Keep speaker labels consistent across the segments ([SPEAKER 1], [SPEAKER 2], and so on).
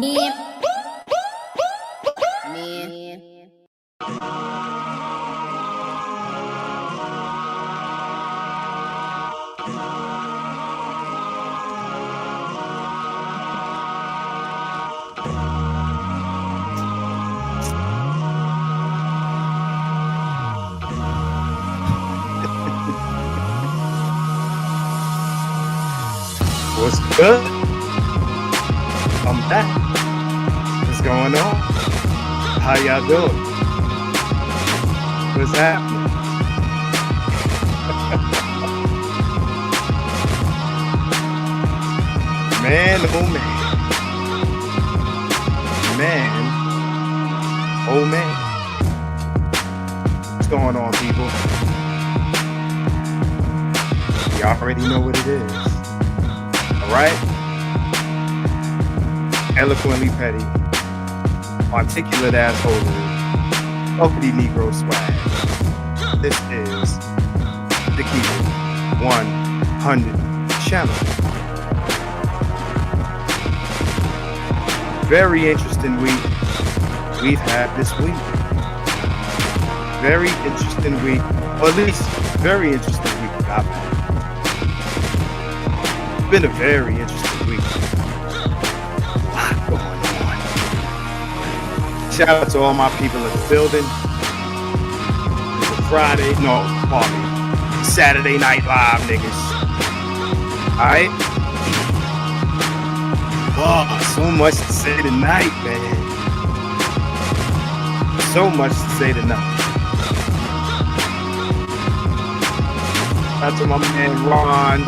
[SPEAKER 1] Me.
[SPEAKER 2] What's good? I'm back. What's going on? How y'all doing? What's happening? Man, oh man. Man, oh man. What's going on, people? Y'all already know what it is. Right? Eloquently petty, articulate assholery, uppity Negro swag. This is the KeepItOneHunned channel. Very interesting week we've had this week. Very interesting week, or at least very interesting week that I've had. Been a very interesting week. A lot going on. Shout out to all my people in the building. It's a Friday, no, pardon me, Saturday Night Live, niggas. Alright? Oh, so much to say tonight, man. So much to say tonight. Shout out to my man Ron,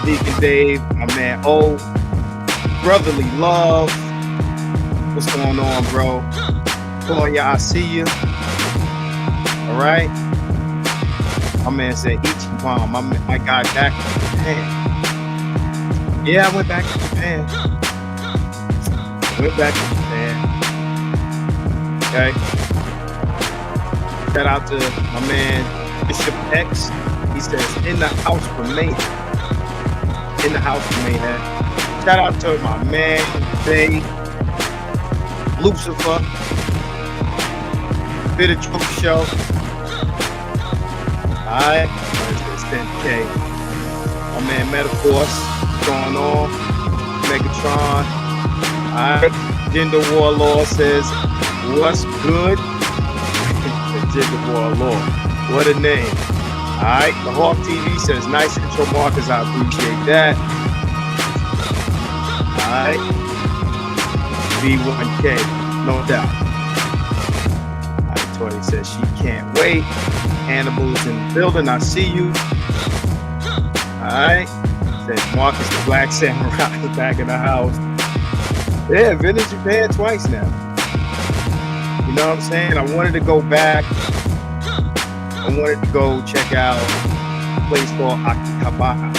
[SPEAKER 2] Deacon Dave, my man O, Brotherly Love. What's going on, bro? Come on, y'all, I see you. All right. My man said Ichiban. My guy back to Japan. Yeah, I went back to Japan. Okay. Shout out to my man Bishop X. He says, in the house for me. In the house for me, man. Shout out to my man, Bay, Lucifer, Bit of Truth Show. Alright, it's 10K. My man Metaforce, what's going on? Megatron. Alright, Gender Warlord says, what's good? The Gender Warlord. What a name. Alright, the Hawk TV says, nice intro, Marcus. I appreciate that. Alright. B1K, no doubt. Alright, Tori says she can't wait. Hannibal's in the building. I see you. Alright. Says Marcus the Black Samurai is back in the house. Yeah, been in Japan twice now. You know what I'm saying? I wanted to go back. I wanted to go check out a place called Akihabara.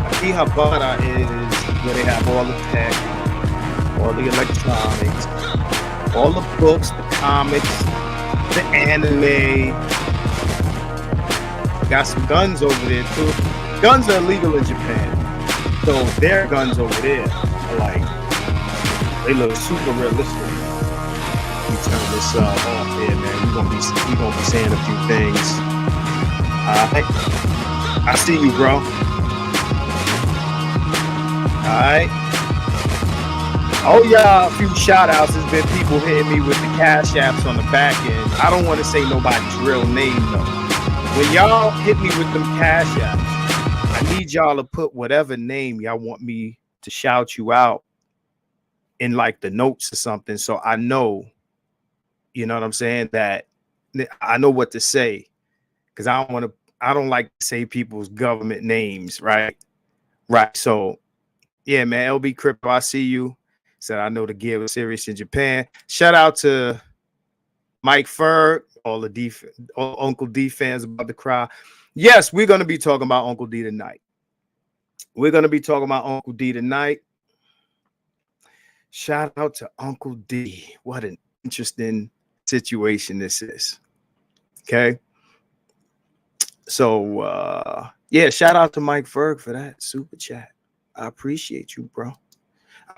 [SPEAKER 2] Akihabara is where they have all the tech, all the electronics, all the books, the comics, the anime. Got some guns over there too. Guns are illegal in Japan, so their guns over there are like, they look super realistic. We turn this off here, man. We're gonna be saying a few things. Alright. I see you, bro. Alright. Oh yeah, a few shout outs. There's been people hitting me with the cash apps on the back end. I don't want to say nobody's real name though. When y'all hit me with them cash apps, I need y'all to put whatever name y'all want me to shout you out in like the notes or something, so I know. You know what I'm saying? That I know what to say, because I don't like to say people's government names, right? Right. So yeah, man, LB Crypto, I see you. Said I know the gear was serious in Japan. Shout out to Mike Ferg, all Uncle D fans about to cry. Yes, we're gonna be talking about Uncle D tonight. Shout out to Uncle D. What an interesting situation this is. Okay. So yeah, shout out to Mike Ferg for that super chat. I appreciate you, bro.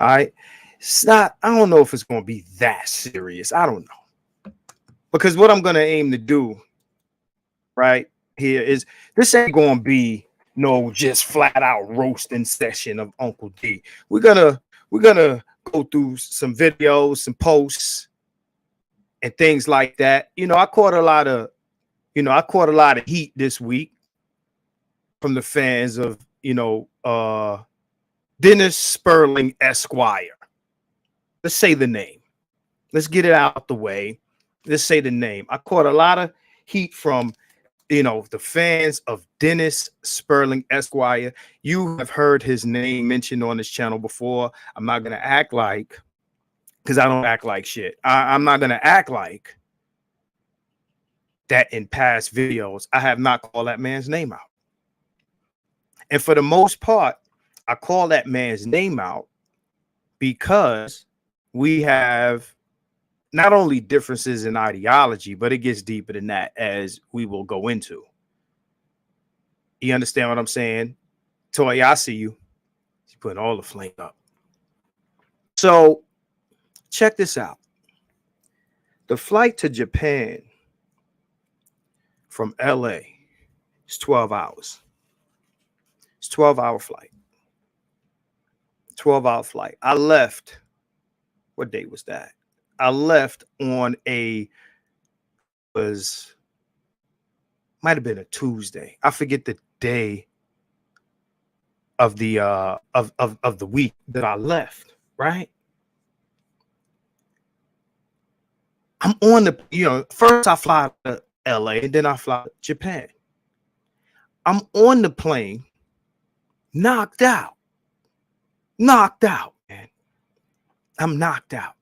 [SPEAKER 2] All right. It's not, I don't know if it's going to be that serious. I don't know. Because what I'm going to aim to do right here is this ain't going to be no just flat out roasting session of Uncle D. We're gonna go through some videos, some posts, and things like that. I caught a lot of heat this week from the fans of Dennis Spurling Esquire. Let's say the name. Let's get it out the way. Let's say the name. I caught a lot of heat from the fans of Dennis Spurling Esquire. You have heard his name mentioned on this channel before. I'm not gonna act like, because I don't act like shit. I'm not gonna act like that in past videos. I have not called that man's name out. And for the most part, I call that man's name out because we have not only differences in ideology, but it gets deeper than that, as we will go into. You understand what I'm saying? Toy, I see you. She's putting all the flame up. So check this out. The flight to Japan from LA is 12 hours. It's a 12-hour flight. 12-hour flight. I left. What date was that? I left on might have been a Tuesday. I forget the day of the of the week that I left, right? I'm on the, first I fly to LA and then I fly to Japan. I'm on the plane, knocked out, man. I'm knocked out.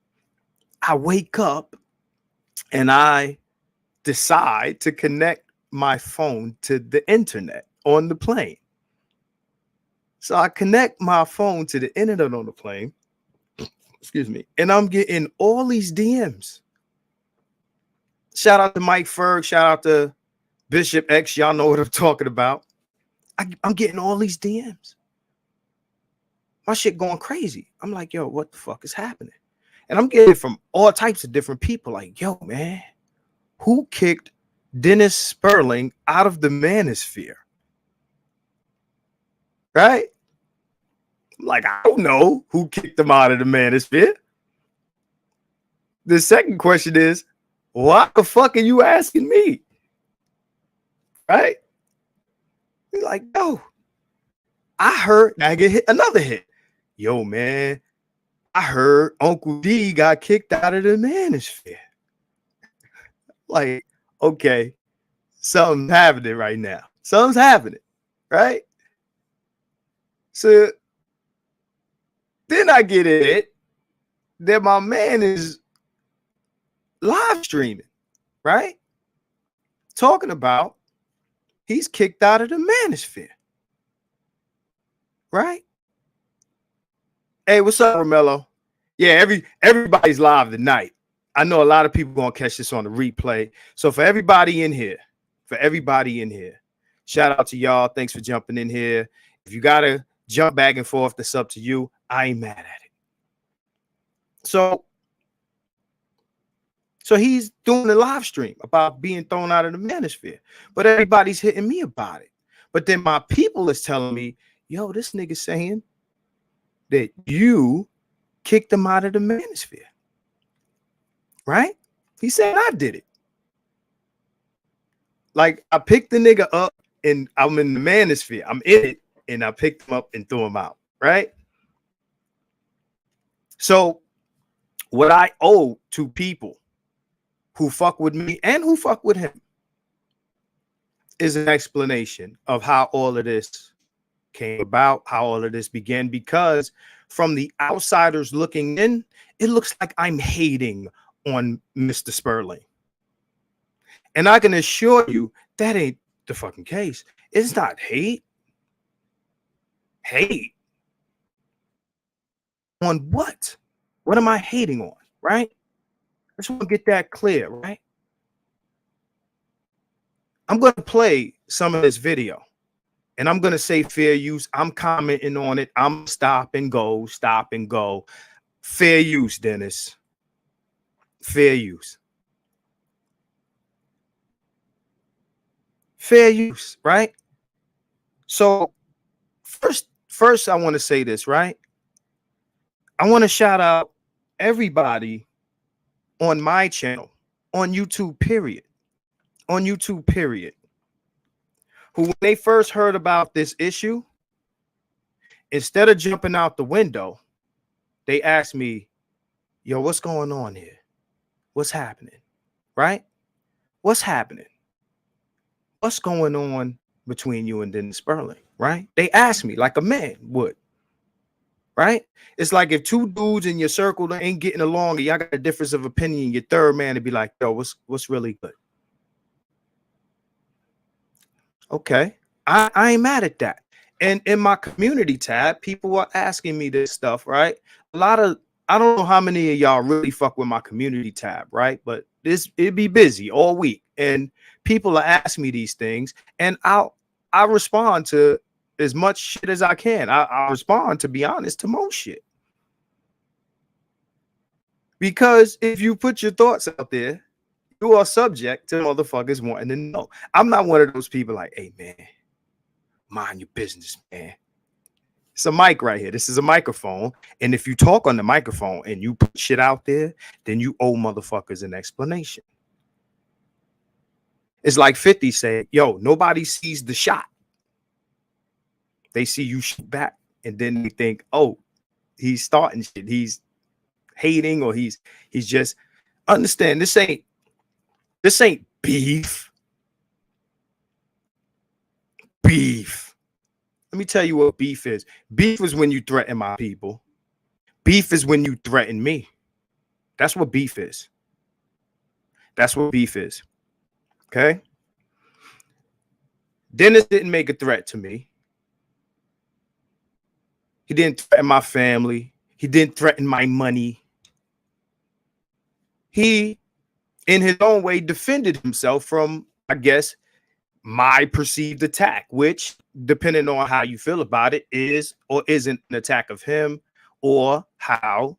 [SPEAKER 2] I wake up and I decide to connect my phone to the internet on the plane. So I connect my phone to the internet on the plane, excuse me, and I'm getting all these DMs. Shout out to Mike Ferg, shout out to Bishop X, y'all know what I'm talking about. I'm getting all these DMs. My shit going crazy. I'm like, yo, what the fuck is happening? And I'm getting it from all types of different people. Like, yo, man, who kicked Dennis Spurling out of the manosphere? Right? I'm like, I don't know who kicked him out of the manosphere. The second question is, why the fuck are you asking me? Right? He's like, yo, I heard, I get hit another hit. Yo, man, I heard Uncle D got kicked out of the manosphere. Like, okay, something's happening right now. Something's happening, right? So then I get it that my man is live streaming, right? Talking about he's kicked out of the manosphere, right? Hey, what's up, Romello? Yeah, everybody's live tonight. I know a lot of people gonna catch this on the replay. So for everybody in here, shout out to y'all. Thanks for jumping in here. If you gotta jump back and forth, that's up to you. I ain't mad at it. So he's doing a live stream about being thrown out of the manosphere, but everybody's hitting me about it. But then my people is telling me, yo, this nigga saying that you kicked him out of the manosphere, right? He said I did it. Like, I picked the nigga up and I'm in the manosphere. I'm in it and I picked him up and threw him out, right? So what I owe to people who fuck with me and who fuck with him is an explanation of how all of this came about, how all of this began, because from the outsiders looking in, it looks like I'm hating on Mr. Spurling. And I can assure you that ain't the fucking case. It's not hate. Hate on what? What am I hating on, right? I just want to get that clear, right? I'm going to play some of this video and I'm going to say fair use. I'm commenting on it. I'm stop and go. Fair use, Dennis. Fair use. Fair use, right? So first I want to say this, right? I want to shout out everybody on my channel, on YouTube, period. On YouTube, period. Who, when they first heard about this issue, instead of jumping out the window, they asked me, yo, what's going on here? What's happening? Right? What's happening? What's going on between you and Dennis Spurling? Right? They asked me like a man would. Right? It's like if two dudes in your circle that ain't getting along and y'all got a difference of opinion, your third man to be like, yo, what's really good? Okay. I ain't mad at that. And in my community tab, people are asking me this stuff, right? I don't know how many of y'all really fuck with my community tab, right? But it'd be busy all week. And people are asking me these things, and I respond to as much shit as I can. I respond, to be honest, to most shit. Because if you put your thoughts out there, you are subject to motherfuckers wanting to know. I'm not one of those people like, hey, man, mind your business, man. It's a mic right here. This is a microphone. And if you talk on the microphone and you put shit out there, then you owe motherfuckers an explanation. It's like 50 said, yo, nobody sees the shot. They see you shoot back, and then they think, oh, he's starting shit. He's hating, or he's just, understand, this ain't beef. Beef. Let me tell you what beef is. Beef is when you threaten my people. Beef is when you threaten me. That's what beef is. That's what beef is. Okay? Dennis didn't make a threat to me. He didn't threaten my family. He didn't threaten my money. He, in his own way, defended himself from, I guess, my perceived attack, which, depending on how you feel about it, is or isn't an attack of him, or how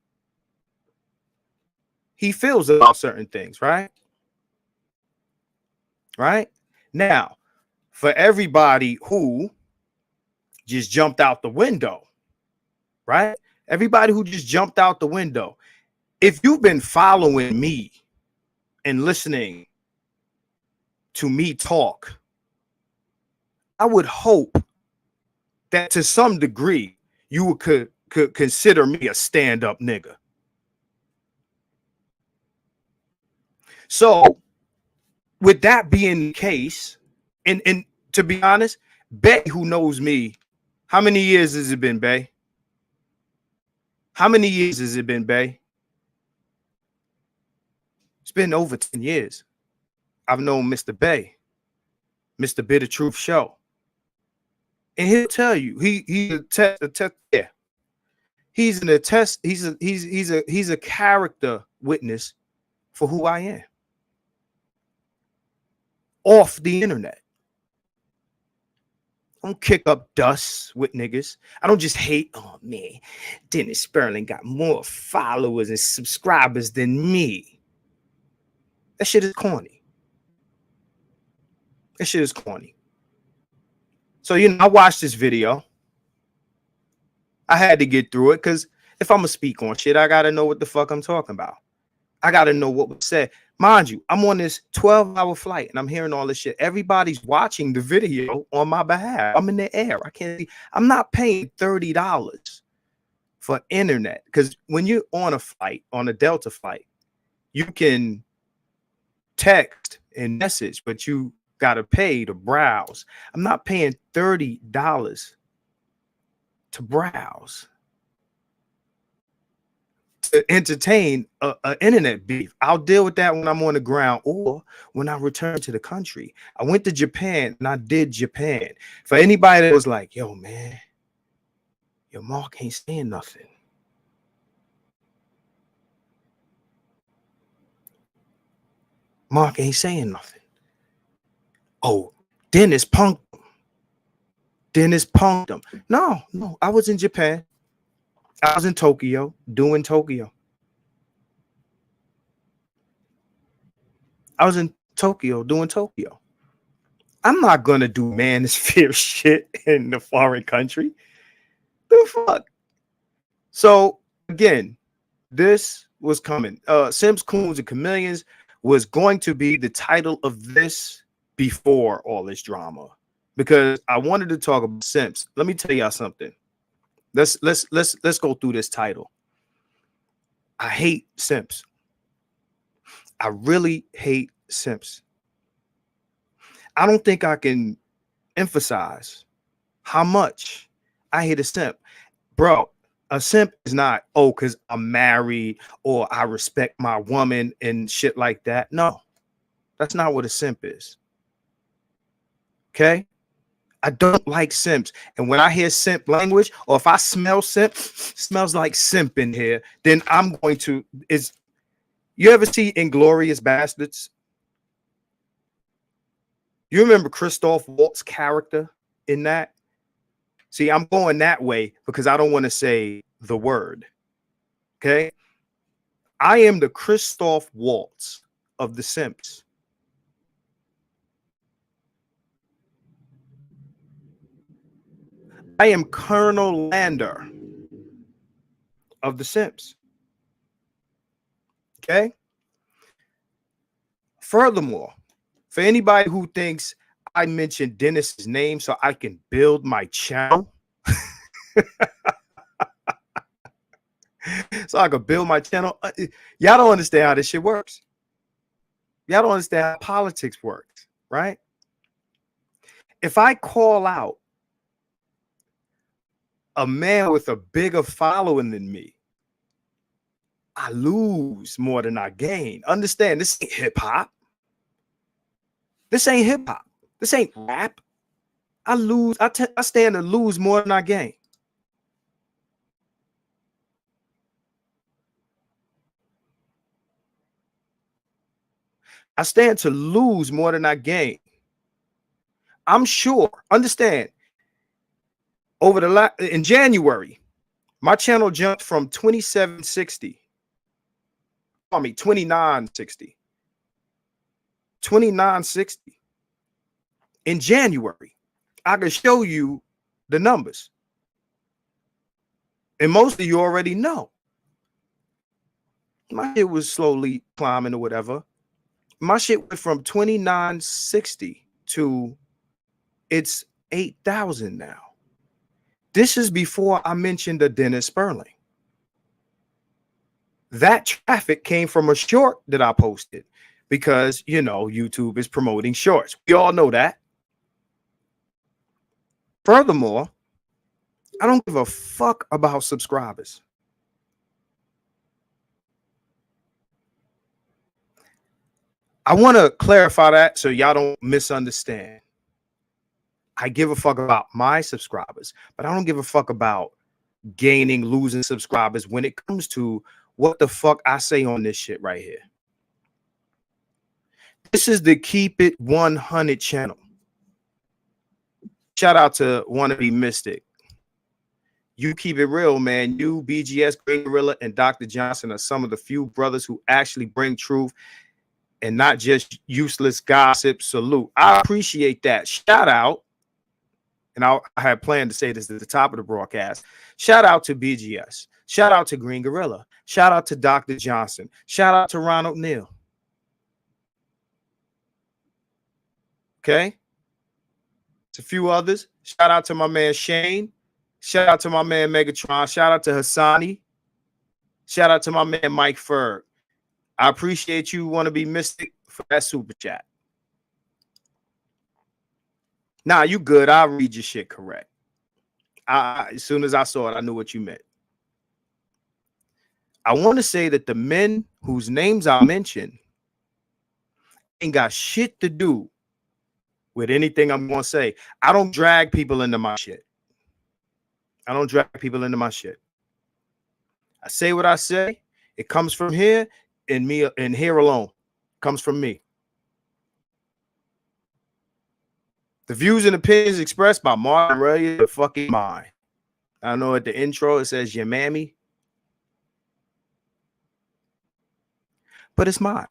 [SPEAKER 2] he feels about certain things, right? Right? Now, for everybody who just jumped out the window, right? Everybody who just jumped out the window, if you've been following me and listening to me talk, I would hope that to some degree you could consider me a stand-up nigga. So with that being the case, and to be honest, Bay, who knows me, how many years has it been, Bay? How many years has it been, Bay? It's been over 10 years. I've known Mr. Bay, Mr. Bitter Truth Show. And he'll tell you, he's a character witness for who I am. Off the internet. I don't kick up dust with niggas. I don't just hate, oh man, Dennis Spurling got more followers and subscribers than me. That shit is corny. That shit is corny. So, you know, I watched this video. I had to get through it because if I'm going to speak on shit, I got to know what the fuck I'm talking about. I got to know what was said. Mind you, I'm on this 12-hour flight and I'm hearing all this shit. Everybody's watching the video on my behalf. I'm in the air. I can't see. I'm not paying $30 for internet, because when you're on a flight, on a Delta flight, you can text and message, but you got to pay to browse. I'm not paying $30 to browse, to entertain a internet beef. I'll deal with that when I'm on the ground or when I return to the country. I went to Japan and I did Japan. For anybody that was like, yo, man, your Mark ain't saying nothing. Mark ain't saying nothing. Oh, Dennis punked him. Dennis punked him. No, I was in Japan. I was in Tokyo doing Tokyo. I was in Tokyo doing Tokyo. I'm not gonna do manosphere shit in the foreign country. The fuck. So again, this was coming. Simps, Coons, and Chameleons was going to be the title of this before all this drama, because I wanted to talk about Simps. Let me tell y'all something. Let's go through this title. I hate Simps. I really hate Simps. I don't think I can emphasize how much I hate a simp. Bro, a simp is not, oh, because I'm married or I respect my woman and shit like that. No, that's not what a simp is. Okay? I don't like simps. And when I hear simp language, or if I smell simp, smells like simp in here, then I'm going to, you ever see Inglorious Bastards? You remember Christoph Waltz's character in that? See, I'm going that way because I don't want to say the word. Okay? I am the Christoph Waltz of the Simps. I am Colonel Lander of the Simps. Okay? Furthermore, for anybody who thinks I mentioned Dennis's name so I can build my channel, so I could build my channel, y'all don't understand how this shit works. Y'all don't understand how politics works, right? If I call out a man with a bigger following than me, I lose more than I gain. Understand, this ain't hip hop. This ain't hip hop. This ain't rap. I lose. I stand to lose more than I gain. I stand to lose more than I gain. I'm sure. Understand. Over the in January, my channel jumped from 2760. I mean 2960. 2960. In January, I can show you the numbers. And most of you already know. My shit was slowly climbing or whatever. My shit went from 2960 to it's 8,000 now. This is before I mentioned the Dennis Spurling. That traffic came from a short that I posted because, you know, YouTube is promoting shorts. We all know that. Furthermore, I don't give a fuck about subscribers. I want to clarify that so y'all don't misunderstand. I give a fuck about my subscribers, but I don't give a fuck about gaining, losing subscribers when it comes to what the fuck I say on this shit right here. This is the Keep It 100 channel. Shout out to Wannabe Mystic. You keep it real, man. You, BGS, Green Gorilla, and Dr. Johnson are some of the few brothers who actually bring truth and not just useless gossip. Salute. I appreciate that. Shout out. And I had planned to say this at the top of the broadcast. Shout out to BGS. Shout out to Green Gorilla. Shout out to Dr. Johnson. Shout out to Ronald Neal. Okay? It's a few others. Shout out to my man Shane. Shout out to my man Megatron. Shout out to Hassani. Shout out to my man Mike Ferg. I appreciate you, Wannabe Mystic, for that super chat. Nah, you good. I'll read your shit correct. As soon as I saw it, I knew what you meant. I want to say that the men whose names I mentioned ain't got shit to do with anything I'm going to say. I don't drag people into my shit. I don't drag people into my shit. I say what I say. It comes from here and me, and here alone. It comes from me. The views and opinions expressed by Martin Ray are fucking mine. I know at the intro it says your mammy, but it's mine.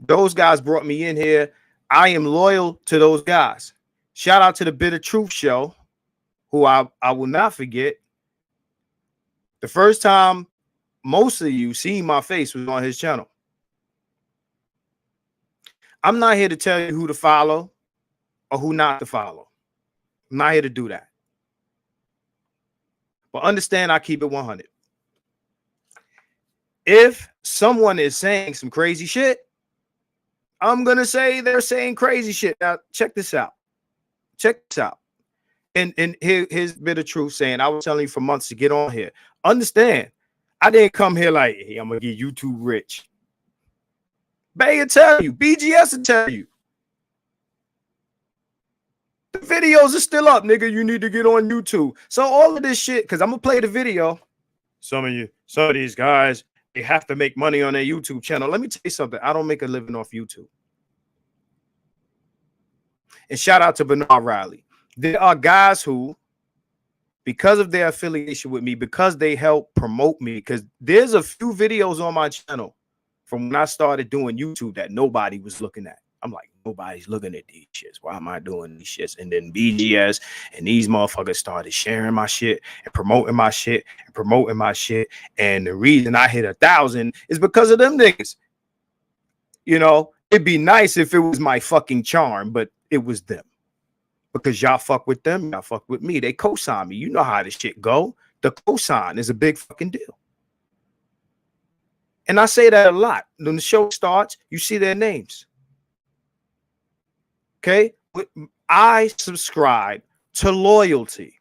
[SPEAKER 2] Those guys brought me in here. I am loyal to those guys. Shout out to the Bitter Truth Show, who I will not forget. The first time most of you seen my face was on his channel. I'm not here to tell you who to follow or who not to follow. I'm not here to do that. But understand, I keep it 100. If someone is saying some crazy shit, I'm going to say they're saying crazy shit. Now, check this out. Check this out. And here's Bit of Truth saying, I was telling you for months to get on here. Understand, I didn't come here like, hey, I'm going to get YouTube rich. Bay will tell you. BGS will tell you. The videos are still up, nigga. You need to get on YouTube. So all of this shit, because I'm going to play the video. Some of these guys, they have to make money on their YouTube channel. Let me tell you something. I don't make a living off YouTube. And shout out to Bernard Riley. There are guys who, because of their affiliation with me, because they help promote me, because there's a few videos on my channel from when I started doing YouTube that nobody was looking at. I'm like, nobody's looking at these shits. Why am I doing these shits? And then BGS and these motherfuckers started sharing my shit and promoting my shit and promoting my shit. And the reason I hit 1,000 is because of them niggas. You know, it'd be nice if it was my fucking charm, but it was them. Because y'all fuck with them, y'all fuck with me. They co-sign me. You know how this shit go. The co-sign is a big fucking deal. And I say that a lot. When the show starts, you see their names. Okay? I subscribe to loyalty.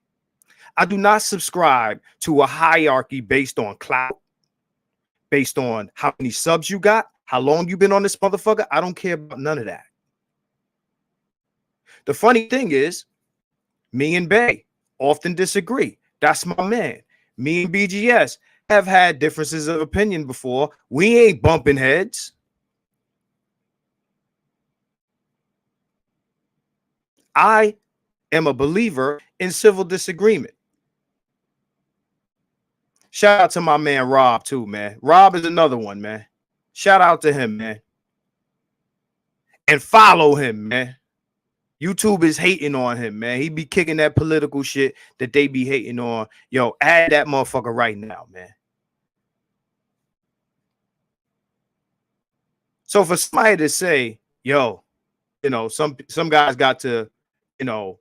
[SPEAKER 2] I do not subscribe to a hierarchy based on clout, based on how many subs you got, how long you been on this motherfucker. I don't care about none of that. The funny thing is, me and Bay often disagree. That's my man. Me and BGS have had differences of opinion before. We ain't bumping heads. I am a believer in civil disagreement. Shout out to my man Rob too, man. Rob is another one, man. Shout out to him, man. And follow him, man. YouTube is hating on him, man. He be kicking that political shit that they be hating on. Yo, add that motherfucker right now, man. So for somebody to say, yo, you know, some guys got to, you know,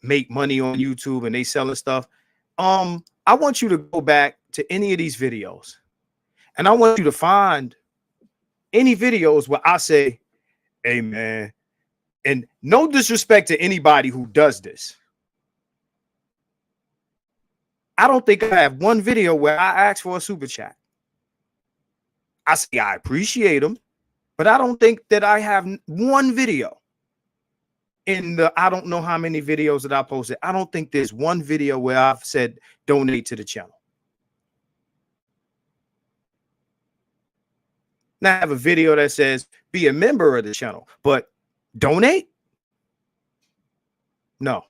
[SPEAKER 2] make money on YouTube and they selling stuff. I want you to go back to any of these videos and I want you to find any videos where I say, hey, man, and no disrespect to anybody who does this. I don't think I have one video where I ask for a super chat. I say I appreciate them, but I don't think that I have one video in the I don't know how many videos that I posted. I don't think there's one video where I've said donate to the channel. Now I have a video that says be a member of the channel, but donate? No,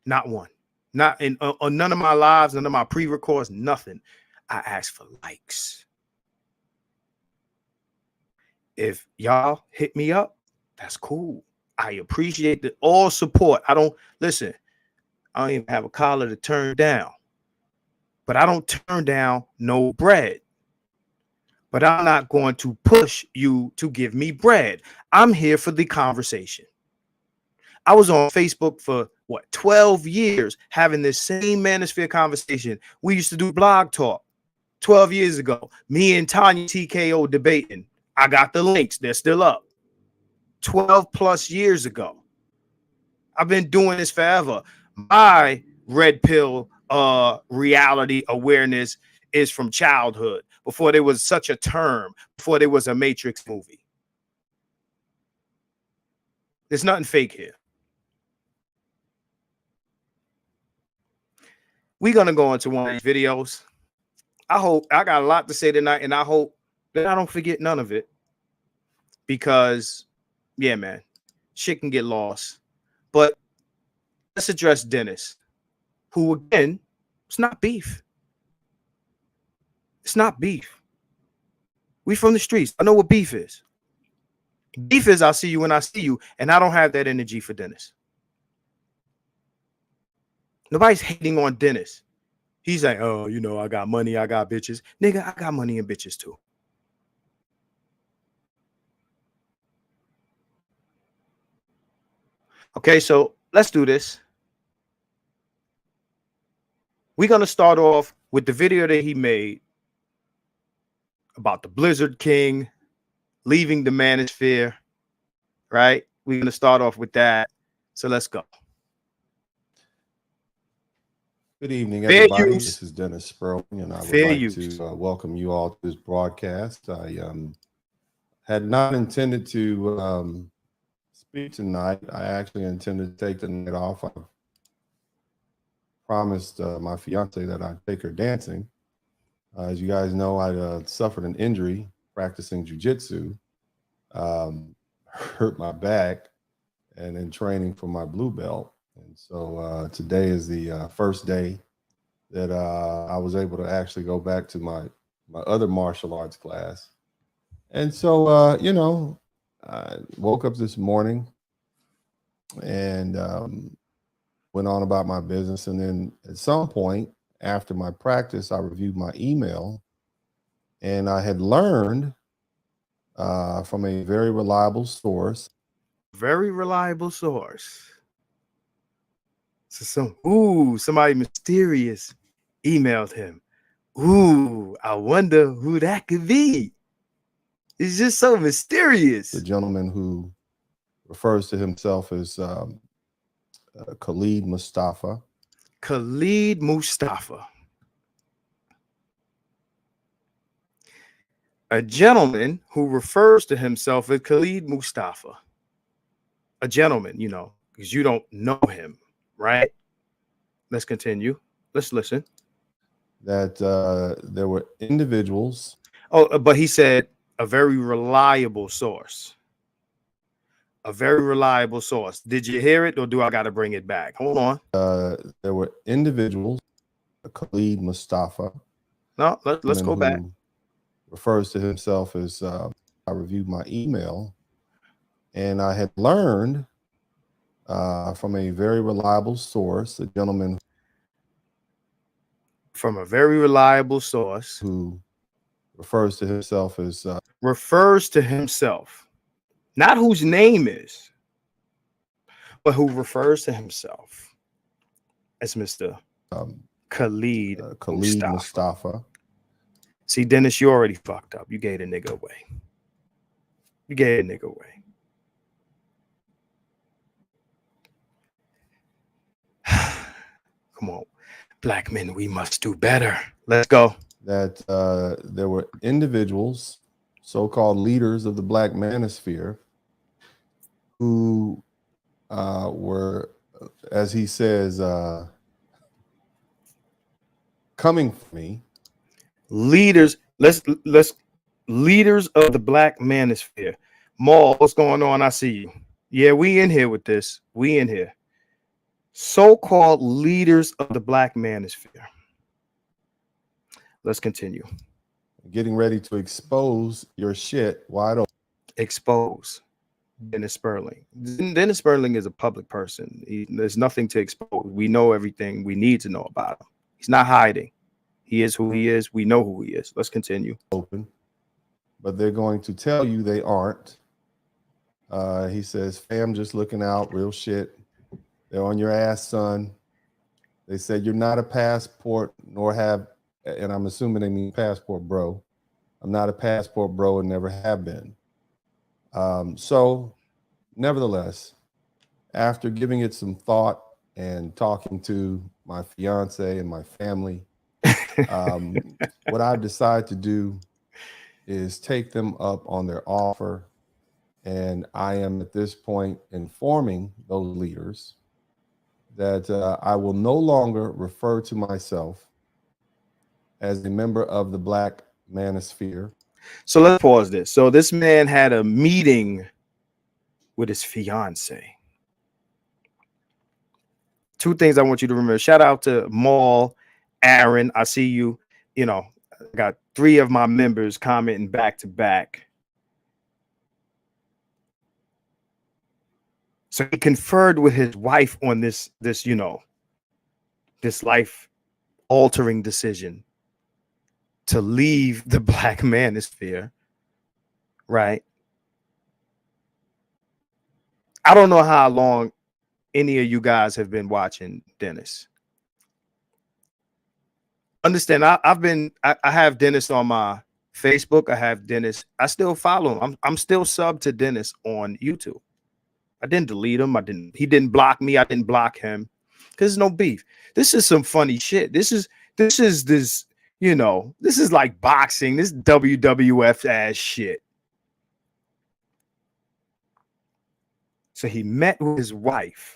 [SPEAKER 2] not one. Not in on none of my lives, none of my pre-records, nothing. I ask for likes. If y'all hit me up, that's cool. I appreciate the all support. I don't listen. I don't even have a collar to turn down, but I don't turn down no bread. But I'm not going to push you to give me bread. I'm here for the conversation. I was on Facebook for what 12 years having this same manosphere conversation. We used to do blog talk 12 years ago. Me and Tanya TKO debating. I got the links. They're still up. 12 plus years ago. I've been doing this forever. My red pill reality awareness is from childhood, before there was such a term, before there was a Matrix movie. There's nothing fake here. We're going to go into one of these videos. I hope I got a lot to say tonight, and I hope that I don't forget none of it because, yeah, man, shit can get lost. But let's address Dennis, who, again, it's not beef. It's not beef. We from the streets. I know what beef is. Beef is I'll see you when I see you, and I don't have that energy for Dennis. Nobody's hating on Dennis. He's like, oh, you know, I got money, I got bitches. Nigga, I got money and bitches too. Okay, so let's do this. We're going to start off with the video that he made about the Blizzard King leaving the manosphere, right? We're going to start off with that. So let's go.
[SPEAKER 1] Good evening, everybody. This is Dennis Spurling, and I would like to welcome you all to this broadcast. I had not intended to speak tonight. I actually intended to take the night off. I promised my fiance that I'd take her dancing. As you guys know, I suffered an injury practicing jiu-jitsu, hurt my back, and in training for my blue belt. And so today is the first day that I was able to actually go back to my other martial arts class. And so, you know, I woke up this morning and went on about my business. And then at some point after my practice, I reviewed my email, and I had learned from a very reliable source.
[SPEAKER 2] Very reliable source. So somebody mysterious emailed him. Ooh, I wonder who that could be. It's just so mysterious.
[SPEAKER 1] The gentleman who refers to himself as Khalid Mustafa.
[SPEAKER 2] Khalid Mustafa. A gentleman who refers to himself as Khalid Mustafa. A gentleman, you know, because you don't know him. Right. Let's continue. Let's listen.
[SPEAKER 1] That there were individuals.
[SPEAKER 2] Oh, but he said a very reliable source. A very reliable source. Did you hear it, or do I got to bring it back? Hold on.
[SPEAKER 1] There were individuals. Khalid Mustafa.
[SPEAKER 2] No, let's go back.
[SPEAKER 1] Refers to himself as I reviewed my email, and I had learned from a very reliable source, a gentleman
[SPEAKER 2] from a very reliable source
[SPEAKER 1] who refers to himself as
[SPEAKER 2] not whose name is, but who refers to himself as Mr. Khalid
[SPEAKER 1] Mustafa.
[SPEAKER 2] See, Dennis, you already fucked up. You gave the nigga away. Come on, black men, we must do better. Let's go.
[SPEAKER 1] That there were individuals, so-called leaders of the black manosphere, who were, as he says, coming for me.
[SPEAKER 2] Leaders, let's leaders of the black manosphere. Maul, what's going on? I see you. Yeah, we in here with this. We in here. So-called leaders of the black manosphere. Let's continue.
[SPEAKER 1] Getting ready to expose your shit wide open.
[SPEAKER 2] Expose Dennis Spurling. Dennis Spurling is a public person. There's nothing to expose. We know everything we need to know about him. He's not hiding. He is who he is. We know who he is. Let's continue.
[SPEAKER 1] Open. But they're going to tell you they aren't. He says, fam, just looking out, real shit. They're on your ass, son. They said you're not a passport, nor have, and I'm assuming they mean passport bro. I'm not a passport bro and never have been. So, nevertheless, after giving it some thought and talking to my fiance and my family, what I've decided to do is take them up on their offer. And I am at this point informing those leaders that I will no longer refer to myself as a member of the black manosphere.
[SPEAKER 2] So let's pause this. So this man had a meeting with his fiance. Two things I want you to remember. Shout out to Maul, Aaron. I see you. You know, I got 3 of my members commenting back to back. So he conferred with his wife on this, you know, this life-altering decision to leave the Black manosphere, right? I don't know how long any of you guys have been watching Dennis. Understand, I have Dennis on my Facebook. I have Dennis. I still follow him. I'm still sub to Dennis on YouTube. I didn't delete him. He didn't block me. I didn't block him because there's no beef. This is some funny shit. This is you know, this is like boxing. This WWF ass shit. So he met with his wife.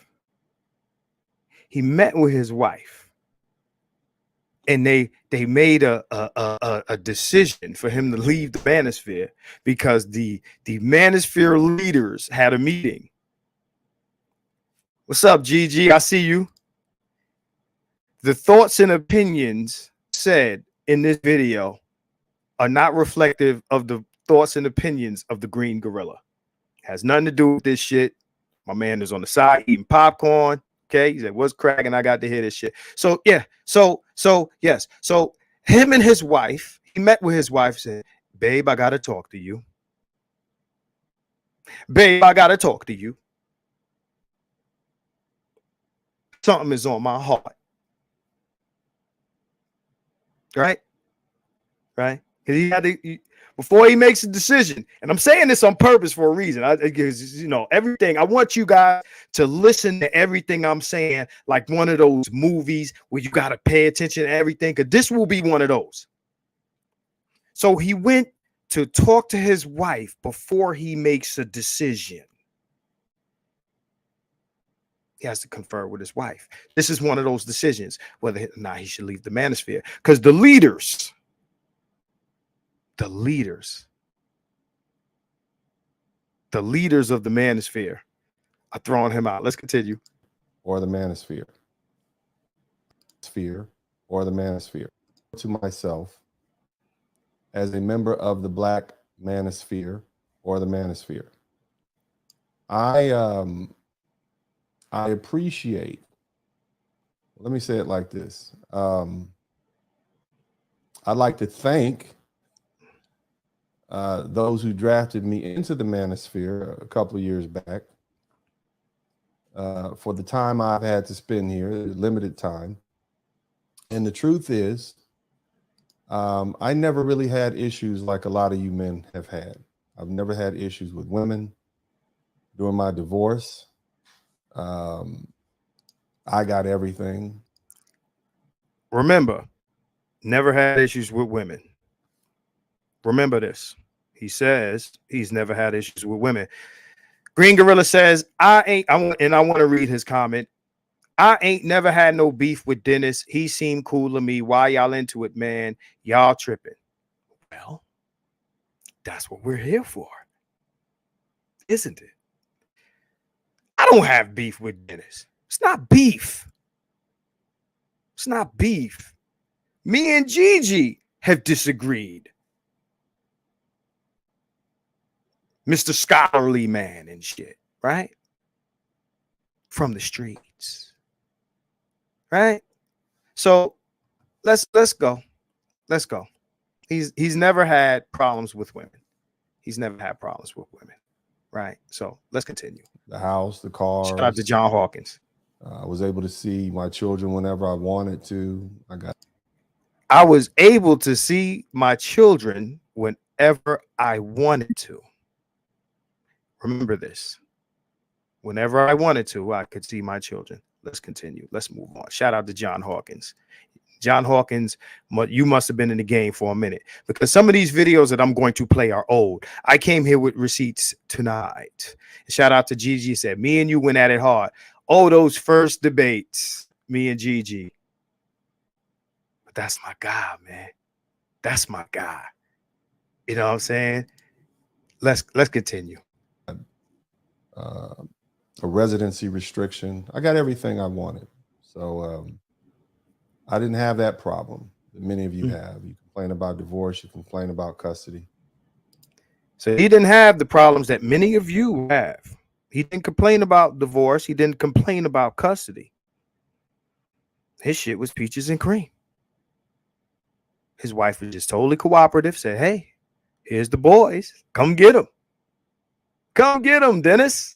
[SPEAKER 2] And they made a decision for him to leave the manosphere because the manosphere leaders had a meeting. What's up, GG? I see you. The thoughts and opinions said in this video are not reflective of the thoughts and opinions of the Green Gorilla. Has nothing to do with this shit. My man is on the side eating popcorn. Okay, he said, "What's cracking?" I got to hear this shit. So yeah, so yes, so him and his wife, he met with his wife, said, "Babe, I gotta talk to you. Babe, I gotta talk to you. Something is on my heart." Right? Because he had to, before he makes a decision, and I'm saying this on purpose for a reason. Because you know everything. I want you guys to listen to everything I'm saying, like one of those movies where you got to pay attention to everything. Because this will be one of those. So he went to talk to his wife before he makes a decision. He has to confer with his wife. This is one of those decisions whether or not he should leave the manosphere. Because the leaders of the manosphere are throwing him out. Let's continue.
[SPEAKER 1] Or the manosphere. Or the manosphere. To myself, as a member of the Black manosphere or the manosphere, I appreciate, let me say it like this. I'd like to thank those who drafted me into the manosphere a couple of years back for the time I've had to spend here, limited time. And the truth is, I never really had issues like a lot of you men have had. I've never had issues with women. During my divorce, I got everything.
[SPEAKER 2] Remember, never had issues with women. Remember this. He says he's never had issues with women. Green Gorilla says, I want to read his comment. I ain't never had no beef with Dennis. He seemed cool to me. Why y'all into it, man? Y'all tripping. Well, that's what we're here for, isn't it? I don't have beef with Dennis. It's not beef. It's not beef. Me and Gigi have disagreed. Mr. Scholarly man and shit, right? From the streets. Right? So let's go. Let's go. He's never had problems with women. He's never had problems with women. Right? So let's continue.
[SPEAKER 1] The house, the car.
[SPEAKER 2] Shout out to John Hawkins.
[SPEAKER 1] I was able to see my children whenever I wanted to.
[SPEAKER 2] I was able to see my children whenever I wanted to. Remember this. Whenever I wanted to, I could see my children. Let's continue. Let's move on. Shout out to John Hawkins. John Hawkins, you must have been in the game for a minute because some of these videos that I'm going to play are old. I came here with receipts tonight. Shout out to Gigi. Said, me and you went at it hard. Oh, those first debates, me and Gigi. But that's my guy, man. That's my guy. You know what I'm saying? Let's continue.
[SPEAKER 1] A residency restriction. I got everything I wanted. So I didn't have that problem that many of you have. You complain about divorce, you complain about custody.
[SPEAKER 2] So he didn't have the problems that many of you have. He didn't complain about divorce. He didn't complain about custody. His shit was peaches and cream. His wife was just totally cooperative, said, hey, here's the boys. Come get them. Come get them, Dennis.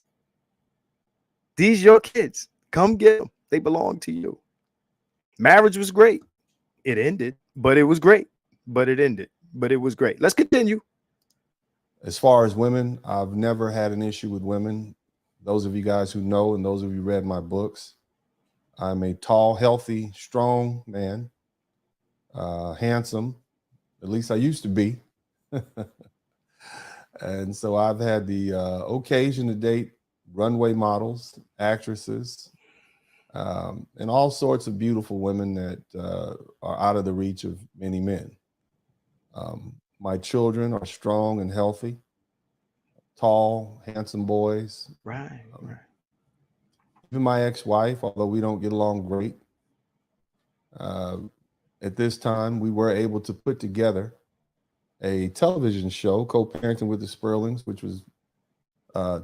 [SPEAKER 2] These your kids. Come get them. They belong to you. Marriage was great. It ended, but it was great. But it ended, but it was great. Let's continue.
[SPEAKER 1] As far as women, I've never had an issue with women. Those of you guys who know and those of you who read my books, I'm a tall, healthy, strong man, handsome. At least I used to be. And so I've had the occasion to date runway models, actresses, and all sorts of beautiful women that are out of the reach of many men. My children are strong and healthy, tall, handsome boys.
[SPEAKER 2] Right.
[SPEAKER 1] Even my ex-wife, although we don't get along great, at this time we were able to put together a television show, co-parenting with the Spurlings, which was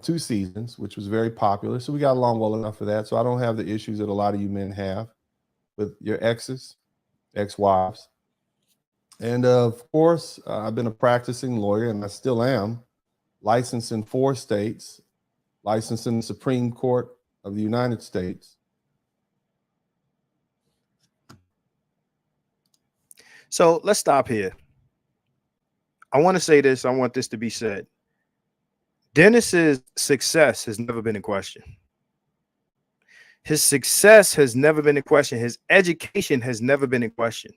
[SPEAKER 1] 2 seasons, which was very popular. So we got along well enough for that. So I don't have the issues that a lot of you men have with your exes, ex-wives. And of course, I've been a practicing lawyer, and I still am, licensed in 4 states, licensed in the Supreme Court of the United States.
[SPEAKER 2] So let's stop here. I want to say this. I want this to be said. Dennis's success has never been in question. His success has never been in question. His education has never been in question.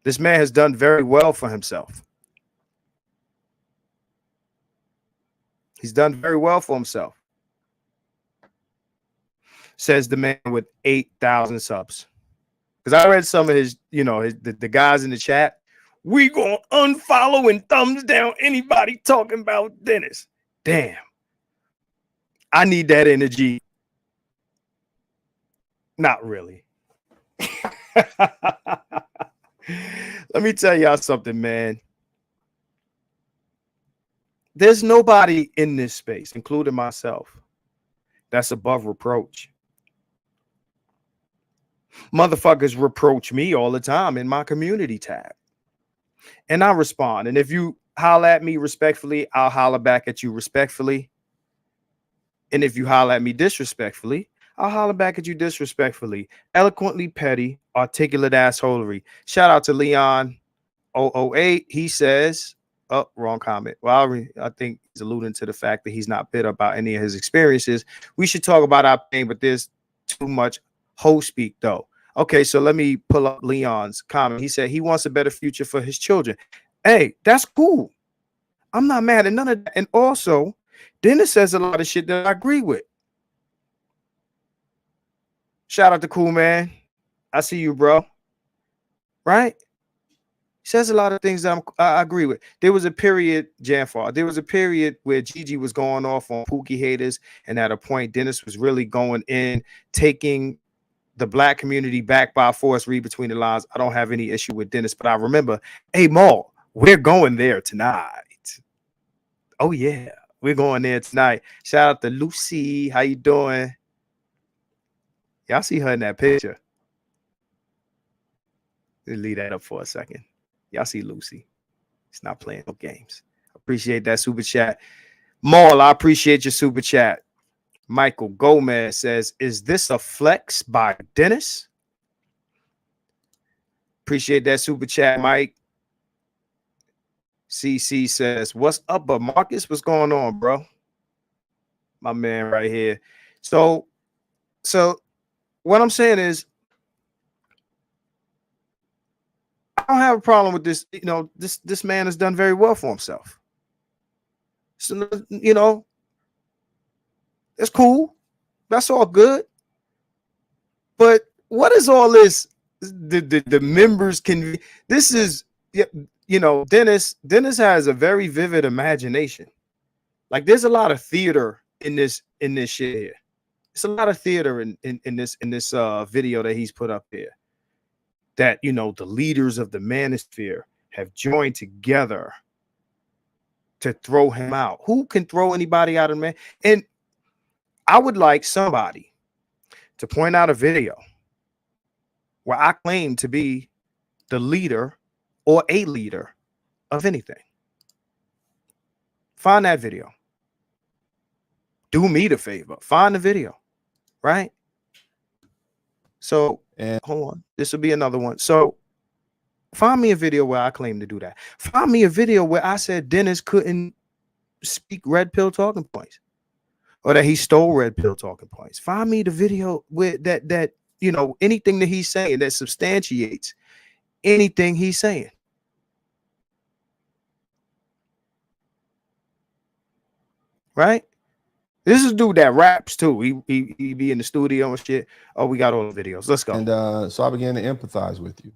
[SPEAKER 2] This man has done very well for himself. He's done very well for himself. Says the man with 8,000 subs. Because I read some of his, the guys in the chat. We gonna unfollow and thumbs down anybody talking about Dennis. Damn. I need that energy. Not really. Let me tell y'all something, man. There's nobody in this space, including myself, that's above reproach. Motherfuckers reproach me all the time in my community tab. And I respond. And if you holler at me respectfully, I'll holler back at you respectfully. And if you holler at me disrespectfully, I'll holler back at you disrespectfully. Eloquently petty, articulate assholery. Shout out to Leon 008. He says, oh, wrong comment. Well, I think he's alluding to the fact that he's not bitter about any of his experiences. We should talk about our pain, but there's too much hoe speak, though. Okay, so let me pull up Leon's comment. He said he wants a better future for his children. Hey, that's cool. I'm not mad at none of that. And also, Dennis says a lot of shit that I agree with. Shout out to Cool Man. I see you, bro. Right? He says a lot of things that I agree with. There was a period, Janfar, there was a period where Gigi was going off on Pookie haters, and at a point, Dennis was really going in, taking the black community back by force. Read between the lines. I don't have any issue with Dennis, but I remember, hey, Maul, we're going there tonight. Oh, yeah, we're going there tonight. Shout out to Lucy. How you doing? Y'all see her in that picture. Let's leave that up for a second. Y'all see Lucy. It's not playing no games. Appreciate that super chat. Maul, I appreciate your super chat. Michael Gomez says, is this a flex by Dennis? Appreciate that super chat, Mike. CC says, what's up, but Marcus? What's going on, bro? My man right here. So what I'm saying is, I don't have a problem with this. This man has done very well for himself. So, it's cool. That's all good. But what is all this? The members can. This is, Dennis has a very vivid imagination. Like, there's a lot of theater in this shit here. it's a lot of theater in this video that he's put up there. That, you know, the leaders of the manosphere have joined together to throw him out. Who can throw anybody out of man? And I would like somebody to point out a video where I claim to be the leader or a leader of anything. Find that video. Do me the favor. Find the video, right? So,
[SPEAKER 1] And
[SPEAKER 2] hold on. This will be another one. So, find me a video where I claim to do that. Find me a video where I said Dennis couldn't speak red pill talking points, or that he stole red pill talking points. Find me the video where that you know, anything that he's saying that substantiates anything he's saying. Right? This is a dude that raps too. He be in the studio and shit. Oh, we got all the videos. Let's go.
[SPEAKER 1] And so I began to empathize with you.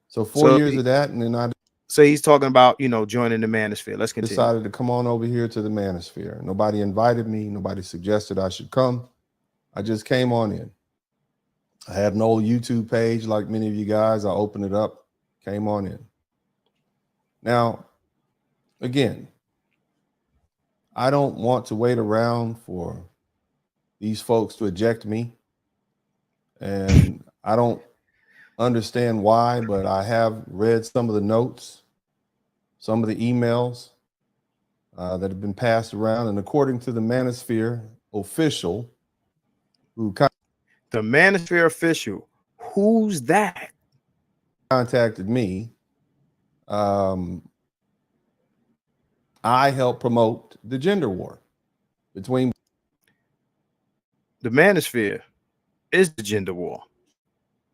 [SPEAKER 1] So 4 years of that, and then I
[SPEAKER 2] So he's talking about, you know, joining the manosphere. Let's continue.
[SPEAKER 1] decided to come on over here to the manosphere. Nobody invited me. Nobody suggested I should come. I just came on in. I had an old YouTube page like many of you guys. I opened it up, came on in. Now, again, I don't want to wait around for these folks to eject me. And I don't understand why, but I have read some of the notes, some of the emails that have been passed around. And according to the manosphere official,
[SPEAKER 2] The manosphere official, who's that?
[SPEAKER 1] Contacted me, I helped promote the gender war between
[SPEAKER 2] The manosphere is the gender war.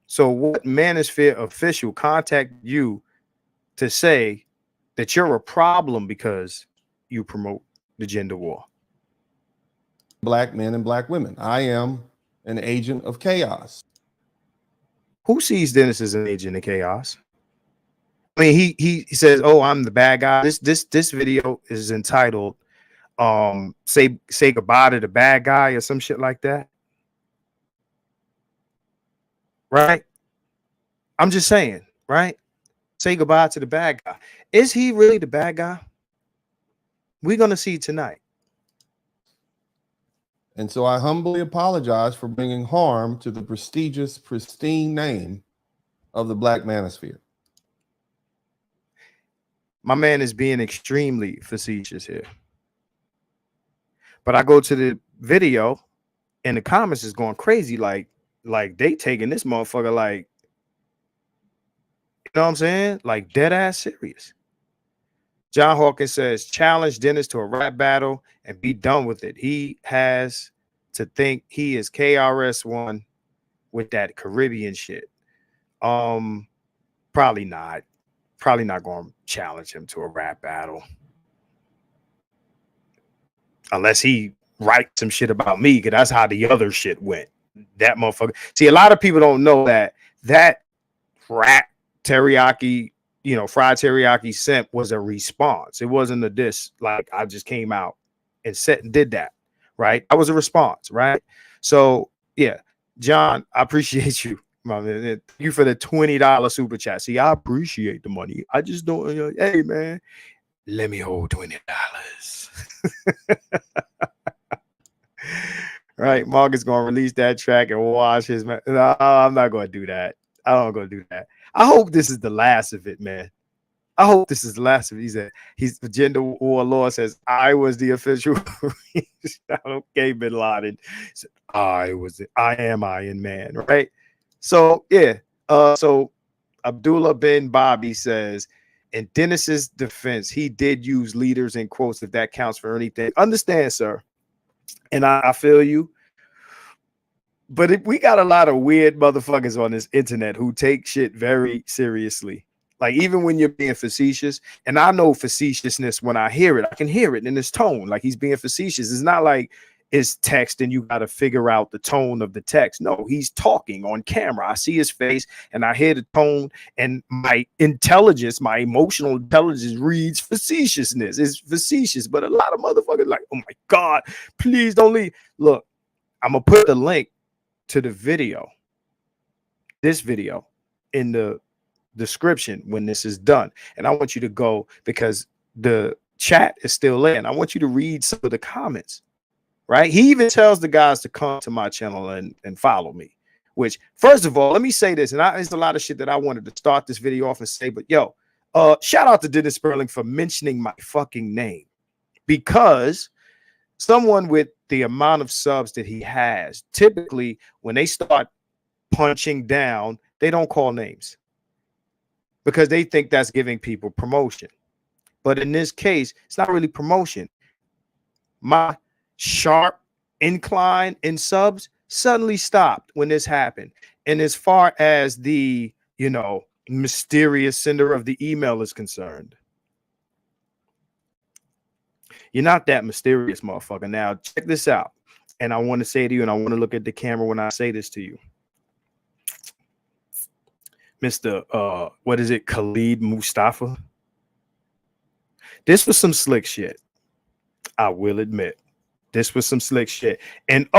[SPEAKER 2] So what manosphere official contacted you to say that you're a problem because you promote the gender war?
[SPEAKER 1] Black men and black women. I am an agent of chaos.
[SPEAKER 2] Who sees Dennis as an agent of chaos? I mean, he says, "Oh, I'm the bad guy." This video is entitled "Say Goodbye to the Bad Guy" or some shit like that. Right? I'm just saying, right? Say goodbye to the bad guy. Is he really the bad guy? We're gonna see tonight.
[SPEAKER 1] And so I humbly apologize for bringing harm to the prestigious, pristine name of the Black manosphere.
[SPEAKER 2] My man is being extremely facetious here. But I go to the video and the comments is going crazy, like they taking this motherfucker like, you know what I'm saying? Like dead ass serious. John Hawkins says, challenge Dennis to a rap battle and be done with it. He has to think he is KRS-One with that Caribbean shit. Probably not. Probably not going to challenge him to a rap battle. Unless he writes some shit about me, because that's how the other shit went. That motherfucker. See, a lot of people don't know that rap teriyaki, you know, fried teriyaki simp was a response. It wasn't a diss. Like I just came out and said and did that, right? I was a response, right? So yeah, John, I appreciate you, my man. Thank you for the $20 super chat. See, I appreciate the money. I just don't. You know, hey man, let me hold $20. Right, Mark is gonna release that track and wash his man. No, I'm not gonna do that. I don't gonna do that. I hope this is the last of it, man. I hope this is the last of it. He said he's the gender war law says I was the official. Okay, Bin Laden said I am Iron Man, right? So yeah. So Abdullah bin Bobby says, in Dennis's defense, he did use leaders in quotes, if that counts for anything. Understand, sir. And I feel you. But we got a lot of weird motherfuckers on this internet who take shit very seriously. Like even when you're being facetious, and I know facetiousness when I hear it, I can hear it in his tone. Like he's being facetious. It's not like it's text and you got to figure out the tone of the text. No, he's talking on camera. I see his face and I hear the tone, and my intelligence, my emotional intelligence reads facetiousness. It's facetious, but a lot of motherfuckers like, oh my God, please don't leave. Look, I'm gonna put the link to the video, this video, in the description when this is done. And I want you to go, because the chat is still in. I want you to read some of the comments, right? He even tells the guys to come to my channel and follow me, which, first of all, let me say this. And there's a lot of shit that I wanted to start this video off and say, but yo, shout out to Dennis Spurling for mentioning my fucking name, because someone with the amount of subs that he has, typically when they start punching down, they don't call names because they think that's giving people promotion. But in this case, it's not really promotion. My sharp incline in subs suddenly stopped when this happened. And as far as the, you know, mysterious sender of the email is concerned, you're not that mysterious, motherfucker. Now, check this out. And I want to say to you, and I want to look at the camera when I say this to you, Mr. What is it? Khalid Mustafa. This was some slick shit. I will admit. This was some slick shit. And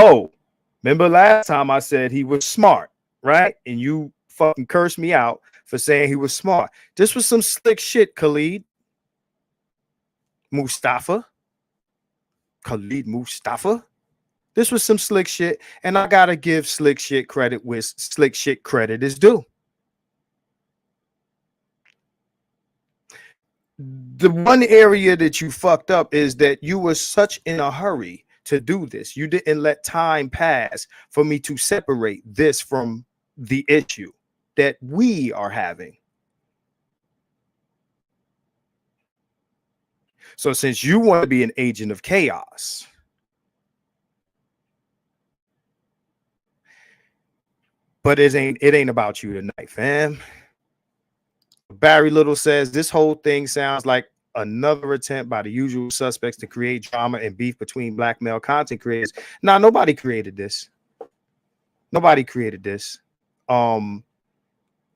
[SPEAKER 2] remember last time I said he was smart, right? And you fucking cursed me out for saying he was smart. This was some slick shit, Khalid Mustafa. Khalid Mustafa. This was some slick shit, and I gotta give slick shit credit where slick shit credit is due. The one area that you fucked up is that you were such in a hurry to do this. You didn't let time pass for me to separate this from the issue that we are having. So since you want to be an agent of chaos, but it ain't about you tonight, fam. Barry Little says this whole thing sounds like another attempt by the usual suspects to create drama and beef between black male content creators. Nah, nobody created this. Nobody created this. And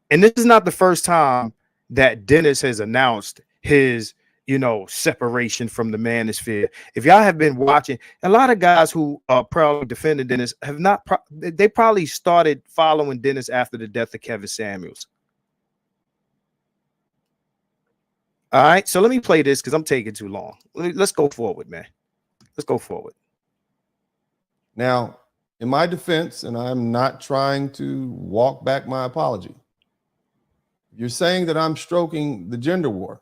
[SPEAKER 2] this is not the first time that Dennis has announced his, you know, separation from the manosphere. If y'all have been watching, a lot of guys who are proudly defending Dennis have not, they probably started following Dennis after the death of Kevin Samuels. All right, so let me play this because I'm taking too long. Let's go forward, man. Let's go forward.
[SPEAKER 1] Now, in my defense, and I'm not trying to walk back my apology, you're saying that I'm stroking the gender war.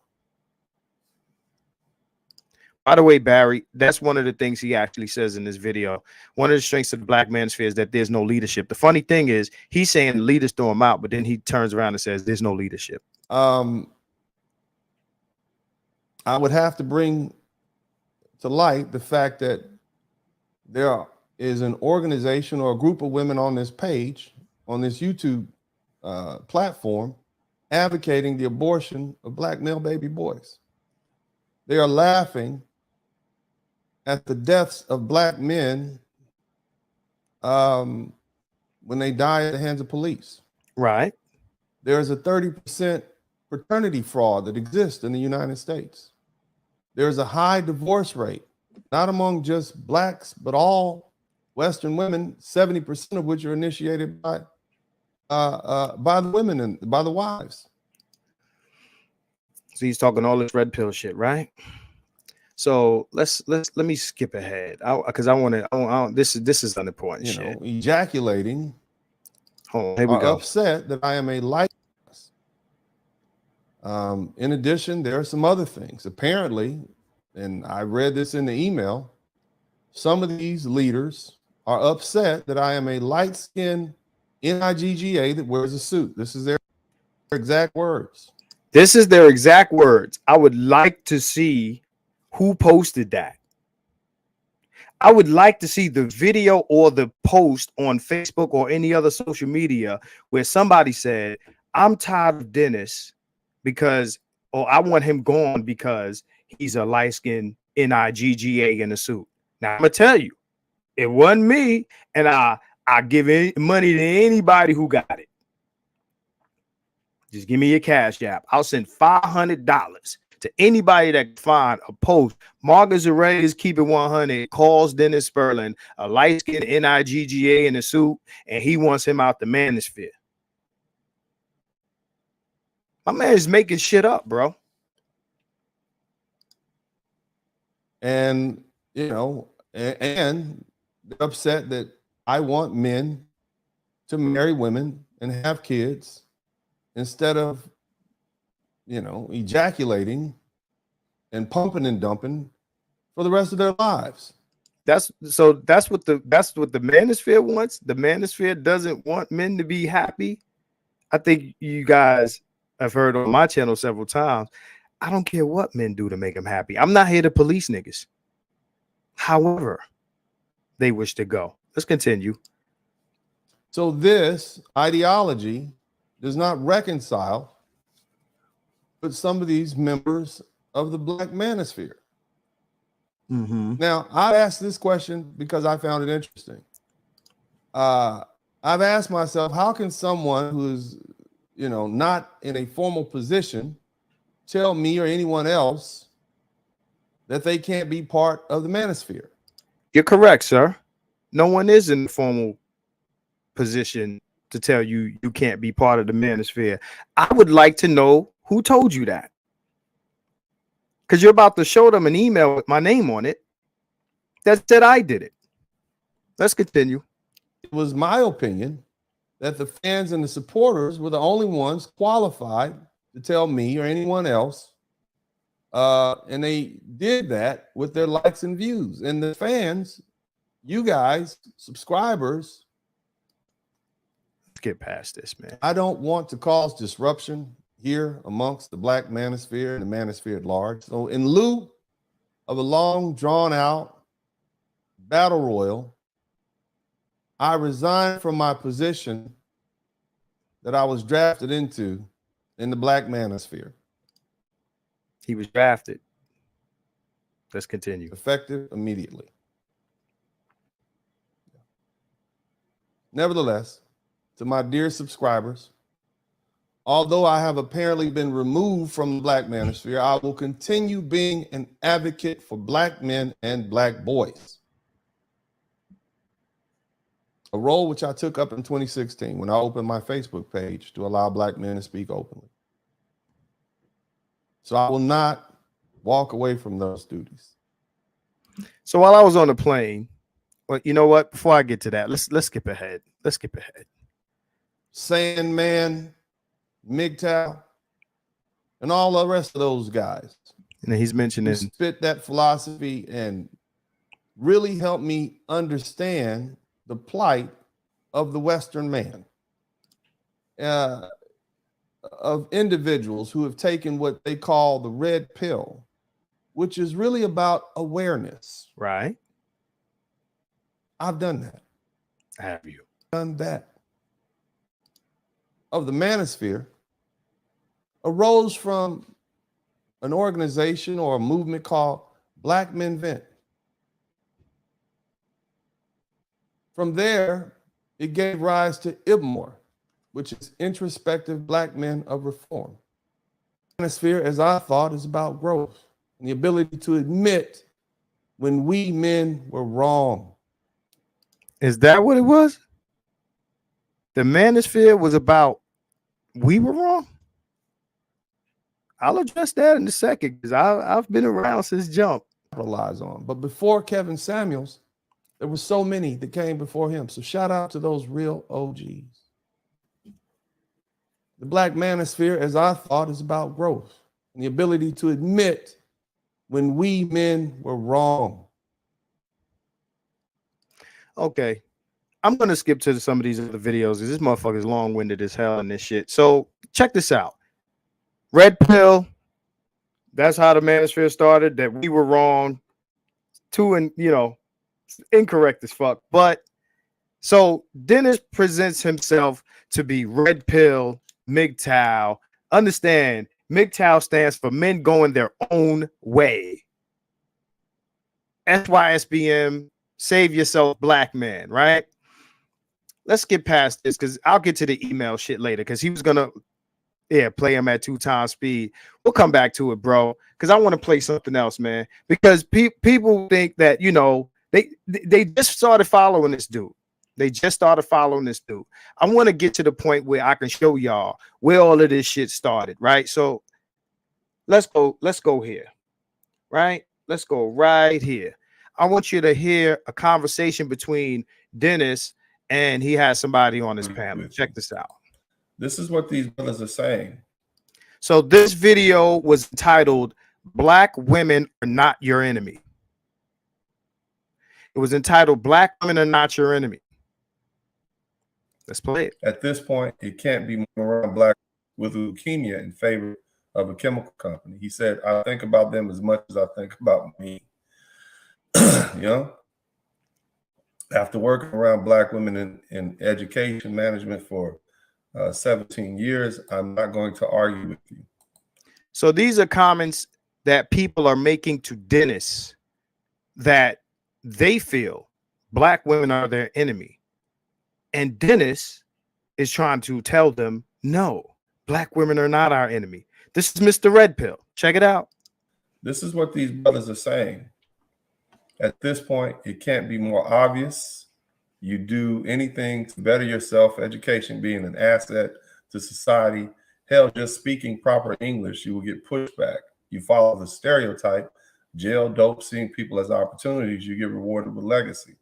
[SPEAKER 2] By the way, Barry, that's one of the things he actually says in this video. One of the strengths of the black manosphere is that there's no leadership. The funny thing is he's saying leaders throw him out, but then he turns around and says there's no leadership.
[SPEAKER 1] I would have to bring to light the fact that there is an organization or a group of women on this page, on this YouTube platform, advocating the abortion of black male baby boys. They are laughing at the deaths of black men when they die at the hands of police.
[SPEAKER 2] Right.
[SPEAKER 1] There is a 30% fraternity fraud that exists in the United States. There's a high divorce rate, not among just blacks, but all Western women, 70% of which are initiated by the women and by the wives.
[SPEAKER 2] So he's talking all this red pill shit, right? So let me skip ahead because I want to. This is unimportant shit.
[SPEAKER 1] Ejaculating.
[SPEAKER 2] Hold on, here we go.
[SPEAKER 1] Upset that I am a light. In addition, there are some other things. Apparently, and I read this in the email, some of these leaders are upset that I am a light-skinned NIGGA that wears a suit. This is their exact words.
[SPEAKER 2] This is their exact words. I would like to see who posted that. I would like to see the video or the post on Facebook or any other social media where somebody said, I'm tired of Dennis because, or I want him gone because he's a light-skinned NIGGA in a suit. Now I'm gonna tell you, it wasn't me, and I give money to anybody who got it. Just give me your cash app. I'll send $500 to anybody that can find a post. Marcus Aurelius, Keep It 100, calls Dennis Spurling a light-skinned NIGGA in a suit, and he wants him out the manosphere. My man is making shit up, bro.
[SPEAKER 1] And, you know, and they're upset that I want men to marry women and have kids instead of, you know, ejaculating and pumping and dumping for the rest of their lives.
[SPEAKER 2] That's what the manosphere wants. The manosphere doesn't want men to be happy. I think you guys have heard on my channel several times. I don't care what men do to make them happy. I'm not here to police niggas. However, they wish to go. Let's continue.
[SPEAKER 1] So this ideology does not reconcile with some of these members of the Black manosphere. Now, I've asked this question because I found it interesting. I've asked myself, how can someone who is, you know, not in a formal position tell me or anyone else that they can't be part of the manosphere?
[SPEAKER 2] You're correct, sir. No one is in a formal position to tell you you can't be part of the manosphere. I would like to know who told you that, because you're about to show them an email with my name on it that said I did it. Let's continue.
[SPEAKER 1] It was my opinion that the fans and the supporters were the only ones qualified to tell me or anyone else. And they did that with their likes and views. And the fans, you guys, subscribers,
[SPEAKER 2] let's get past this, man.
[SPEAKER 1] I don't want to cause disruption here amongst the Black manosphere and the manosphere at large. So in lieu of a long, drawn-out battle royal, I resigned from my position that I was drafted into in the Black manosphere.
[SPEAKER 2] He was drafted. Let's continue.
[SPEAKER 1] Effective immediately. Nevertheless, to my dear subscribers, although I have apparently been removed from the Black manosphere, I will continue being an advocate for Black men and Black boys. A role which I took up in 2016 when I opened my Facebook page to allow Black men to speak openly. So I will not walk away from those duties.
[SPEAKER 2] So while I was on the plane, well, you know what? Before I get to that, let's skip ahead. Let's skip ahead.
[SPEAKER 1] Sandman, MGTOW, and all the rest of those guys.
[SPEAKER 2] And he's mentioning
[SPEAKER 1] spit that philosophy and really helped me understand the plight of the Western man. Of individuals who have taken what they call the red pill, which is really about awareness.
[SPEAKER 2] Right.
[SPEAKER 1] I've done that.
[SPEAKER 2] Have you
[SPEAKER 1] done that? Of the manosphere arose from an organization or a movement called Black Men Vent. From there, it gave rise to IBMOR, which is Introspective Black Men of Reform. The manosphere, as I thought, is about growth and the ability to admit when we men were wrong.
[SPEAKER 2] Is that what it was? The manosphere was about we were wrong? I'll address that in a second because I've been around since jump.
[SPEAKER 1] Relies on. But before Kevin Samuels, there were so many that came before him. So shout out to those real OGs. The Black manosphere, as I thought, is about growth and the ability to admit when we men were wrong.
[SPEAKER 2] Okay. I'm going to skip to some of these other videos because this motherfucker's long-winded as hell in this shit. So check this out. Red pill. That's how the manosphere started, that we were wrong. Incorrect as fuck. But so Dennis presents himself to be red pill, MGTOW. Understand, MGTOW stands for men going their own way. SYSBM, save yourself, Black man, right? Let's get past this because I'll get to the email shit later because he was going to Yeah, play him at 2 times speed. We'll come back to it, bro, because I want to play something else, man. Because people think that, you know, they just started following this dude. They just started following this dude. I want to get to the point where I can show y'all where all of this shit started, right? So let's go here, right? Let's go right here. I want you to hear a conversation between Dennis and he has somebody on his panel. Check this out.
[SPEAKER 1] This is what these brothers are saying.
[SPEAKER 2] So this video was entitled "Black Women Are Not Your Enemy." It was entitled "Black Women Are Not Your Enemy." Let's play it.
[SPEAKER 1] At this point, it can't be around black with leukemia in favor of a chemical company. He said, I think about them as much as I think about me. You know? After working around black women in education management for 17 years, I'm not going to argue with you.
[SPEAKER 2] So these are comments that people are making to Dennis that they feel black women are their enemy. And Dennis is trying to tell them, no, black women are not our enemy. This is Mr. Red Pill. Check it out.
[SPEAKER 1] This is what these brothers are saying. At this point, it can't be more obvious. You do anything to better yourself, education being an asset to society. Hell, just speaking proper English, you will get pushback. You follow the stereotype, jail, dope, seeing people as opportunities, you get rewarded with legacy.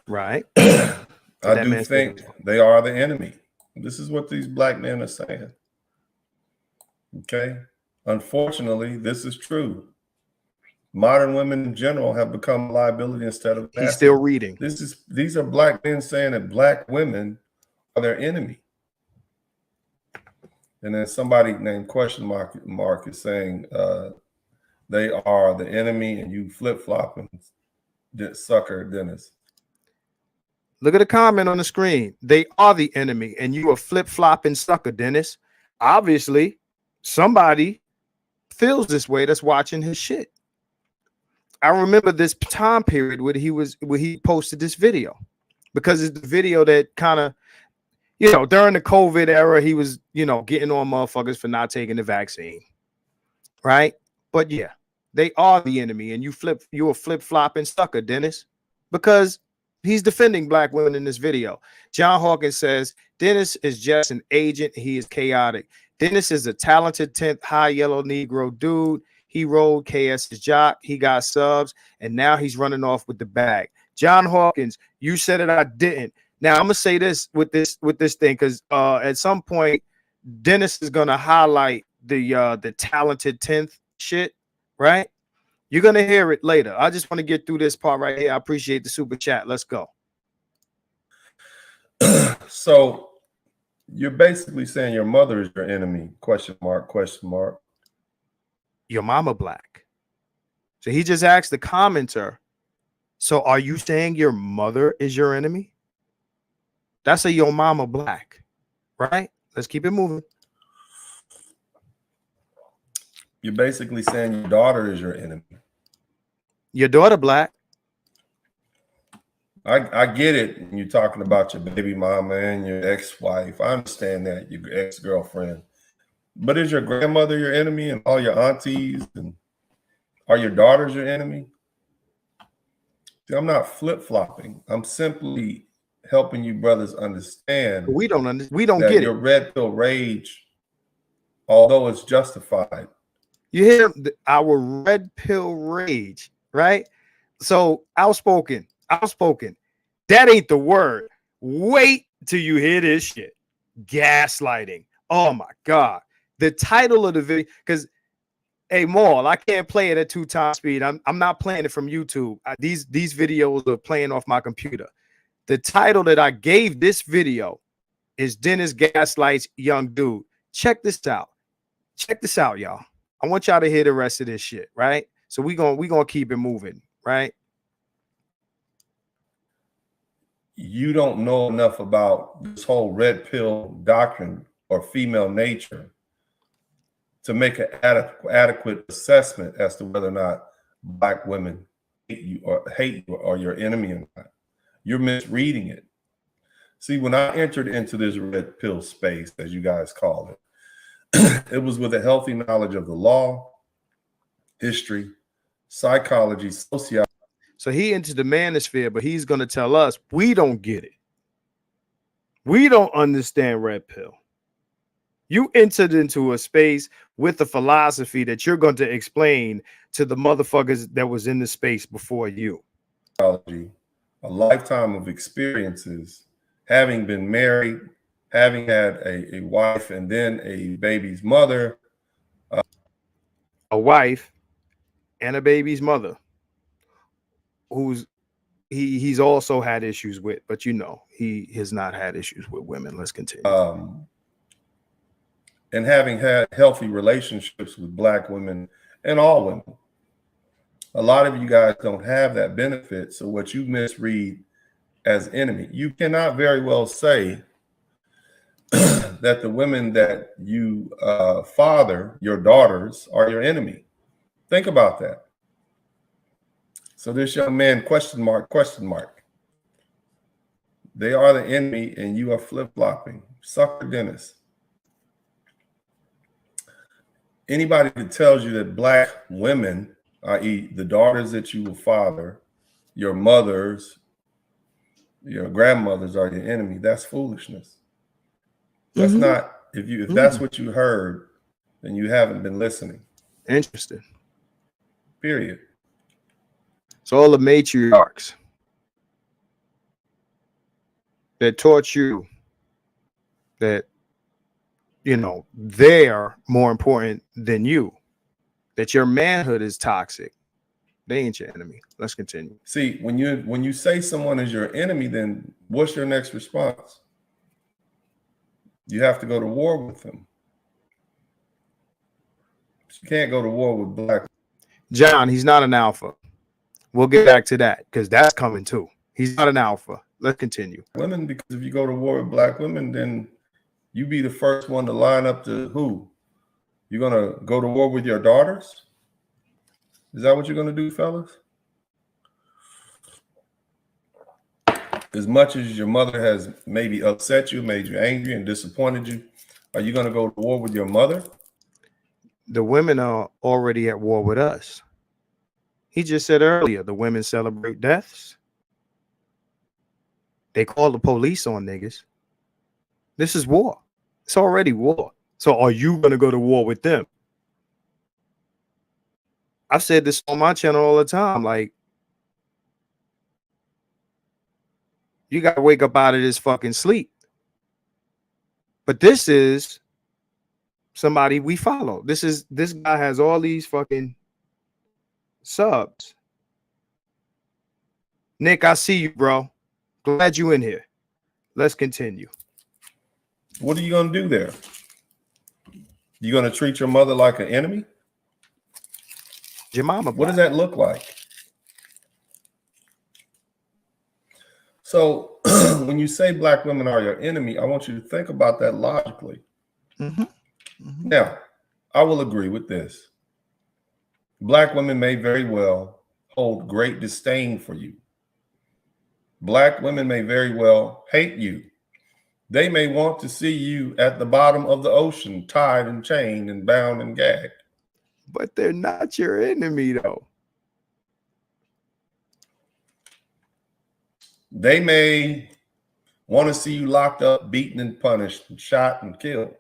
[SPEAKER 2] Right.
[SPEAKER 1] I do think they are the enemy. This is what these black men are saying. Okay. Unfortunately, this is true. Modern women in general have become a liability instead of
[SPEAKER 2] He's still reading.
[SPEAKER 1] These are black men saying that black women are their enemy. And then somebody named question mark is saying they are the enemy and you flip-flopping sucker, Dennis.
[SPEAKER 2] Look at the comment on the screen. They are the enemy and you a flip-flopping sucker, Dennis. Obviously, somebody feels this way that's watching his shit. I remember this time period where he posted this video, because it's the video that kind of, you know, during the COVID era, he was, you know, getting on motherfuckers for not taking the vaccine. Right. But yeah, they are the enemy and you're a flip-flopping sucker, Dennis, because he's defending black women in this video. John Hawkins says Dennis is just an agent. He is chaotic. Dennis is a talented 10th high yellow Negro dude. He rode KS's jock. He got subs, and now he's running off with the bag. John Hawkins, you said it, I didn't. Now I'm gonna say this with this thing, because at some point Dennis is gonna highlight the talented 10th shit, right? You're gonna hear it later. I just want to get through this part right here. I appreciate the super chat. Let's go.
[SPEAKER 1] So you're basically saying your mother is your enemy? Question mark, question mark.
[SPEAKER 2] Your mama black. So he just asked the commenter, so are you saying your mother is your enemy? That's a your mama black, right? Let's keep it moving.
[SPEAKER 1] You're basically saying your daughter is your enemy.
[SPEAKER 2] Your daughter black.
[SPEAKER 1] I get it. You're talking about your baby mama and your ex-wife. I understand that, your ex-girlfriend. But is your grandmother your enemy and all your aunties? And are your daughters your enemy? See, I'm not flip-flopping. I'm simply helping you brothers understand.
[SPEAKER 2] We don't get
[SPEAKER 1] your
[SPEAKER 2] it.
[SPEAKER 1] red pill rage, although it's justified.
[SPEAKER 2] You hear our red pill rage, right? So outspoken. That ain't the word. Wait till you hear this shit. Gaslighting. Oh my God. The title of the video, because hey, Maul, I can't play it at 2 times speed. I'm not playing it from YouTube. These videos are playing off my computer. The title that I gave this video is Dennis Gaslights Young Dude. Check this out. Check this out, y'all. I want y'all to hear the rest of this shit, right? So we gonna keep it moving, right?
[SPEAKER 1] You don't know enough about this whole red pill doctrine or female nature to make an adequate assessment as to whether or not black women hate you or your enemy or not. You're misreading it. See, when I entered into this red pill space, as you guys call it, it was with a healthy knowledge of the law, history, psychology, sociology.
[SPEAKER 2] So he entered the manosphere, but he's going to tell us we don't get it. We don't understand red pill. You entered into a space with a philosophy that you're going to explain to the motherfuckers that was in the space before you.
[SPEAKER 1] A lifetime of experiences, having been married, having had a wife and then a baby's mother.
[SPEAKER 2] A wife and a baby's mother who's he's also had issues with, but you know, he has not had issues with women. Let's continue.
[SPEAKER 1] And having had healthy relationships with Black women and all women. A lot of you guys don't have that benefit. So what you misread as enemy, you cannot very well say that the women that you father, your daughters, are your enemy. Think about that. So this young man, question mark. They are the enemy and you are flip-flopping. Sucker Dennis. Anybody that tells you that Black women, i.e. the daughters that you will father, your mothers, your grandmothers are your enemy, that's foolishness. That's not, if that's what you heard, then you haven't been listening.
[SPEAKER 2] Interesting.
[SPEAKER 1] Period.
[SPEAKER 2] So all the matriarchs that taught you that, you know, they're more important than you, that your manhood is toxic, they ain't your enemy. Let's continue.
[SPEAKER 1] See, when you say someone is your enemy, then what's your next response? You have to go to war with them. You can't go to war with Black.
[SPEAKER 2] John, he's not an alpha. We'll get back to that because that's coming too. He's not an alpha. Let's continue.
[SPEAKER 1] Women, because if you go to war with Black women, then you be the first one to line up to who? You're going to go to war with your daughters? Is that what you're going to do, fellas? As much as your mother has maybe upset you, made you angry and disappointed you, are you going to go to war with your mother?
[SPEAKER 2] The women are already at war with us. He just said earlier, the women celebrate deaths. They call the police on niggas. This is war. It's already war. So are you going to go to war with them? I've said this on my channel all the time. Like, you got to wake up out of this fucking sleep. But this is somebody we follow. This guy has all these fucking subs. Nick, I see you, bro. Glad you in here. Let's continue.
[SPEAKER 1] What are you going to do there? You going to treat your mother like an enemy?
[SPEAKER 2] Your mama.
[SPEAKER 1] What does that look like? So when you say Black women are your enemy, I want you to think about that logically. Now, I will agree with this. Black women may very well hold great disdain for you. Black women may very well hate you. They may want to see you at the bottom of the ocean, tied and chained and bound and gagged.
[SPEAKER 2] But they're not your enemy, though.
[SPEAKER 1] They may want to see you locked up, beaten and punished, and shot and killed.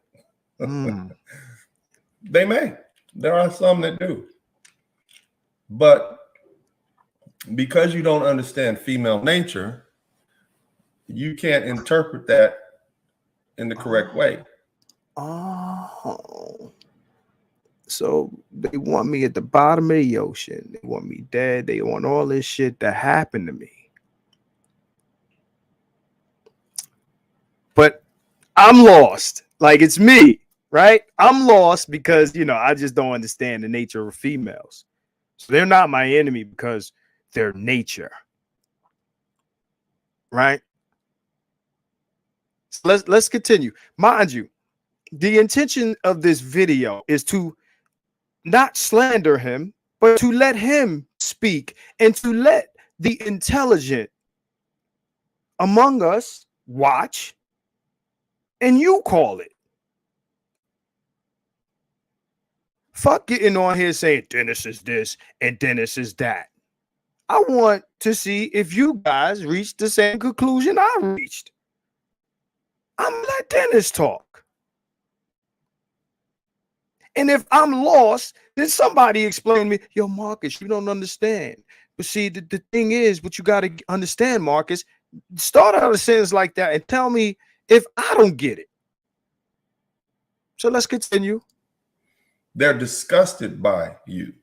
[SPEAKER 1] They may. There are some that do. But because you don't understand female nature, you can't interpret that in the correct way.
[SPEAKER 2] Oh. So they want me at the bottom of the ocean. They want me dead. They want all this shit that happened to me. But I'm lost. Like, it's me, right? I'm lost because, you know, I just don't understand the nature of females. So they're not my enemy because their nature. Right? So let's continue. Mind you, the intention of this video is to not slander him, but to let him speak and to let the intelligent among us watch, and you call it. Fuck getting on here saying Dennis is this and Dennis is that. I want to see if you guys reached the same conclusion I reached. I'm gonna let Dennis talk. And if I'm lost, then somebody explain to me, yo, Marcus, you don't understand. But see, the thing is, what you got to understand, Marcus, start out a sentence like that and tell me if I don't get it. So let's continue.
[SPEAKER 3] They're disgusted by you.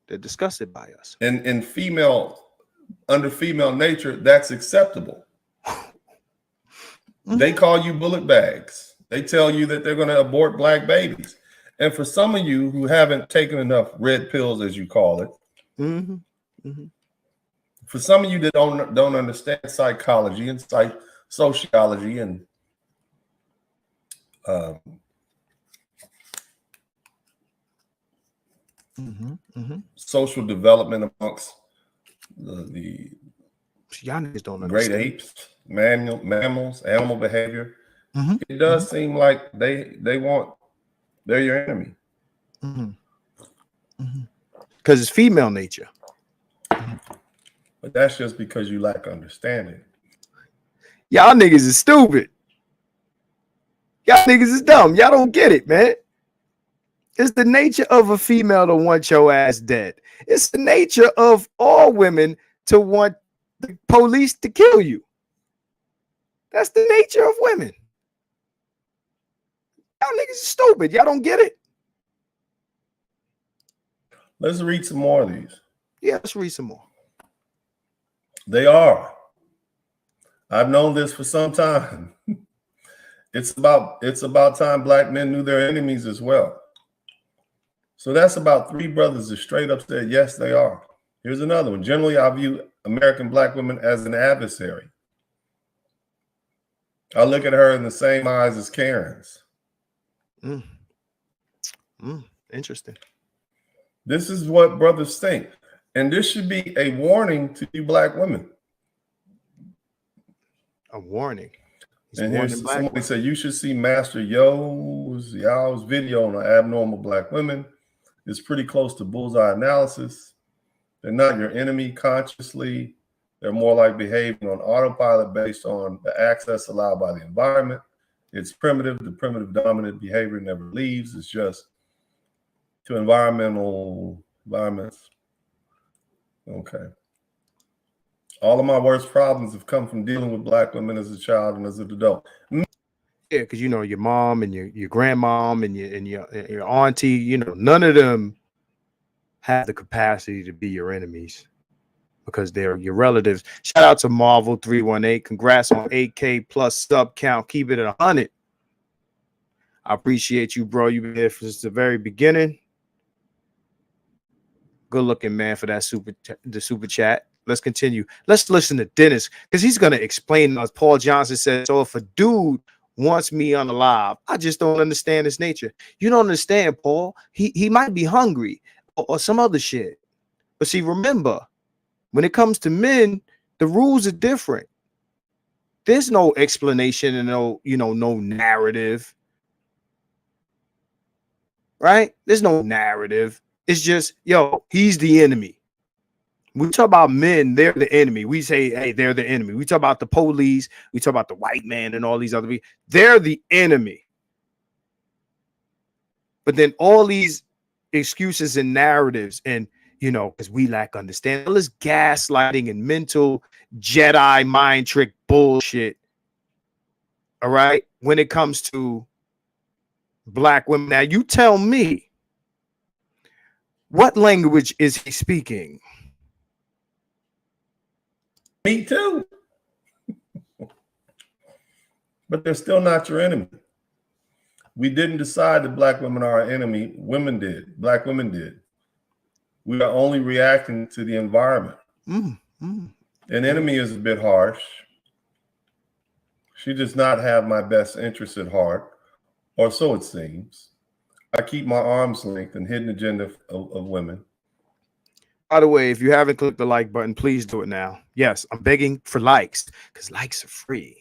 [SPEAKER 2] They're disgusted by us.
[SPEAKER 3] And in under female nature, that's acceptable. Mm-hmm. They call you bullet bags. They tell you that they're going to abort black babies. And for some of you who haven't taken enough red pills, as you call it,
[SPEAKER 2] mm-hmm. Mm-hmm.
[SPEAKER 3] for some of you that don't understand psychology and sociology and social development amongst the
[SPEAKER 2] y'all niggas don't
[SPEAKER 3] great
[SPEAKER 2] understand.
[SPEAKER 3] apes, mammals, animal behavior. Mm-hmm. It does seem like they're your enemy.
[SPEAKER 2] Because it's female nature.
[SPEAKER 3] But that's just because you lack understanding.
[SPEAKER 2] Y'all niggas is stupid. Y'all niggas is dumb. Y'all don't get it, man. It's the nature of a female to want your ass dead. It's the nature of all women to want the police to kill you. That's the nature of women. Y'all niggas is stupid. Y'all don't get it.
[SPEAKER 3] Let's read some more of these.
[SPEAKER 2] Yeah, let's read some more.
[SPEAKER 3] They are. I've known this for some time. It's about time black men knew their enemies as well. So that's about 3 brothers that straight up said, yes, they are. Here's another one. Generally, I view American black women as an adversary. I look at her in the same eyes as Karen's.
[SPEAKER 2] Interesting.
[SPEAKER 3] This is what brothers think. And this should be a warning to you black women.
[SPEAKER 2] A warning.
[SPEAKER 3] And here's somebody said, you should see Master Yo's video on abnormal black women. It's pretty close to bullseye analysis. They're not your enemy consciously. They're more like behaving on autopilot based on the access allowed by the environment. It's primitive. The primitive dominant behavior never leaves. It's just to environments. Okay. All of my worst problems have come from dealing with black women as a child and as an adult.
[SPEAKER 2] Yeah, because you know your mom and your grandmom and your auntie, you know, none of them have the capacity to be your enemies because they're your relatives. Shout out to Marvel 318. Congrats on 8K plus sub count. Keep it at 100. I appreciate you, bro. You've been here since the very beginning. Good looking, man, for that super chat. Let's continue. Let's listen to Dennis because he's going to explain us. Paul Johnson said, so if a dude wants me on the live, I just don't understand his nature. You don't understand, Paul. He might be hungry or some other shit. But see, remember, when it comes to men, the rules are different. There's no explanation and no narrative. Right? There's no narrative. It's just, yo, he's the enemy. We talk about men, they're the enemy. We say, hey, they're the enemy. We talk about the police. We talk about the white man and all these other people. They're the enemy. But then all these excuses and narratives and, because we lack understanding, all this gaslighting and mental Jedi mind trick bullshit. All right. When it comes to black women. Now, you tell me, what language is he speaking?
[SPEAKER 3] Me too. But they're still not your enemy. We didn't decide that black women are our enemy. Women did. Black women did. We are only reacting to the environment. An enemy is a bit harsh. She does not have my best interest at heart, or so it seems. I keep my arm's length and hidden agenda of women.
[SPEAKER 2] By the way, if you haven't clicked the like button, please do it now. Yes, I'm begging for likes because likes are free.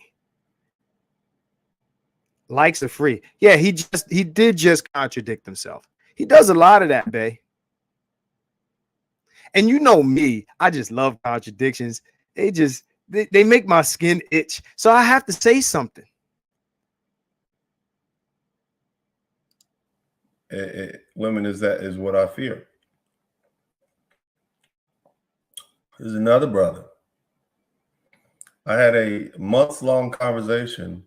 [SPEAKER 2] Likes are free. Yeah, he did just contradict himself. He does a lot of that, bae. And you know me, I just love contradictions. They make my skin itch. So I have to say something.
[SPEAKER 3] Women is what I fear. There's another brother. I had a months-long conversation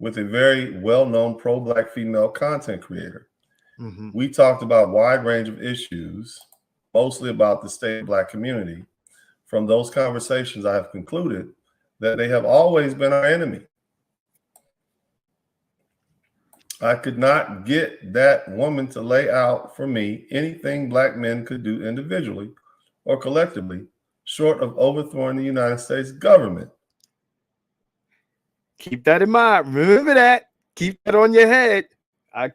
[SPEAKER 3] with a very well-known pro-Black female content creator. Mm-hmm. We talked about a wide range of issues, mostly about the state of Black community. From those conversations, I have concluded that they have always been our enemy. I could not get that woman to lay out for me anything Black men could do individually or collectively, short of overthrowing the United States government.
[SPEAKER 2] Keep that in mind. Remember that. Keep that on your head. I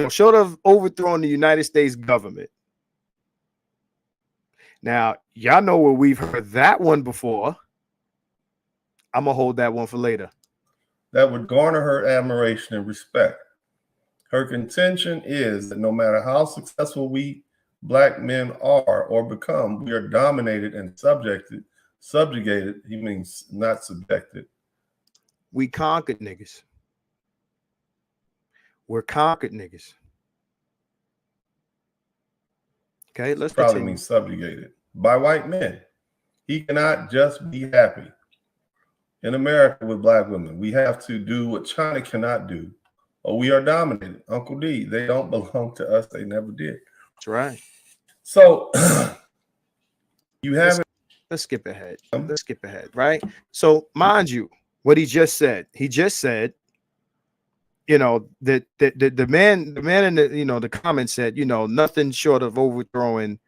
[SPEAKER 2] short of overthrowing the United States government. Now, y'all know where we've heard that one before. I'm going to hold that one for later.
[SPEAKER 3] That would garner her admiration and respect. Her contention is that no matter how successful we Black men are or become, we are dominated and subjugated. He means not subjected.
[SPEAKER 2] We conquered niggas. We're conquered niggas. Okay, let's
[SPEAKER 3] probably
[SPEAKER 2] continue.
[SPEAKER 3] Means subjugated by white men. He cannot just be happy. In America with Black women, we have to do what China cannot do, or we are dominated. Uncle D, they don't belong to us. They never did.
[SPEAKER 2] That's right.
[SPEAKER 3] So you have
[SPEAKER 2] let's skip ahead. Let's skip ahead, right? So mind you, what he just said, you know, that the man in the the comment said, you know, nothing short of overthrowing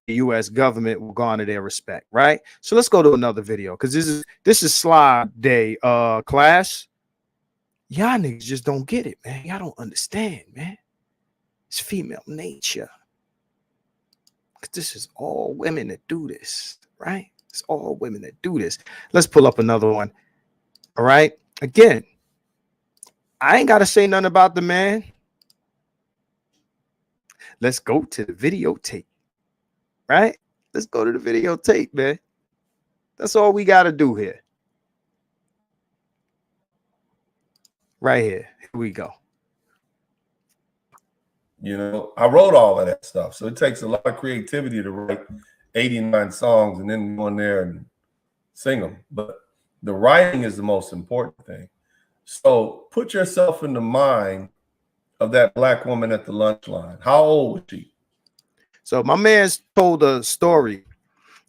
[SPEAKER 2] the U.S. government will garner their respect, right? So let's go to another video because this is slide day, class. Y'all niggas just don't get it, man. Y'all don't understand, man. It's female nature. Because this is all women that do this, right? It's all women that do this. Let's pull up another one. All right. Again, I ain't got to say nothing about the man. Let's go to the videotape, right? Let's go to the videotape, man. That's all we got to do here. Right here. Here we go.
[SPEAKER 3] You know, I wrote all of that stuff. So it takes a lot of creativity to write 89 songs and then go in there and sing them. But the writing is the most important thing. So put yourself in the mind of that Black woman at the lunch line. How old was she?
[SPEAKER 2] So my man's told a story.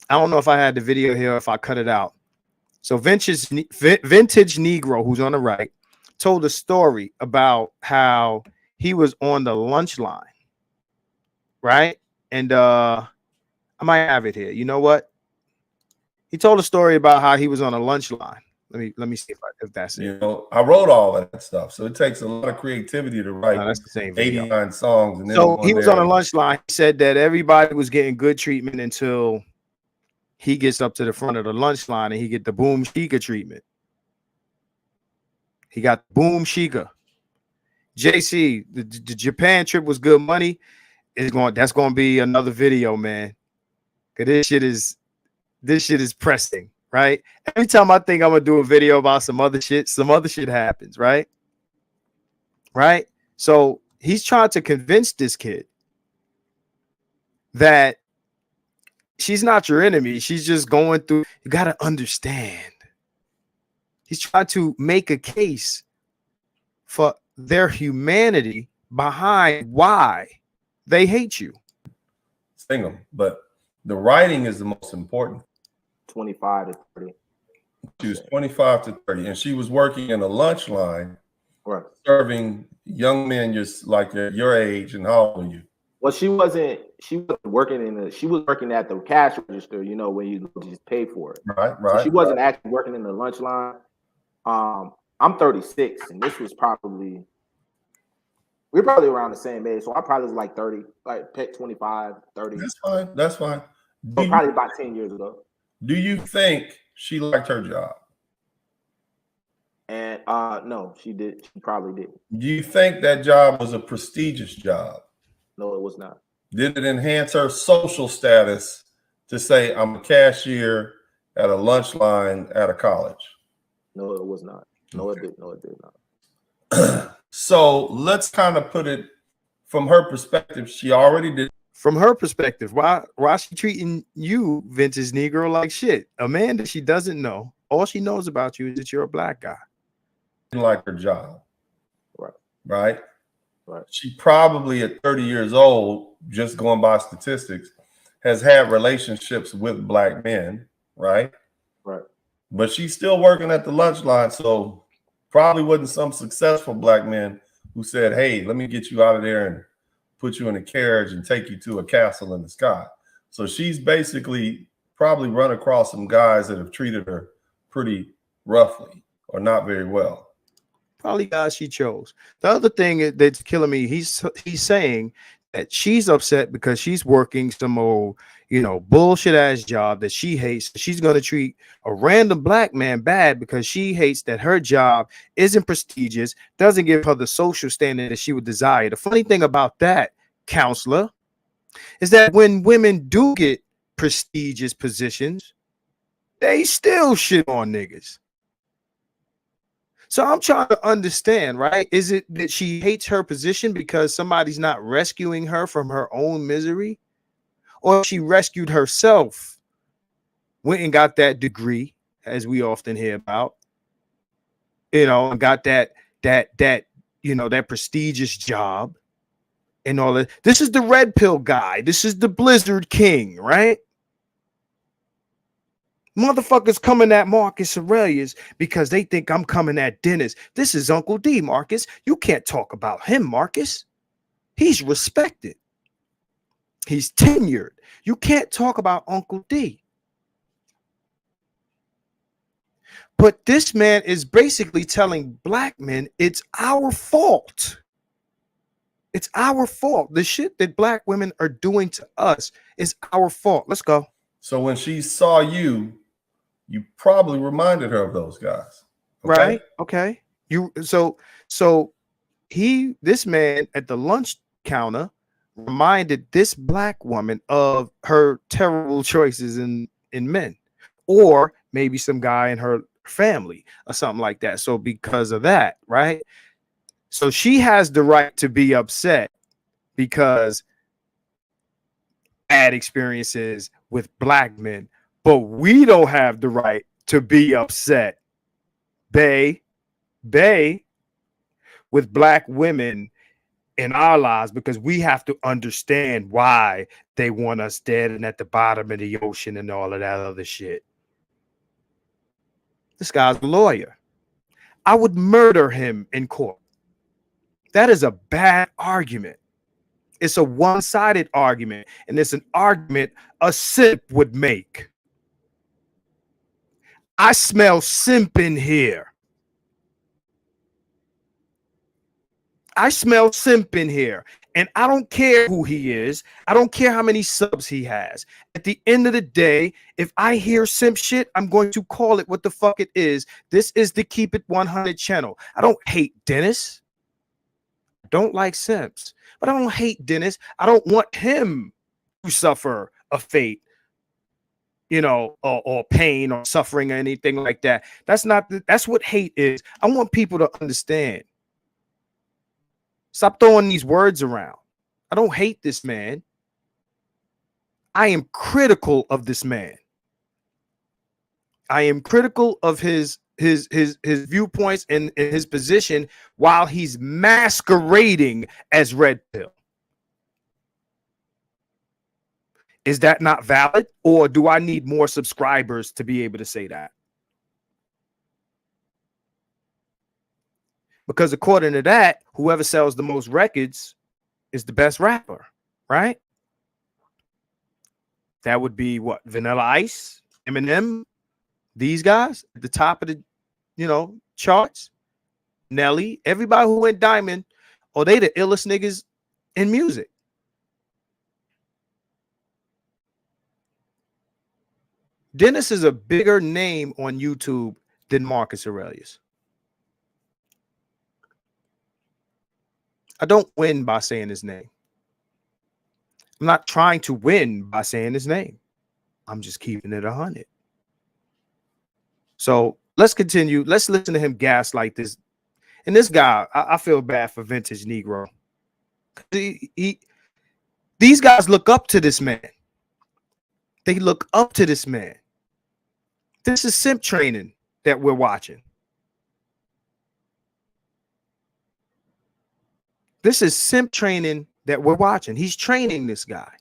[SPEAKER 2] I don't know if I had the video here or if I cut it out. So vintage Negro, who's on the right, told a story about how he was on the lunch line, right? And I might have it here. You know what? He told a story about how he was on a lunch line. Let me see if that's it.
[SPEAKER 3] You know, I wrote all of that stuff. So it takes a lot of creativity to write
[SPEAKER 2] that's the same video.
[SPEAKER 3] 89 songs. And then
[SPEAKER 2] so he was on a lunch line. He said that everybody was getting good treatment until he gets up to the front of the lunch line and he get the boom shika treatment. He got boom shika. JC, the Japan trip was good money. That's going to be another video, man. Cause this shit is pressing, right? Every time I think I'm gonna do a video about some other shit happens, right? Right? So he's trying to convince this kid that she's not your enemy. She's just going through. You got to understand. He's trying to make a case for their humanity behind why they hate you.
[SPEAKER 3] Sing them, but the writing is the most important.
[SPEAKER 4] 25 to 30.
[SPEAKER 3] She was 25 to 30, and she was working in a lunch line,
[SPEAKER 4] right,
[SPEAKER 3] serving young men just like your age. And how old are you?
[SPEAKER 4] Well, she wasn't working she was working at the cash register, you know, when you just pay for it.
[SPEAKER 3] Right.
[SPEAKER 4] So she wasn't actually working in the lunch line. I'm 36, and this was probably We're probably around the same age, so I probably was like 30, like 25, 30.
[SPEAKER 3] That's fine. That's fine.
[SPEAKER 4] But probably about 10 years ago.
[SPEAKER 3] Do you think she liked her job?
[SPEAKER 4] And no, she did. She probably didn't.
[SPEAKER 3] Do you think that job was a prestigious job?
[SPEAKER 4] No, it was not.
[SPEAKER 3] Did it enhance her social status to say, I'm a cashier at a lunch line at a college?
[SPEAKER 4] No, it was not. No,
[SPEAKER 3] Okay.
[SPEAKER 4] it did. No, it did not.
[SPEAKER 3] So let's kind of put it from her perspective. She already did.
[SPEAKER 2] From her perspective, why she treating you, vintage Negro, like shit? A man that she doesn't know. All she knows about you is that you're a black guy.
[SPEAKER 3] Like her job.
[SPEAKER 4] Right.
[SPEAKER 3] Right.
[SPEAKER 4] Right.
[SPEAKER 3] She probably at 30 years old, just going by statistics, has had relationships with black men. Right.
[SPEAKER 4] Right.
[SPEAKER 3] But she's still working at the lunch line. So probably wasn't some successful black men who said, hey, let me get you out of there and put you in a carriage and take you to a castle in the sky. So she's basically probably run across some guys that have treated her pretty roughly or not very well.
[SPEAKER 2] Probably guys she chose. The other thing that's killing me, he's saying that she's upset because she's working some old, bullshit ass job that she hates. She's going to treat a random black man bad because she hates that her job isn't prestigious, doesn't give her the social standing that she would desire. The funny thing about that, counselor, is that when women do get prestigious positions, they still shit on niggas. So I'm trying to understand, right? Is it that she hates her position because somebody's not rescuing her from her own misery? Or she rescued herself, went and got that degree, as we often hear about, and got that prestigious job and all that. This is the red pill guy. This is the Blizzard King, right? Motherfuckers coming at Marcus Aurelius because they think I'm coming at Dennis. This is Uncle D, Marcus. You can't talk about him, Marcus. He's respected. He's tenured. You can't talk about Uncle D. But this man is basically telling black men it's our fault. It's our fault. The shit that black women are doing to us is our fault. Let's go.
[SPEAKER 3] So when she saw you, you probably reminded her of those guys. Okay?
[SPEAKER 2] Right? Okay. This man at the lunch counter reminded this black woman of her terrible choices in men, or maybe some guy in her family or something like that. So because of that, right? So she has the right to be upset because bad experiences with black men, but we don't have the right to be upset, bae, with black women in our lives, because we have to understand why they want us dead and at the bottom of the ocean and all of that other shit. This guy's a lawyer. I would murder him in court. That is a bad argument. It's a one-sided argument, and it's an argument a simp would make. I smell simp in here. I smell simp in here, and I don't care who he is. I don't care how many subs he has. At the end of the day, if I hear simp shit, I'm going to call it what the fuck it is. This is the Keep It 100 channel. I don't hate Dennis. I don't like simps, but I don't hate Dennis. I don't want him to suffer a fate, or pain or suffering or anything like that. That's what hate is. I want people to understand. Stop throwing these words around. I don't hate this man. I am critical of this man. I am critical of his viewpoints and his position while he's masquerading as red pill. Is that not valid, or do I need more subscribers to be able to say that? Because according to that, whoever sells the most records is the best rapper, right? That would be what? Vanilla Ice, Eminem, these guys at the top of the, charts. Nelly, everybody who went diamond or they the illest niggas in music. Dennis is a bigger name on YouTube than Marcus Aurelius. I don't win by saying his name. I'm not trying to win by saying his name. I'm just keeping it 100. So let's continue. Let's listen to him gaslight this. And this guy, I feel bad for Vintage Negro. These guys look up to this man. They look up to this man. This is simp training that we're watching. This is simp training that we're watching. He's training this guy.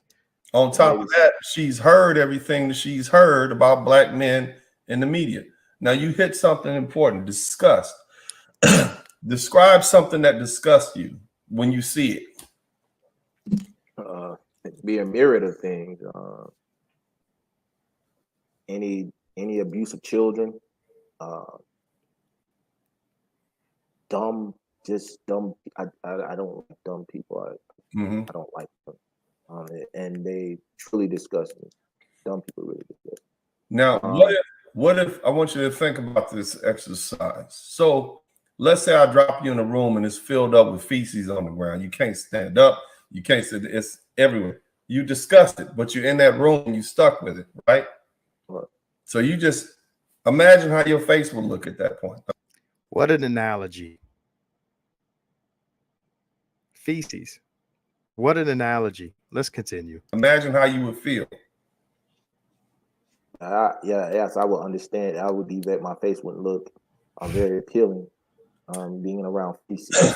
[SPEAKER 3] On top of that, she's heard everything that she's heard about black men in the media. Now you hit something important, disgust. Describe something that disgusts you when you see it.
[SPEAKER 4] Be a myriad of things. Any abuse of children, dumb. I don't like dumb people. I don't like them, and they truly disgust me. Dumb people really disgust me.
[SPEAKER 3] Now, what if I want you to think about this exercise? So let's say I drop you in a room and it's filled up with feces on the ground. You can't stand up. You can't sit. It's everywhere. You disgusted, but you're in that room and you stuck with it, right?
[SPEAKER 4] Right.
[SPEAKER 3] So you just imagine how your face would look at that point.
[SPEAKER 2] What an analogy. Feces. What an analogy. Let's continue.
[SPEAKER 3] Imagine how you would feel.
[SPEAKER 4] Yes, I would understand. I would be that my face wouldn't look very appealing. Being around feces.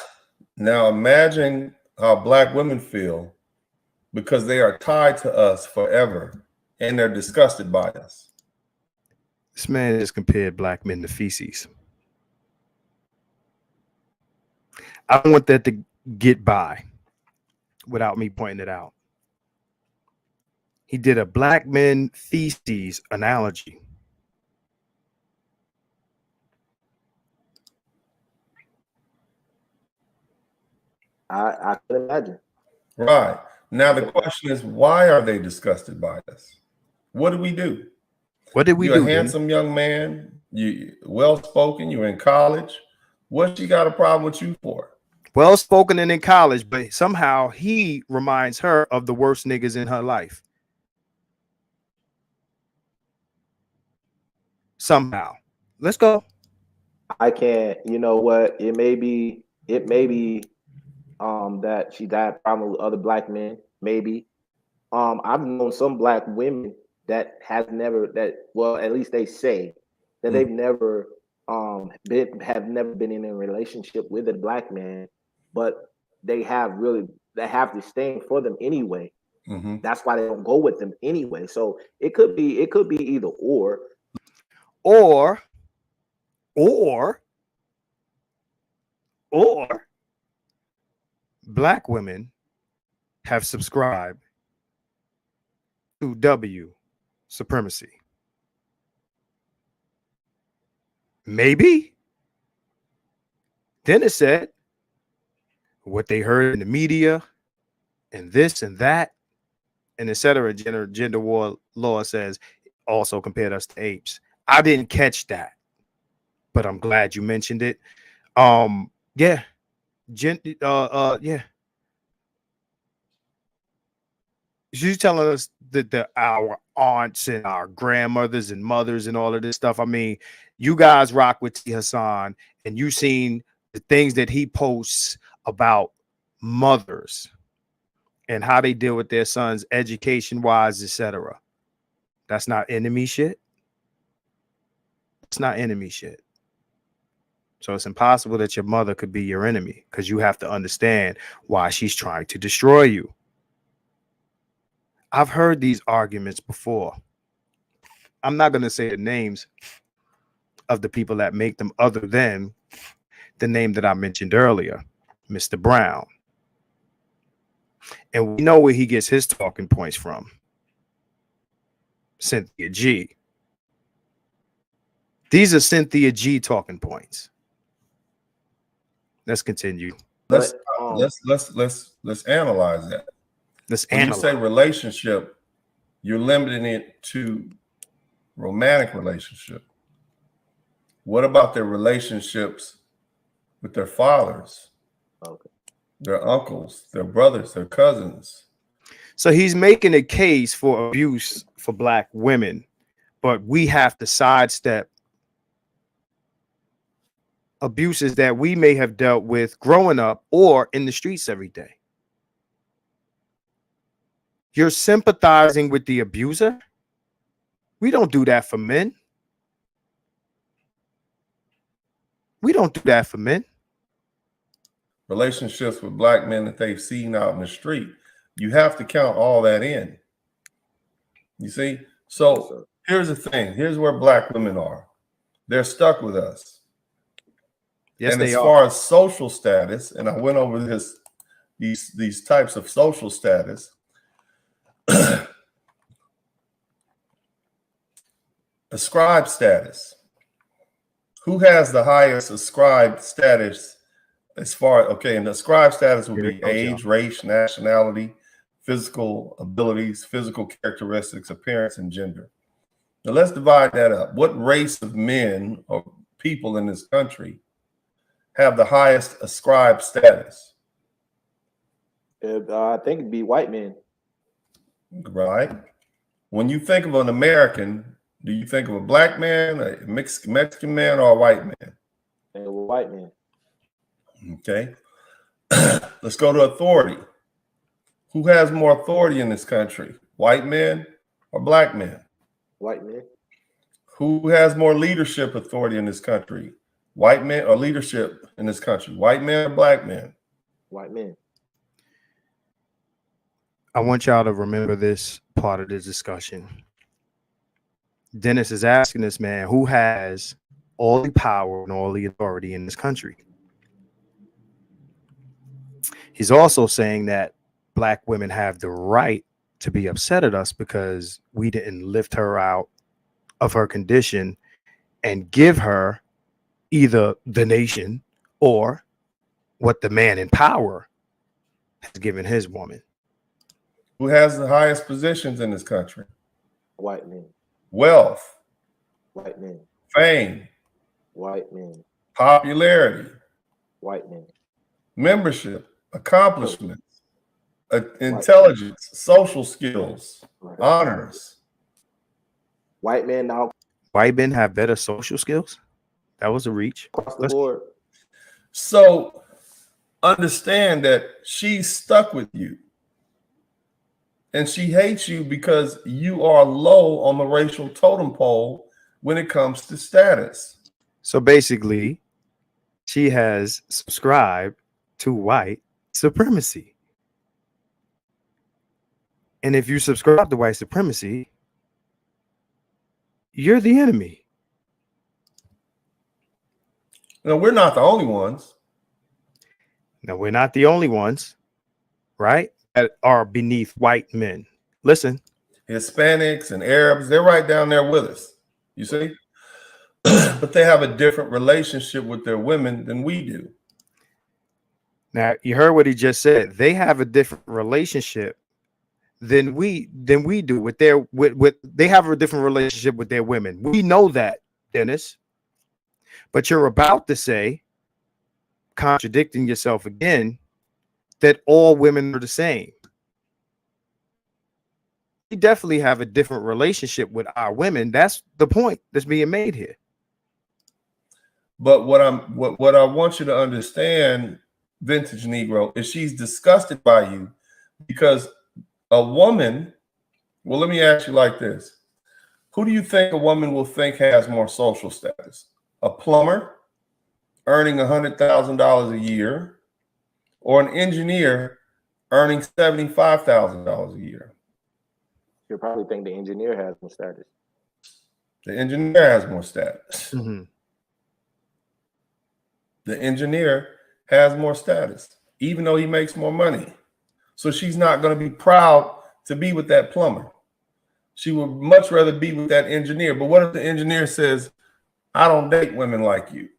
[SPEAKER 3] Now imagine how black women feel because they are tied to us forever and they're disgusted by us.
[SPEAKER 2] This man has compared black men to feces. I don't want that to get by without me pointing it out. He did a black men feces analogy.
[SPEAKER 4] I can imagine.
[SPEAKER 3] Right. Now the question is, why are they disgusted by us? What do we do?
[SPEAKER 2] What did we do?
[SPEAKER 3] You're a handsome young man. You well-spoken. You're in college. What she got a problem with you for?
[SPEAKER 2] Well-spoken and in college, but somehow he reminds her of the worst niggas in her life. Somehow. Let's go.
[SPEAKER 4] I can't. You know what? It may be that she had problem with other black men. Maybe. I've known some black women that have never at least they say that they've never been in a relationship with a black man, but they have disdain for them anyway. That's why they don't go with them anyway. So it could be either or
[SPEAKER 2] black women have subscribed to W supremacy. Maybe. Then it said what they heard in the media and this and that and etc. Gender war law says also compared us to apes. I didn't catch that, but I'm glad you mentioned it. Yeah. Yeah. She's telling us that our aunts and our grandmothers and mothers and all of this stuff. I mean, you guys rock with T. Hassan and you seen the things that he posts about mothers and how they deal with their sons education wise, etc. That's not enemy shit. It's not enemy shit. So it's impossible that your mother could be your enemy because you have to understand why she's trying to destroy you. I've heard these arguments before. I'm not going to say the names of the people that make them other than the name that I mentioned earlier, Mr. Brown. And we know where he gets his talking points from. Cynthia G. These are Cynthia G talking points. Let's continue.
[SPEAKER 3] Let's let's analyze that. When you say relationship, you're limiting it to romantic relationship. What about their relationships with their fathers, their uncles, their brothers, their cousins?
[SPEAKER 2] So he's making a case for abuse for black women, but we have to sidestep abuses that we may have dealt with growing up or in the streets every day. You're sympathizing with the abuser? We don't do that for men. We don't do that for men.
[SPEAKER 3] Relationships with black men that they've seen out in the street. You have to count all that in. You see? So here's the thing. Here's where black women are. They're stuck with us.
[SPEAKER 2] Yes,
[SPEAKER 3] and
[SPEAKER 2] they
[SPEAKER 3] as
[SPEAKER 2] are.
[SPEAKER 3] far as social status, and I went over these types of social status. Ascribed status. Who has the highest ascribed status as far, okay, and the ascribed status will be age, race, nationality, physical abilities, physical characteristics, appearance, and gender. Now let's divide that up. What race of men or people in this country have the highest ascribed status?
[SPEAKER 4] I think it'd be white men.
[SPEAKER 3] Right. When you think of an American, do you think of a black man, a Mexican man, or a white man?
[SPEAKER 4] A white man.
[SPEAKER 3] Okay. Let's go to authority. Who has more authority in this country? White men or black men?
[SPEAKER 4] White men.
[SPEAKER 3] Who has more leadership authority in this country? White men or leadership in this country? White men or black men?
[SPEAKER 4] White men.
[SPEAKER 2] I want y'all to remember this part of the discussion. Dennis is asking this man who has all the power and all the authority in this country. He's also saying that black women have the right to be upset at us because we didn't lift her out of her condition and give her either the nation or what the man in power has given his woman.
[SPEAKER 3] Who has the highest positions in this country?
[SPEAKER 4] White men.
[SPEAKER 3] Wealth.
[SPEAKER 4] White men.
[SPEAKER 3] Fame.
[SPEAKER 4] White men.
[SPEAKER 3] Popularity.
[SPEAKER 4] White men.
[SPEAKER 3] Membership. Accomplishments. Intelligence. Social skills. Honors.
[SPEAKER 4] White men now.
[SPEAKER 2] White men have better social skills? That was a reach.
[SPEAKER 4] Across the board.
[SPEAKER 3] So understand that she's stuck with you. And she hates you because you are low on the racial totem pole when it comes to status.
[SPEAKER 2] So basically, she has subscribed to white supremacy. And if you subscribe to white supremacy, you're the enemy.
[SPEAKER 3] No, we're not the only ones.
[SPEAKER 2] No, we're not the only ones, right? That are beneath white men. Listen.
[SPEAKER 3] Hispanics and Arabs, they're right down there with us. You see? But they have a different relationship with their women than we do.
[SPEAKER 2] Now, you heard what he just said. They have a different relationship than we do with their they have a different relationship with their women. We know that, Dennis. But you're about to say, contradicting yourself again, that all women are the same. We definitely have a different relationship with our women. That's the point that's being made here.
[SPEAKER 3] But what I want you to understand, Vintage Negro, is she's disgusted by you because a woman, well, let me ask you like this. Who do you think a woman will think has more social status? A plumber earning $100,000 a year, or an engineer earning $75,000 a year?
[SPEAKER 4] You'll probably think the engineer has more status.
[SPEAKER 3] The engineer has more status.
[SPEAKER 2] Mm-hmm.
[SPEAKER 3] The engineer has more status, even though he makes more money. So she's not going to be proud to be with that plumber. She would much rather be with that engineer. But what if the engineer says, I don't date women like you?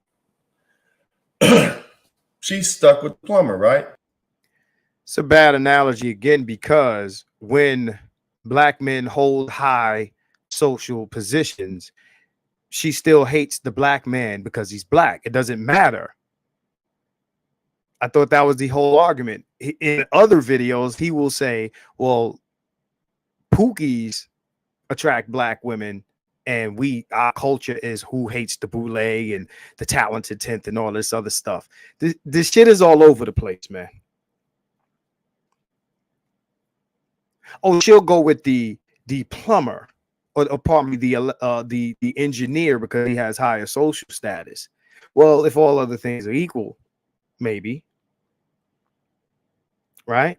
[SPEAKER 3] She's stuck with the plumber, right?
[SPEAKER 2] It's a bad analogy again, because when black men hold high social positions, she still hates the black man because he's black. It doesn't matter. I thought that was the whole argument. In other videos, he will say, well, Pookies attract black women, and our culture is who hates the boule and the talented 10th and all this other stuff. This shit is all over the place, man. Oh, she'll go with the plumber, or pardon me, the engineer, because he has higher social status. Well, if all other things are equal, maybe, right?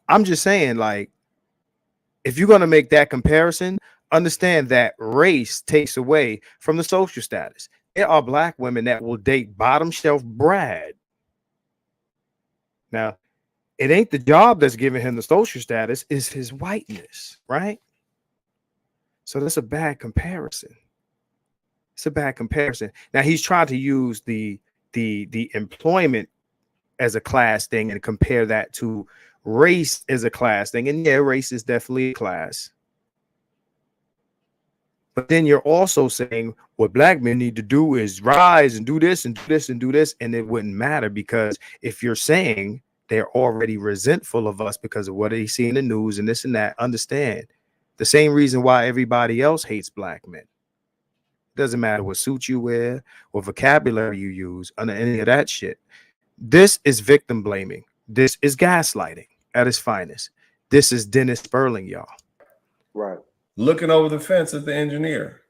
[SPEAKER 2] I'm just saying, like, if you're going to make that comparison, understand that race takes away from the social status. There are black women that will date bottom shelf Brad. Now, it ain't the job that's giving him the social status, it's his whiteness, right? So that's a bad comparison. It's a bad comparison. Now, he's trying to use the employment as a class thing and compare that to race as a class thing. And yeah, race is definitely a class. But then you're also saying what black men need to do is rise and do this and do this and do this. And it wouldn't matter, because if you're saying they're already resentful of us because of what they see in the news and this and that, understand the same reason why everybody else hates black men. It doesn't matter what suit you wear or vocabulary you use, under any of that shit. This is victim blaming. This is gaslighting at its finest. This is Dennis Spurling, y'all.
[SPEAKER 4] Right.
[SPEAKER 3] Looking over the fence at the engineer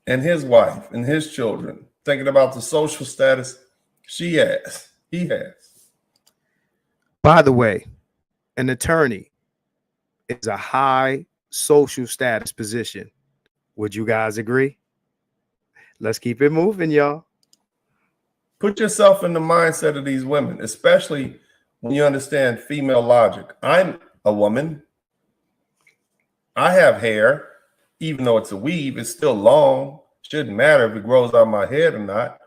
[SPEAKER 3] and his wife and his children, thinking about the social status he has.
[SPEAKER 2] By the way, an attorney is a high social status position. Would you guys agree? Let's keep it moving, y'all.
[SPEAKER 3] Put yourself in the mindset of these women, especially when you understand female logic. I'm a woman. I have hair, even though it's a weave, it's still long. Shouldn't matter if it grows out my head or not.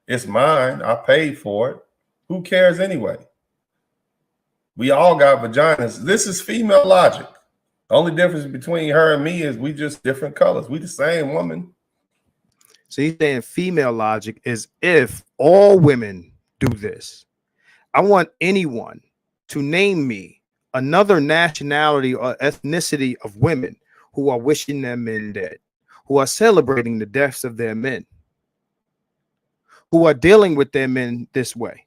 [SPEAKER 3] It's mine. I paid for it. Who cares anyway? We all got vaginas. This is female logic. The only difference between her and me is we just different colors. We the same woman.
[SPEAKER 2] So he's saying female logic is if all women do this. I want anyone to name me another nationality or ethnicity of women who are wishing their men dead, who are celebrating the deaths of their men, who are dealing with their men this way,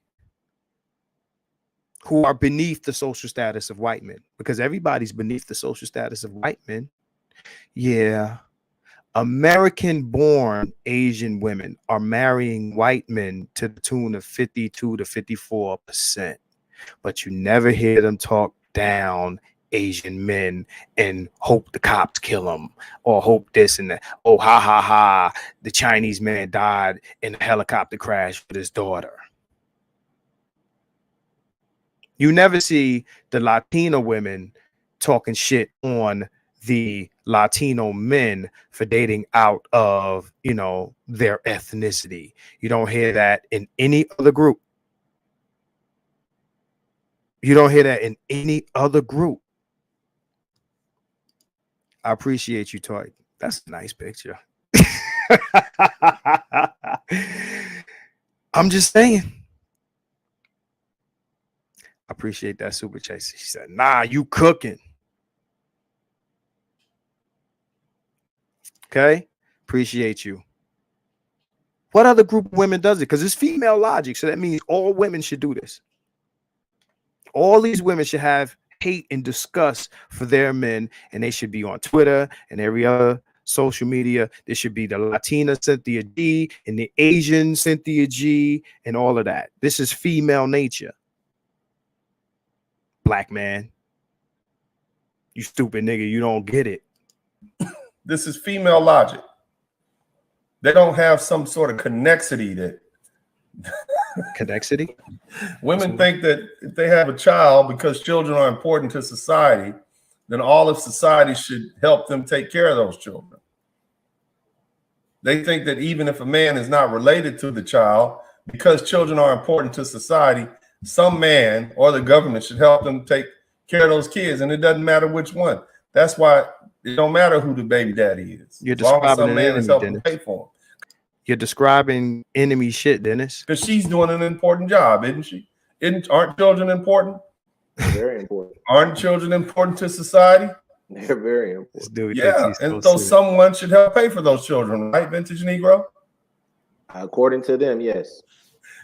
[SPEAKER 2] who are beneath the social status of white men, because everybody's beneath the social status of white men. Yeah. American-born Asian women are marrying white men to the tune of 52 to 54%, but you never hear them talk down Asian men and hope the cops kill them or hope this and that. Oh, ha, ha, ha. The Chinese man died in a helicopter crash with his daughter. You never see the Latino women talking shit on the Latino men for dating out of, you know, their ethnicity. You don't hear that in any other group. You don't hear that in any other group. I appreciate you, Toy. That's a nice picture. I'm just saying. I appreciate that super chase. She said, nah, you cooking. Okay, appreciate you. What other group of women does it? Because it's female logic, so that means all women should do this. All these women should have hate and disgust for their men, and they should be on Twitter and every other social media. There should be the Latina Cynthia G and the Asian Cynthia G and all of that. This is female nature. Black man, you stupid nigga, you don't get it.
[SPEAKER 3] This is female logic. They don't have some sort of connexity that
[SPEAKER 2] Connexity.
[SPEAKER 3] women think that if they have a child, because children are important to society, then all of society should help them take care of those children. They think that even if a man is not related to the child, because children are important to society, some man or the government should help them take care of those kids, and it doesn't matter which one. That's why it don't matter who the baby daddy is.
[SPEAKER 2] You're
[SPEAKER 3] as long as
[SPEAKER 2] describing
[SPEAKER 3] some
[SPEAKER 2] an
[SPEAKER 3] man
[SPEAKER 2] enemy,
[SPEAKER 3] is helping
[SPEAKER 2] Dennis.
[SPEAKER 3] pay for him.
[SPEAKER 2] You're describing enemy shit, Dennis.
[SPEAKER 3] Because she's doing an important job, isn't she? Aren't children important?
[SPEAKER 4] Very important.
[SPEAKER 3] Aren't children important to society?
[SPEAKER 4] They're very important.
[SPEAKER 2] This dude
[SPEAKER 3] Yeah,
[SPEAKER 2] thinks he's
[SPEAKER 3] and so
[SPEAKER 2] serious.
[SPEAKER 3] someone should help pay for those children, right, Vintage Negro?
[SPEAKER 4] According to them, yes.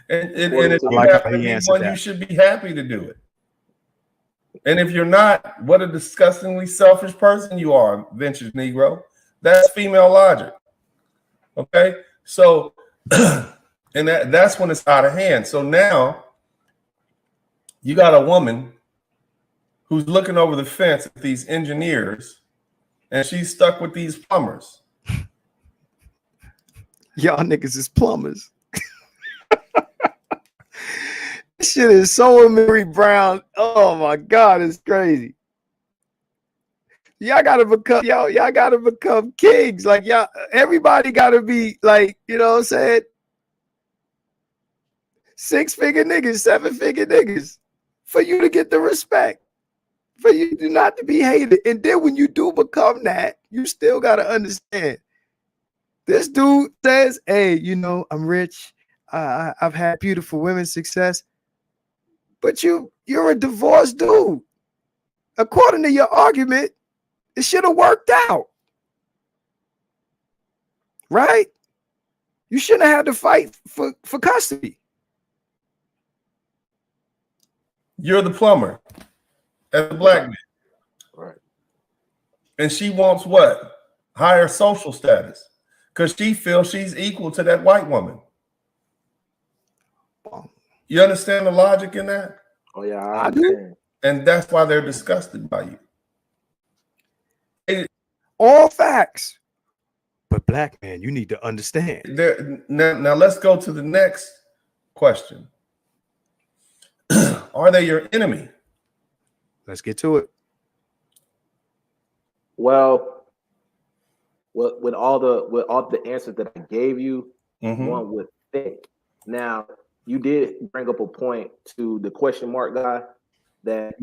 [SPEAKER 3] And if
[SPEAKER 4] I
[SPEAKER 3] you
[SPEAKER 2] like
[SPEAKER 3] have
[SPEAKER 2] how
[SPEAKER 3] to
[SPEAKER 2] he
[SPEAKER 3] be
[SPEAKER 2] answered
[SPEAKER 3] one,
[SPEAKER 2] that.
[SPEAKER 3] you should be happy to do it. And if you're not, what a disgustingly selfish person you are, Vintage Negro. That's female logic. Okay, so and that's when it's out of hand. So now you got a woman who's looking over the fence at these engineers, and she's stuck with these plumbers.
[SPEAKER 2] Y'all niggas is plumbers. This shit is so Amiri Brown. Oh my God, it's crazy. Y'all gotta become kings. Like y'all, everybody gotta be like, you know what I'm saying? 6-figure niggas, 7-figure niggas, for you to get the respect, for you not to be hated. And then when you do become that, you still gotta understand. This dude says, hey, you know, I'm rich. I've had beautiful women success. But you're a divorced dude. According to your argument, it should have worked out. Right? You shouldn't have had to fight for custody.
[SPEAKER 3] You're the plumber as a black man.
[SPEAKER 4] Right.
[SPEAKER 3] And she wants what? Higher social status. Because she feels she's equal to that white woman. You understand the logic in that?
[SPEAKER 4] Oh yeah, I understand.
[SPEAKER 3] And that's why they're disgusted by you.
[SPEAKER 2] All facts. But black man, you need to understand.
[SPEAKER 3] Now let's go to the next question. Are they your enemy?
[SPEAKER 2] Let's get to it.
[SPEAKER 4] Well, with all the answers that I gave you, one would think. Now, you did bring up a point to the question mark guy that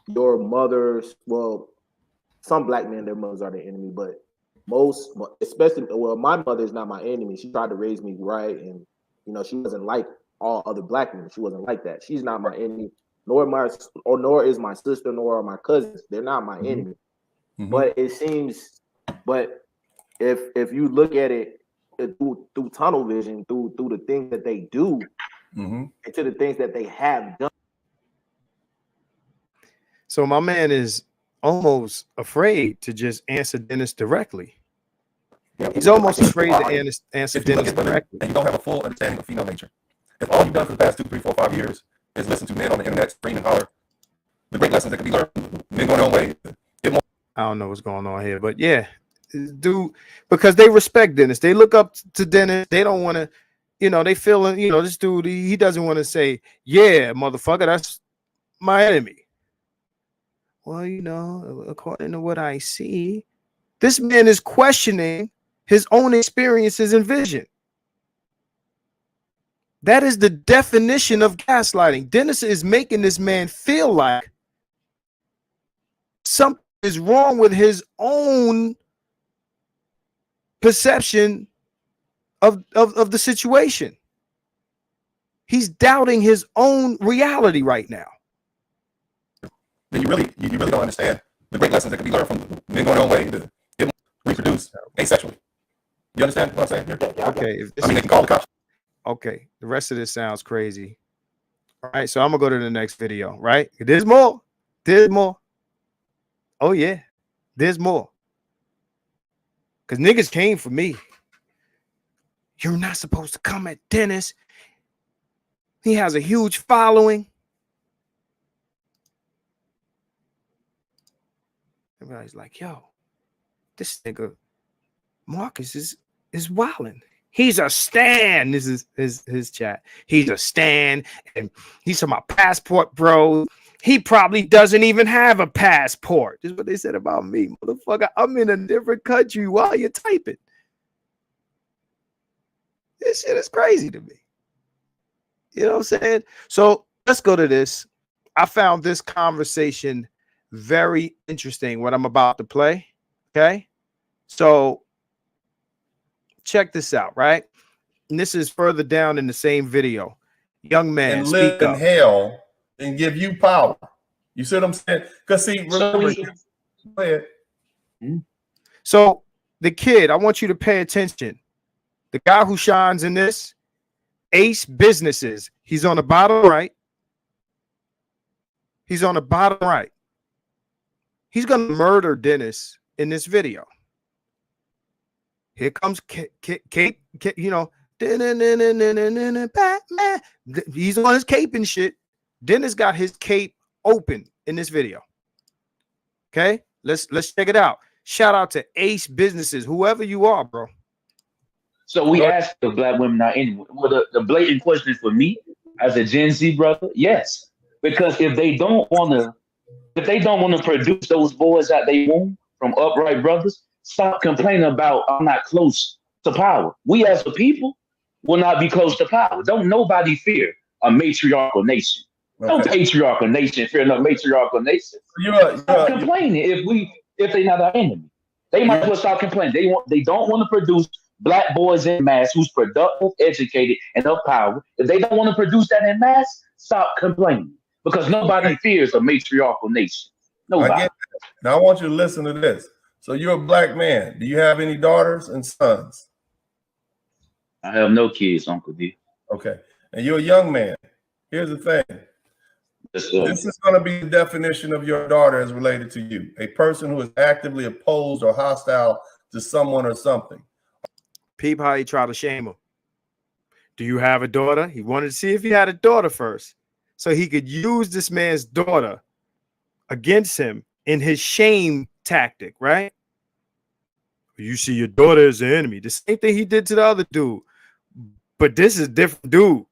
[SPEAKER 4] your mothers, well, some black men, their mothers are the enemy, but most, especially, well, my mother is not my enemy. She tried to raise me right, and you know, she wasn't like all other black men. She wasn't like that. She's not my enemy, nor is my sister, nor are my cousins. They're not my enemy. But it seems, but if you look at it through tunnel vision, through the things that they do, and to the things that they have done.
[SPEAKER 2] So my man is almost afraid to just answer Dennis directly. He's almost afraid to answer Dennis directly.
[SPEAKER 3] And you don't have a full understanding of female nature. If all you've done for the past 2, 3, 4, 5 years is listen to men on the internet scream and holler the great lessons that can be learned, men going their own way.
[SPEAKER 2] I don't know what's going on here, but yeah, dude, because they respect Dennis. They look up to Dennis. They don't want to, you know, they feel, you know, this dude, he doesn't want to say, yeah, motherfucker, that's my enemy. Well, you know, according to what I see, this man is questioning his own experiences and vision. That is the definition of gaslighting. Dennis is making this man feel like something is wrong with his own perception of the situation. He's doubting his own reality right now.
[SPEAKER 3] Then you really don't understand the great lessons that can be learned from men going their own way to reproduce asexually. You understand what I'm saying here?
[SPEAKER 2] Okay.
[SPEAKER 3] I mean, they can call the cops.
[SPEAKER 2] Okay. The rest of this sounds crazy. All right. So I'm going to go to the next video, right? There's more. There's more. Oh, yeah. There's more. Because niggas came for me. You're not supposed to come at Dennis. He has a huge following. Everybody's like, yo, this nigga Marcus is wilding. He's a stan. This is his chat. He's a stan, and he's talking about passport, bro. He probably doesn't even have a passport. This is what they said about me, motherfucker. I'm in a different country while you're typing. This shit is crazy to me. You know what I'm saying? So let's go to this. I found this conversation very interesting, what I'm about to play. Okay. So check this out, right? And this is further down in the same video. Young man,
[SPEAKER 3] and
[SPEAKER 2] speak
[SPEAKER 3] live in
[SPEAKER 2] up.
[SPEAKER 3] hell and give you power. You see what I'm saying? Because see, remember, go ahead.
[SPEAKER 2] So the kid, I want you to pay attention. The guy who shines in this, Ace Businesses. He's on the bottom right. He's on the bottom right. He's gonna murder Dennis in this video. Here comes Cape, you know, Batman. He's on his cape and shit. Dennis got his cape open in this video. Okay, let's check it out. Shout out to Ace Businesses, whoever you are, bro.
[SPEAKER 5] So we asked the black women now anyway. Well, the blatant question for me as a Gen Z brother, yes, because if they don't want to produce those boys that they want from upright brothers, stop complaining about I'm not close to power. We as a people will not be close to power. Don't nobody fear a matriarchal nation.
[SPEAKER 3] Okay.
[SPEAKER 5] Don't patriarchal nation fear no matriarchal nation. Stop complaining if they're not our enemy. They might as well stop complaining. They don't want to produce black boys in mass who's productive, educated, and of power. If they don't want to produce that in mass, stop complaining. Because nobody fears a matriarchal nation. Nobody.
[SPEAKER 3] Now I want you to listen to this. So you're a black man. Do you have any daughters and sons?
[SPEAKER 5] I have no kids, Uncle D.
[SPEAKER 3] Okay. And you're a young man. Here's the thing. This is going to be the definition of your daughter as related to you. A person who is actively opposed or hostile to someone or something.
[SPEAKER 2] Peep how he tried to shame him. Do you have a daughter? He wanted to see if he had a daughter first, so he could use this man's daughter against him in his shame tactic, right? You see your daughter as an enemy. The same thing he did to the other dude. But this is a different dude.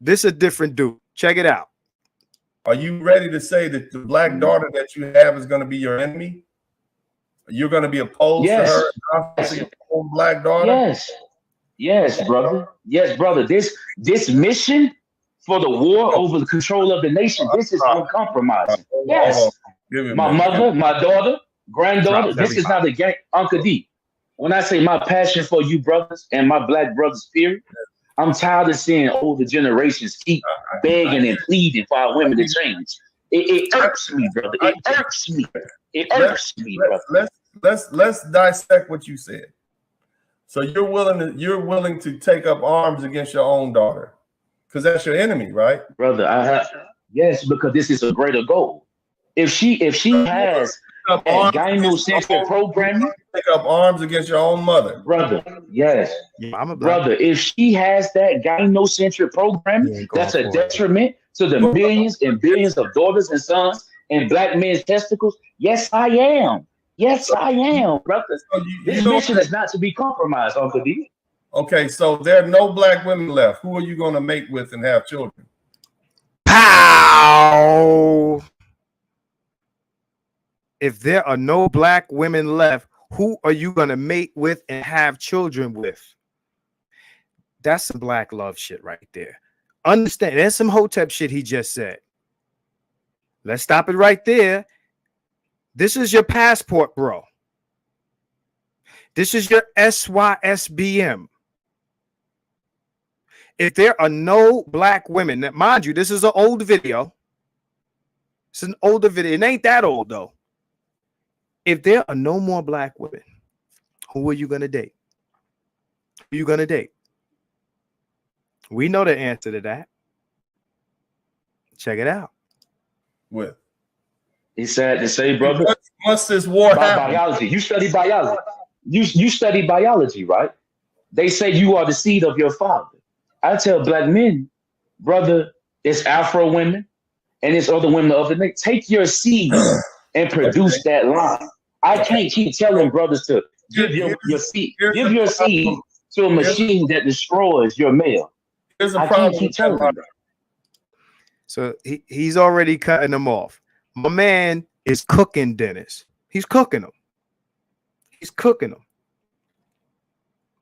[SPEAKER 2] This is a different dude. Check it out.
[SPEAKER 3] Are you ready to say that the black daughter that you have is going to be your enemy? You're going to be opposed to her, your own black daughter?
[SPEAKER 5] Yes, brother. Yes, brother. This mission for the war over the control of the nation, this is uncompromising. Yes. My mother, my daughter, granddaughter, this is not a game. Uncle D, when I say my passion for you brothers and my black brothers, period, I'm tired of seeing older generations keep begging and pleading for our women to change. It irks me, brother. It irks me. It irks me, brother.
[SPEAKER 3] Let's dissect what you said. So you're willing to take up arms against your own daughter because that's your enemy, right?
[SPEAKER 5] Brother, yes, because this is a greater goal. If she has gynocentric programming,
[SPEAKER 3] take up arms against your own mother,
[SPEAKER 5] brother. Yes, brother. If she has that gynocentric programming, that's a detriment to the millions and billions of daughters and sons and black men's testicles. Yes, I am. Yes, I am, brother. So this mission is not to be compromised, Uncle D.
[SPEAKER 3] Okay, so there are no black women left. Who are you going to mate with and have children?
[SPEAKER 2] Pow! If there are no black women left, who are you going to mate with and have children with? That's some black love shit right there. Understand, there's some Hotep shit he just said. Let's stop it right there. This is your passport, bro. This is your SYSBM. If there are no black women, that, mind you, this is an old video. It's an older video. It ain't that old, though. If there are no more black women, who are you going to date? Who are you going to date? We know the answer to that. Check it out.
[SPEAKER 3] With
[SPEAKER 5] He's sad to say, brother.
[SPEAKER 3] Once this war happens,
[SPEAKER 5] biology. You study biology. You study biology, right? They say you are the seed of your father. I tell black men, brother, it's Afro women and it's other women of the nation. Take your seed and produce that line. I can't keep telling brothers to give your seed, give your seed to a machine that destroys your male.
[SPEAKER 3] Here's a problem.
[SPEAKER 5] Keep telling them.
[SPEAKER 2] So he's already cutting them off. My man is cooking Dennis. He's cooking him. He's cooking him.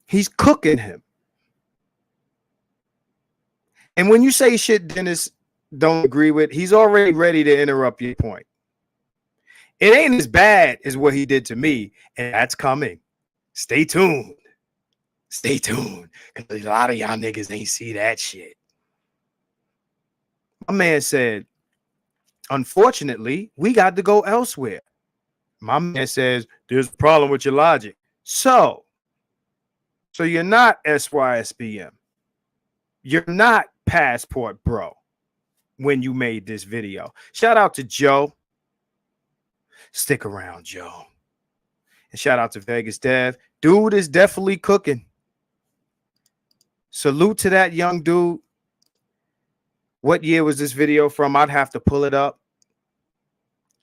[SPEAKER 2] He's cooking him. And when you say shit Dennis don't agree with, he's already ready to interrupt your point. It ain't as bad as what he did to me, and that's coming. Stay tuned. Stay tuned, because a lot of y'all niggas ain't see that shit. My man said, unfortunately, we got to go elsewhere. My man says, there's a problem with your logic. So you're not SYSBM. You're not Passport Bro when you made this video. Shout out to Joe. Stick around, Joe. And shout out to Vegas Dev. Dude is definitely cooking. Salute to that young dude. What year was this video from? I'd have to pull it up.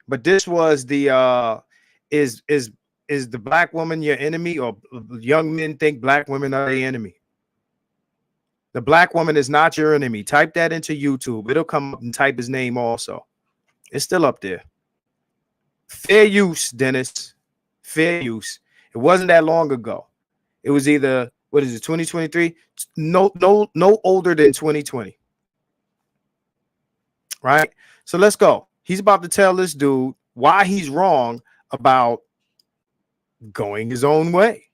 [SPEAKER 2] But this was the is the black woman your enemy, or young men think black women are the enemy? The black woman is not your enemy. Type that into YouTube. It'll come up, and type his name also. It's still up there. Fair use, Dennis. Fair use. It wasn't that long ago. It was either, what is it, 2023? No older than 2020. Right? So let's go. He's about to tell this dude why he's wrong about going his own way.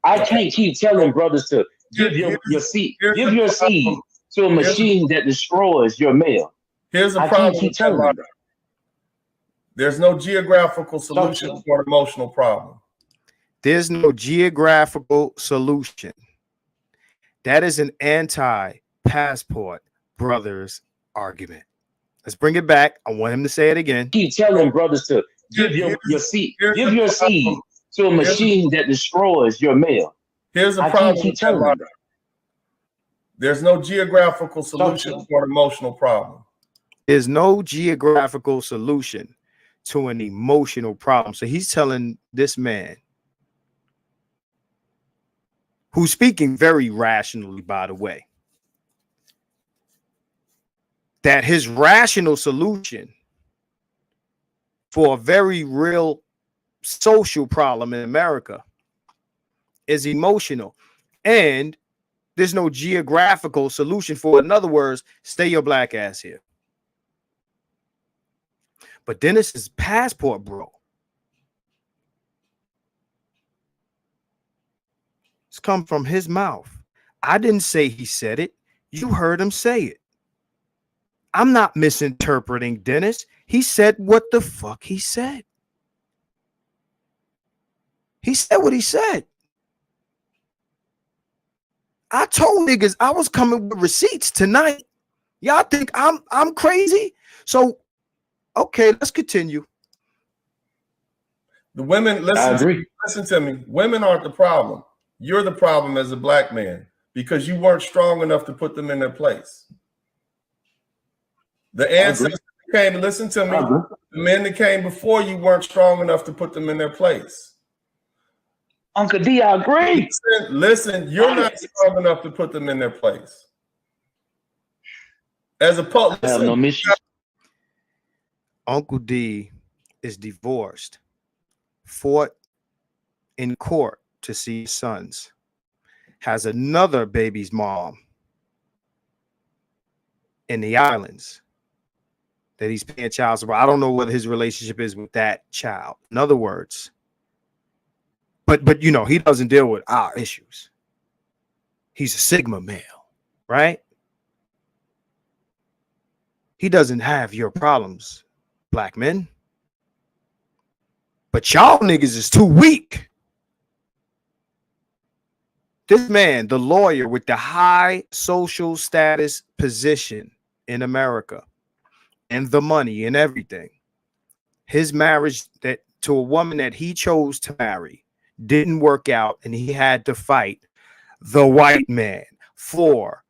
[SPEAKER 5] I can't keep telling brothers to give your seed to a machine that destroys your mail.
[SPEAKER 3] Here's a problem with that logic. There's no geographical solution for an emotional problem.
[SPEAKER 2] There's no geographical solution. That is an anti-Passport Brothers argument. Let's bring it back. I want him to say it again.
[SPEAKER 5] Keep telling brothers to give your seed to a machine that destroys your mail.
[SPEAKER 3] Here's a problem with that logic. There's no geographical solution for an emotional problem.
[SPEAKER 2] There's no geographical solution to an emotional problem. So he's telling this man, who's speaking very rationally, by the way, that his rational solution for a very real social problem in America is emotional. And there's no geographical solution for it. In other words, stay your black ass here. But Dennis is Passport Bro. It's come from his mouth. I didn't say he said it. You heard him say it. I'm not misinterpreting Dennis. He said what the fuck he said. He said what he said. I told niggas I was coming with receipts tonight. Y'all think I'm crazy? So, okay, let's continue.
[SPEAKER 3] The women, listen to me. Women aren't the problem. You're the problem as a black man because you weren't strong enough to put them in their place. The ancestors came, listen to me. The men that came before you weren't strong enough to put them in their place.
[SPEAKER 5] Uncle D, I agree.
[SPEAKER 3] Listen, you're not strong enough to put them in their place. As a public,
[SPEAKER 5] I have no mission.
[SPEAKER 2] Uncle D is divorced, fought in court to see his sons, has another baby's mom in the islands that he's paying child support. I don't know what his relationship is with that child. In other words, but you know, he doesn't deal with our issues. He's a Sigma male, right? He doesn't have your problems, black men. But y'all niggas is too weak. This man, the lawyer with the high social status position in America and the money and everything, his marriage that to a woman that he chose to marry didn't work out, and he had to fight the white man for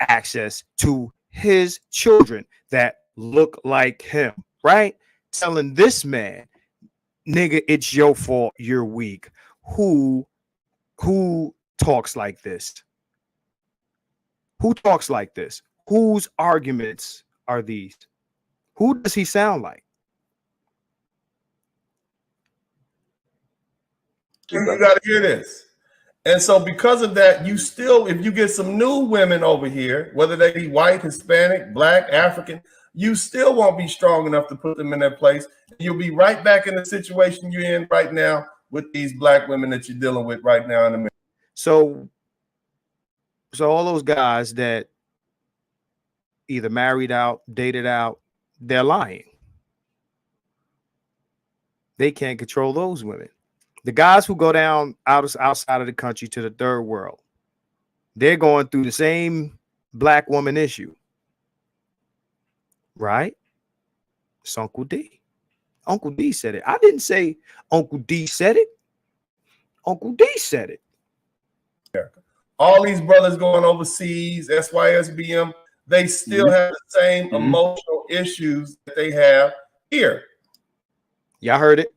[SPEAKER 2] access to his children that look like him, right? Telling this man, nigga, it's your fault, you're weak. Who talks like this? Who talks like this? Whose arguments are these? Who does he sound like?
[SPEAKER 3] You got to hear this. And so because of that, you still, if you get some new women over here, whether they be white, Hispanic, black, African, you still won't be strong enough to put them in their place. You'll be right back in the situation you're in right now with these black women that you're dealing with right now in America.
[SPEAKER 2] So all those guys that either married out, dated out, they're lying. They can't control those women. The guys who go down outside of the country to the third world, they're going through the same black woman issue. Right? It's Uncle D. Uncle D said it. I didn't say Uncle D said it. Uncle D said it.
[SPEAKER 3] All these brothers going overseas, SYSBM, they still have the same emotional issues that they have here.
[SPEAKER 2] Y'all heard it.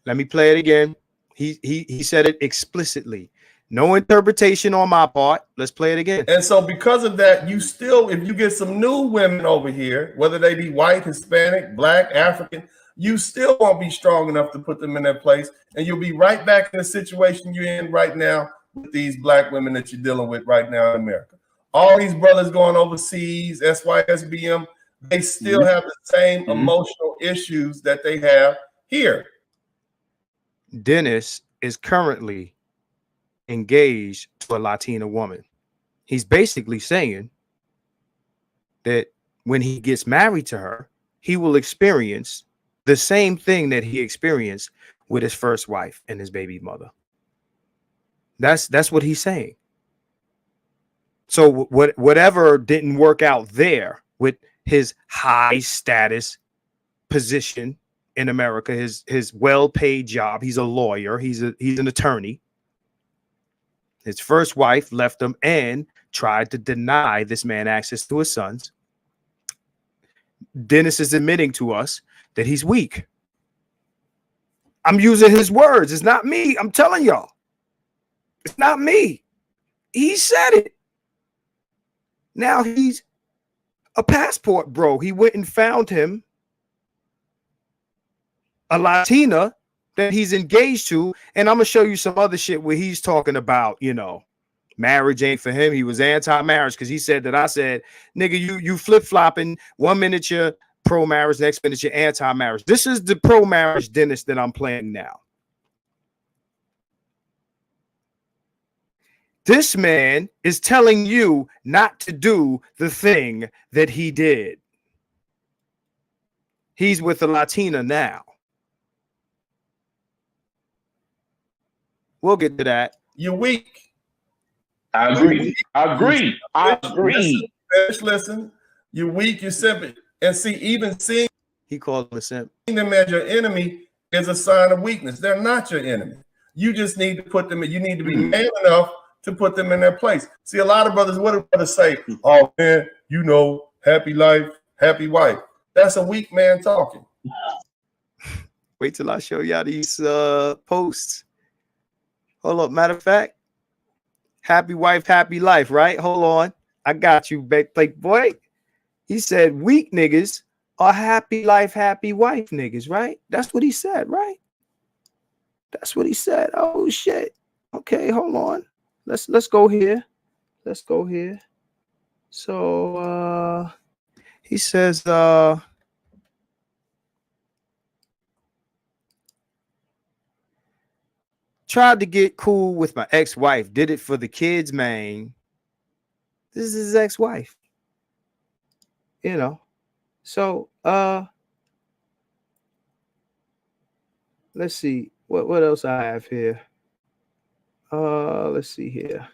[SPEAKER 2] Let me play it again. He said it explicitly. No interpretation on my part. Let's play it again.
[SPEAKER 3] And so because of that, you still, if you get some new women over here, whether they be white, Hispanic, black, African, you still won't be strong enough to put them in their place. And you'll be right back in the situation you're in right now with these black women that you're dealing with right now in America. All these brothers going overseas, SYSBM, they still have the same emotional issues that they have here.
[SPEAKER 2] Dennis is currently engaged to a Latina woman. He's basically saying that when he gets married to her, he will experience the same thing that he experienced with his first wife and his baby mother. That's what he's saying. So whatever didn't work out there with his high status position in America, his well-paid job, he's a lawyer, he's an attorney. His first wife left him and tried to deny this man access to his sons. Dennis is admitting to us that he's weak. I'm using his words. It's not me. I'm telling y'all. It's not me. He said it. Now he's a passport bro. He went and found him a Latina that he's engaged to, and I'm gonna show you some other shit where he's talking about, you know, marriage ain't for him. He was anti-marriage because he said that I said, nigga, you flip-flopping. 1 minute you're pro-marriage, next minute you're anti-marriage. This is the pro-marriage Dennis that I'm playing now. This man is telling you not to do the thing that he did. He's with a Latina now. We'll get to that.
[SPEAKER 3] You're weak.
[SPEAKER 5] I agree. I agree.
[SPEAKER 3] Listen, you're weak, you're simple. And see, even seeing
[SPEAKER 2] he called him a simp.
[SPEAKER 3] Them as your enemy is a sign of weakness. They're not your enemy. You just need to put them in, you need to be man enough to put them in their place. See, a lot of brothers, what do brothers say? Oh man, you know, happy life, happy wife. That's a weak man talking.
[SPEAKER 2] Wait till I show y'all these posts. Hold up. Matter of fact, happy wife, happy life, right? Hold on. I got you, big boy. He said weak niggas are happy life, happy wife niggas, right? That's what he said, right? That's what he said. Oh shit. Okay, hold on. Let's go here. Let's go here. So he says tried to get cool with my ex-wife. Did it for the kids, man. This is his ex-wife. You know. So let's see. What else I have here? Let's see here.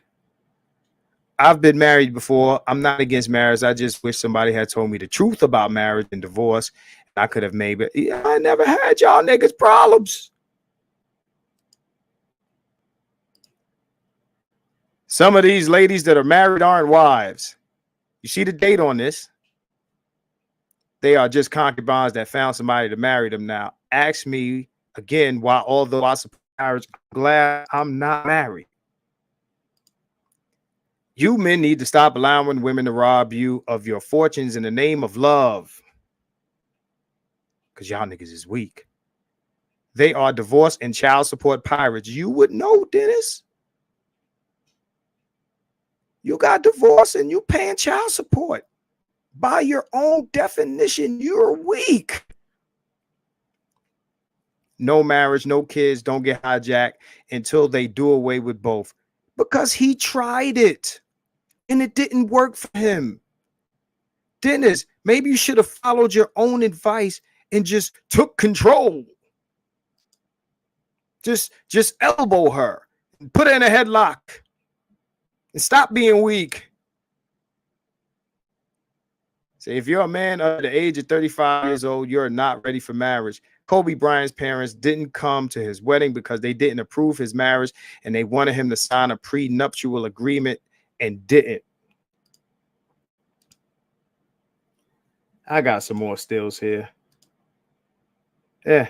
[SPEAKER 2] I've been married before. I'm not against marriage. I just wish somebody had told me the truth about marriage and divorce. I could have maybe. I never had y'all niggas problems. Some of these ladies that are married aren't wives. You see the date on this? They are just concubines that found somebody to marry them now. Ask me again why, although I support marriage, I'm glad I'm not married. You men need to stop allowing women to rob you of your fortunes in the name of love. Because y'all niggas is weak. They are divorce and child support pirates. You would know, Dennis. You got divorced and you paying child support. By your own definition, you're weak. No marriage, no kids, don't get hijacked until they do away with both. Because he tried it and it didn't work for him. Dennis, maybe you should have followed your own advice and just took control. Just elbow her, put her in a headlock, and stop being weak. Say, if you're a man under the age of 35 years old, you're not ready for marriage. Kobe Bryant's parents didn't come to his wedding because they didn't approve his marriage and they wanted him to sign a prenuptial agreement and didn't. I got some more stills here. Yeah.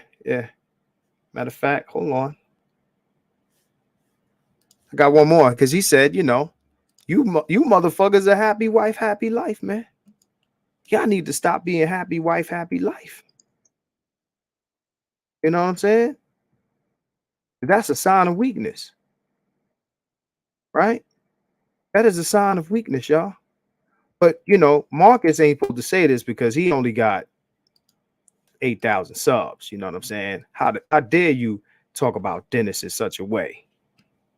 [SPEAKER 2] Matter of fact, hold on. I got one more because he said, you motherfuckers a happy wife, happy life, man. Y'all need to stop being happy wife, happy life. You know what I'm saying? That's a sign of weakness. Right? That is a sign of weakness, y'all. But, Marcus ain't supposed to say this because he only got 8,000 subs. You know what I'm saying? How dare you talk about Dennis in such a way?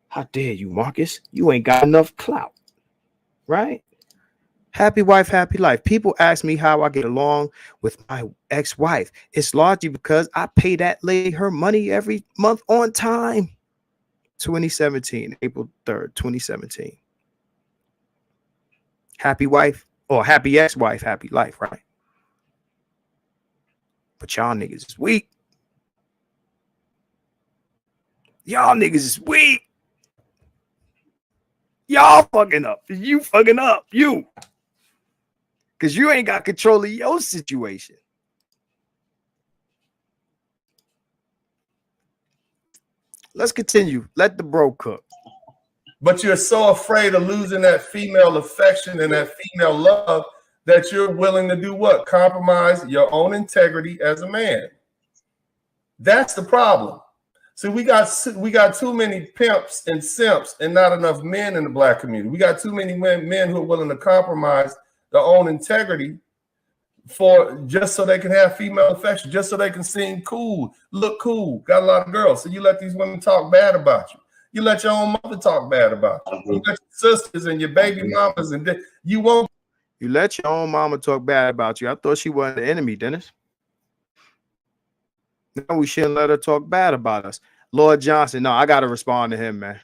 [SPEAKER 2] How dare you, Marcus? You ain't got enough clout. Right? Happy wife, happy life. People ask me how I get along with my ex-wife. It's largely because I pay that lady her money every month on time. 2017, April 3rd, 2017. Happy wife or happy ex-wife, happy life, right? But y'all niggas is weak. Y'all niggas is weak. Y'all fucking up. You fucking up. You. Because you ain't got control of your situation. Let's continue. Let the bro cook.
[SPEAKER 3] But you're so afraid of losing that female affection and that female love that you're willing to do what? Compromise your own integrity as a man. That's the problem. See, we got too many pimps and simps and not enough men in the black community. We got too many men who are willing to compromise their own integrity for just so they can have female affection, just so they can seem cool, look cool, got a lot of girls. So you let these women talk bad about you. You let your own mother talk bad about you. You let your sisters and your baby mamas and you won't.
[SPEAKER 2] You let your own mama talk bad about you. I thought she wasn't the enemy, Dennis. No, we shouldn't let her talk bad about us. Lord Johnson, no, I got to respond to him, man.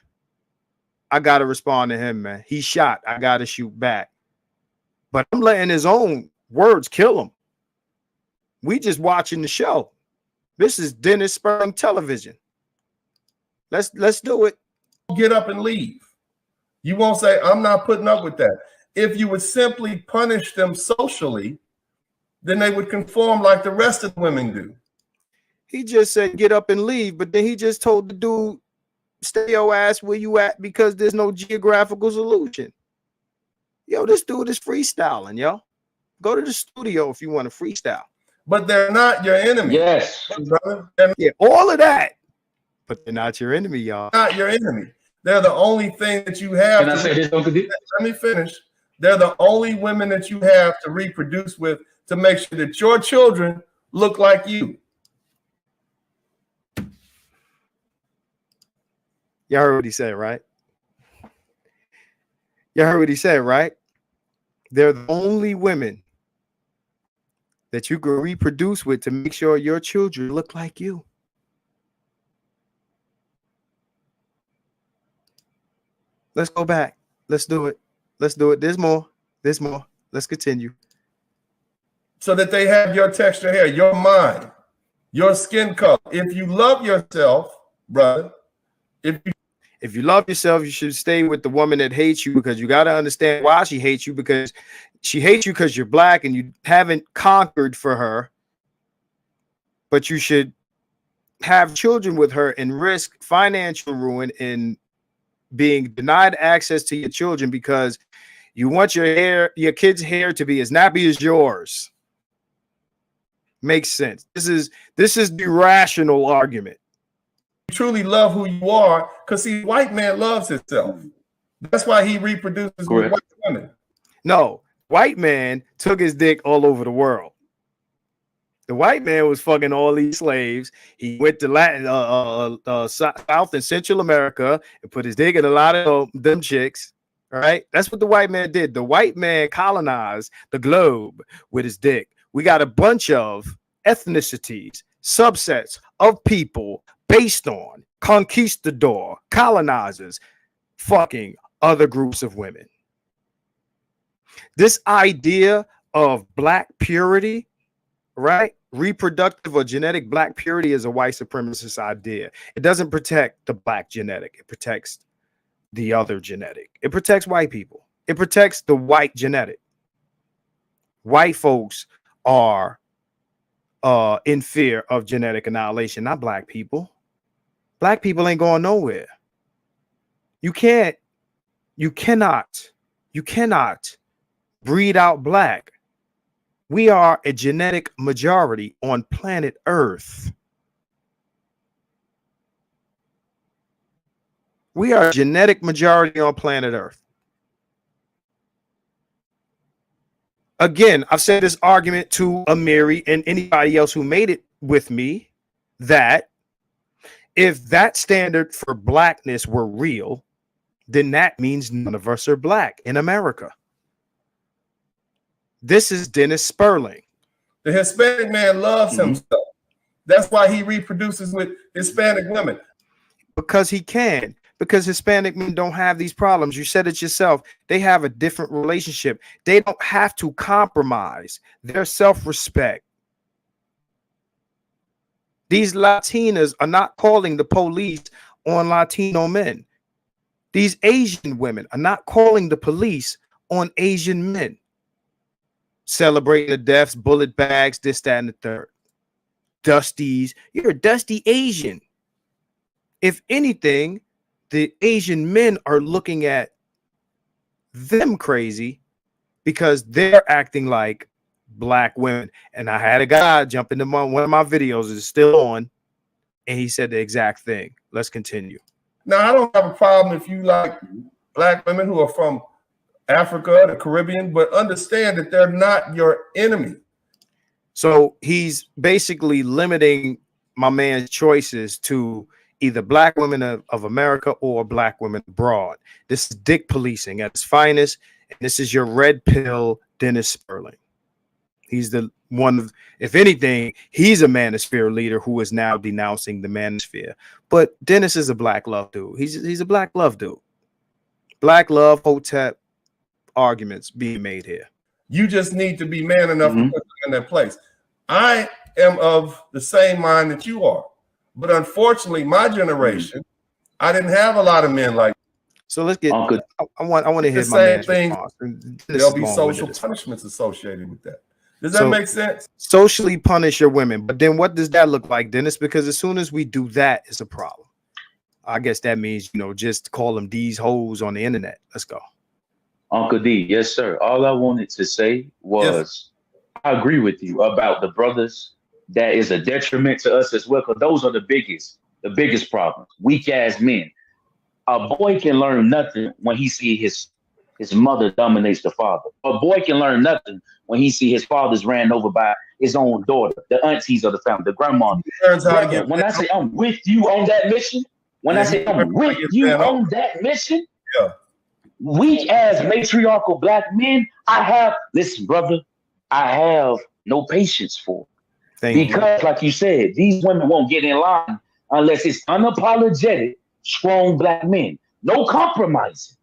[SPEAKER 2] He shot. I got to shoot back. But I'm letting his own words kill him. We just watching the show. This is Dennis Spurling television. Let's do it.
[SPEAKER 3] Get up and leave. You won't say, I'm not putting up with that. If you would simply punish them socially, then they would conform like the rest of the women do.
[SPEAKER 2] He just said, get up and leave. But then he just told the dude, stay your ass where you at because there's no geographical solution. Yo, this dude is freestyling, yo. Go to the studio if you want to freestyle.
[SPEAKER 3] But they're not your enemy.
[SPEAKER 5] Yes.
[SPEAKER 3] Brother.
[SPEAKER 2] Yeah, all of that. But they're not your enemy, y'all.
[SPEAKER 3] Not your enemy. They're the only thing that you have.
[SPEAKER 5] Can I say this?
[SPEAKER 3] Let me finish. They're the only women that you have to reproduce with to make sure that your children look like you.
[SPEAKER 2] Y'all heard what he said, right? Y'all heard what he said, right? They're the only women that you can reproduce with to make sure your children look like you. Let's go back. Let's do it. Let's do it. There's more. There's more. Let's continue.
[SPEAKER 3] So that they have your texture hair, your mind, your skin color. If you love yourself, brother,
[SPEAKER 2] if you love yourself, you should stay with the woman that hates you, because you got to understand why she hates you, because she hates you because you're black and you haven't conquered for her. But you should have children with her and risk financial ruin and being denied access to your children because you want your kids' hair to be as nappy as yours. makes sense. This is the rational argument.
[SPEAKER 3] You truly love who you are, because see, white man loves himself. That's why he reproduces with white women.
[SPEAKER 2] No, white man took his dick all over the world. The white man was fucking all these slaves. He went to Latin, South and Central America and put his dick in a lot of them chicks. All right, that's what the white man did. The white man colonized the globe with his dick. We got a bunch of ethnicities, subsets of people based on conquistador, colonizers, fucking other groups of women. This idea of black purity, right? Reproductive or genetic black purity is a white supremacist idea. It doesn't protect the black genetic. It protects the other genetic. It protects white people. It protects the white genetic. White folks are in fear of genetic annihilation, not black people. Black people ain't going nowhere. You cannot breed out black. We are a genetic majority on planet Earth. We are a genetic majority on planet Earth. Again, I've said this argument to Amiri and anybody else who made it with me, that if that standard for blackness were real, then that means none of us are black in America. This is Dennis Spurling.
[SPEAKER 3] The Hispanic man loves himself. That's why he reproduces with Hispanic women.
[SPEAKER 2] Because he can. Because Hispanic men don't have these problems. You said it yourself. They have a different relationship. They don't have to compromise their self-respect. These Latinas are not calling the police on Latino men. These Asian women are not calling the police on Asian men. Celebrating the deaths, bullet bags, this, that, and the third. Dusties. You're a dusty Asian. If anything, the Asian men are looking at them crazy because they're acting like black women. And I had a guy jump into one of my videos, is still on, and he said the exact thing. Let's continue.
[SPEAKER 3] Now, I don't have a problem if you like black women who are from Africa, the Caribbean, but understand that they're not your enemy.
[SPEAKER 2] So he's basically limiting my man's choices to either black women of America or black women abroad. This is dick policing at its finest. And this is your red pill Dennis Spurling. He's the one, if anything, he's a manosphere leader who is now denouncing the manosphere. But Dennis is a black love dude. He's a black love dude. Black love, hotep arguments being made here.
[SPEAKER 3] You just need to be man enough to put them in that place. I am of the same mind that you are. But unfortunately, my generation, I didn't have a lot of men like.
[SPEAKER 2] So let's get. I want to hear
[SPEAKER 3] the
[SPEAKER 2] my
[SPEAKER 3] same
[SPEAKER 2] man's
[SPEAKER 3] thing.
[SPEAKER 2] response.
[SPEAKER 3] There'll be social punishments associated with that. Does that make sense?
[SPEAKER 2] Socially punish your women, but then what does that look like, Dennis? Because as soon as we do that, it's a problem. I guess that means, just call them these hoes on the internet. Let's go.
[SPEAKER 5] Uncle D, yes, sir. All I wanted to say was, I agree with you about the brothers. That is a detriment to us as well, because those are the biggest problems. Weak ass men. A boy can learn nothing when he see his mother dominates the father. A boy can learn nothing when he see his father's ran over by his own daughter, the aunties of the family, the grandma. When I say I'm with you on that mission, weak ass matriarchal black men, listen, brother, I have no patience for. Because, like you said, these women won't get in line unless it's unapologetic, strong black men. No compromising.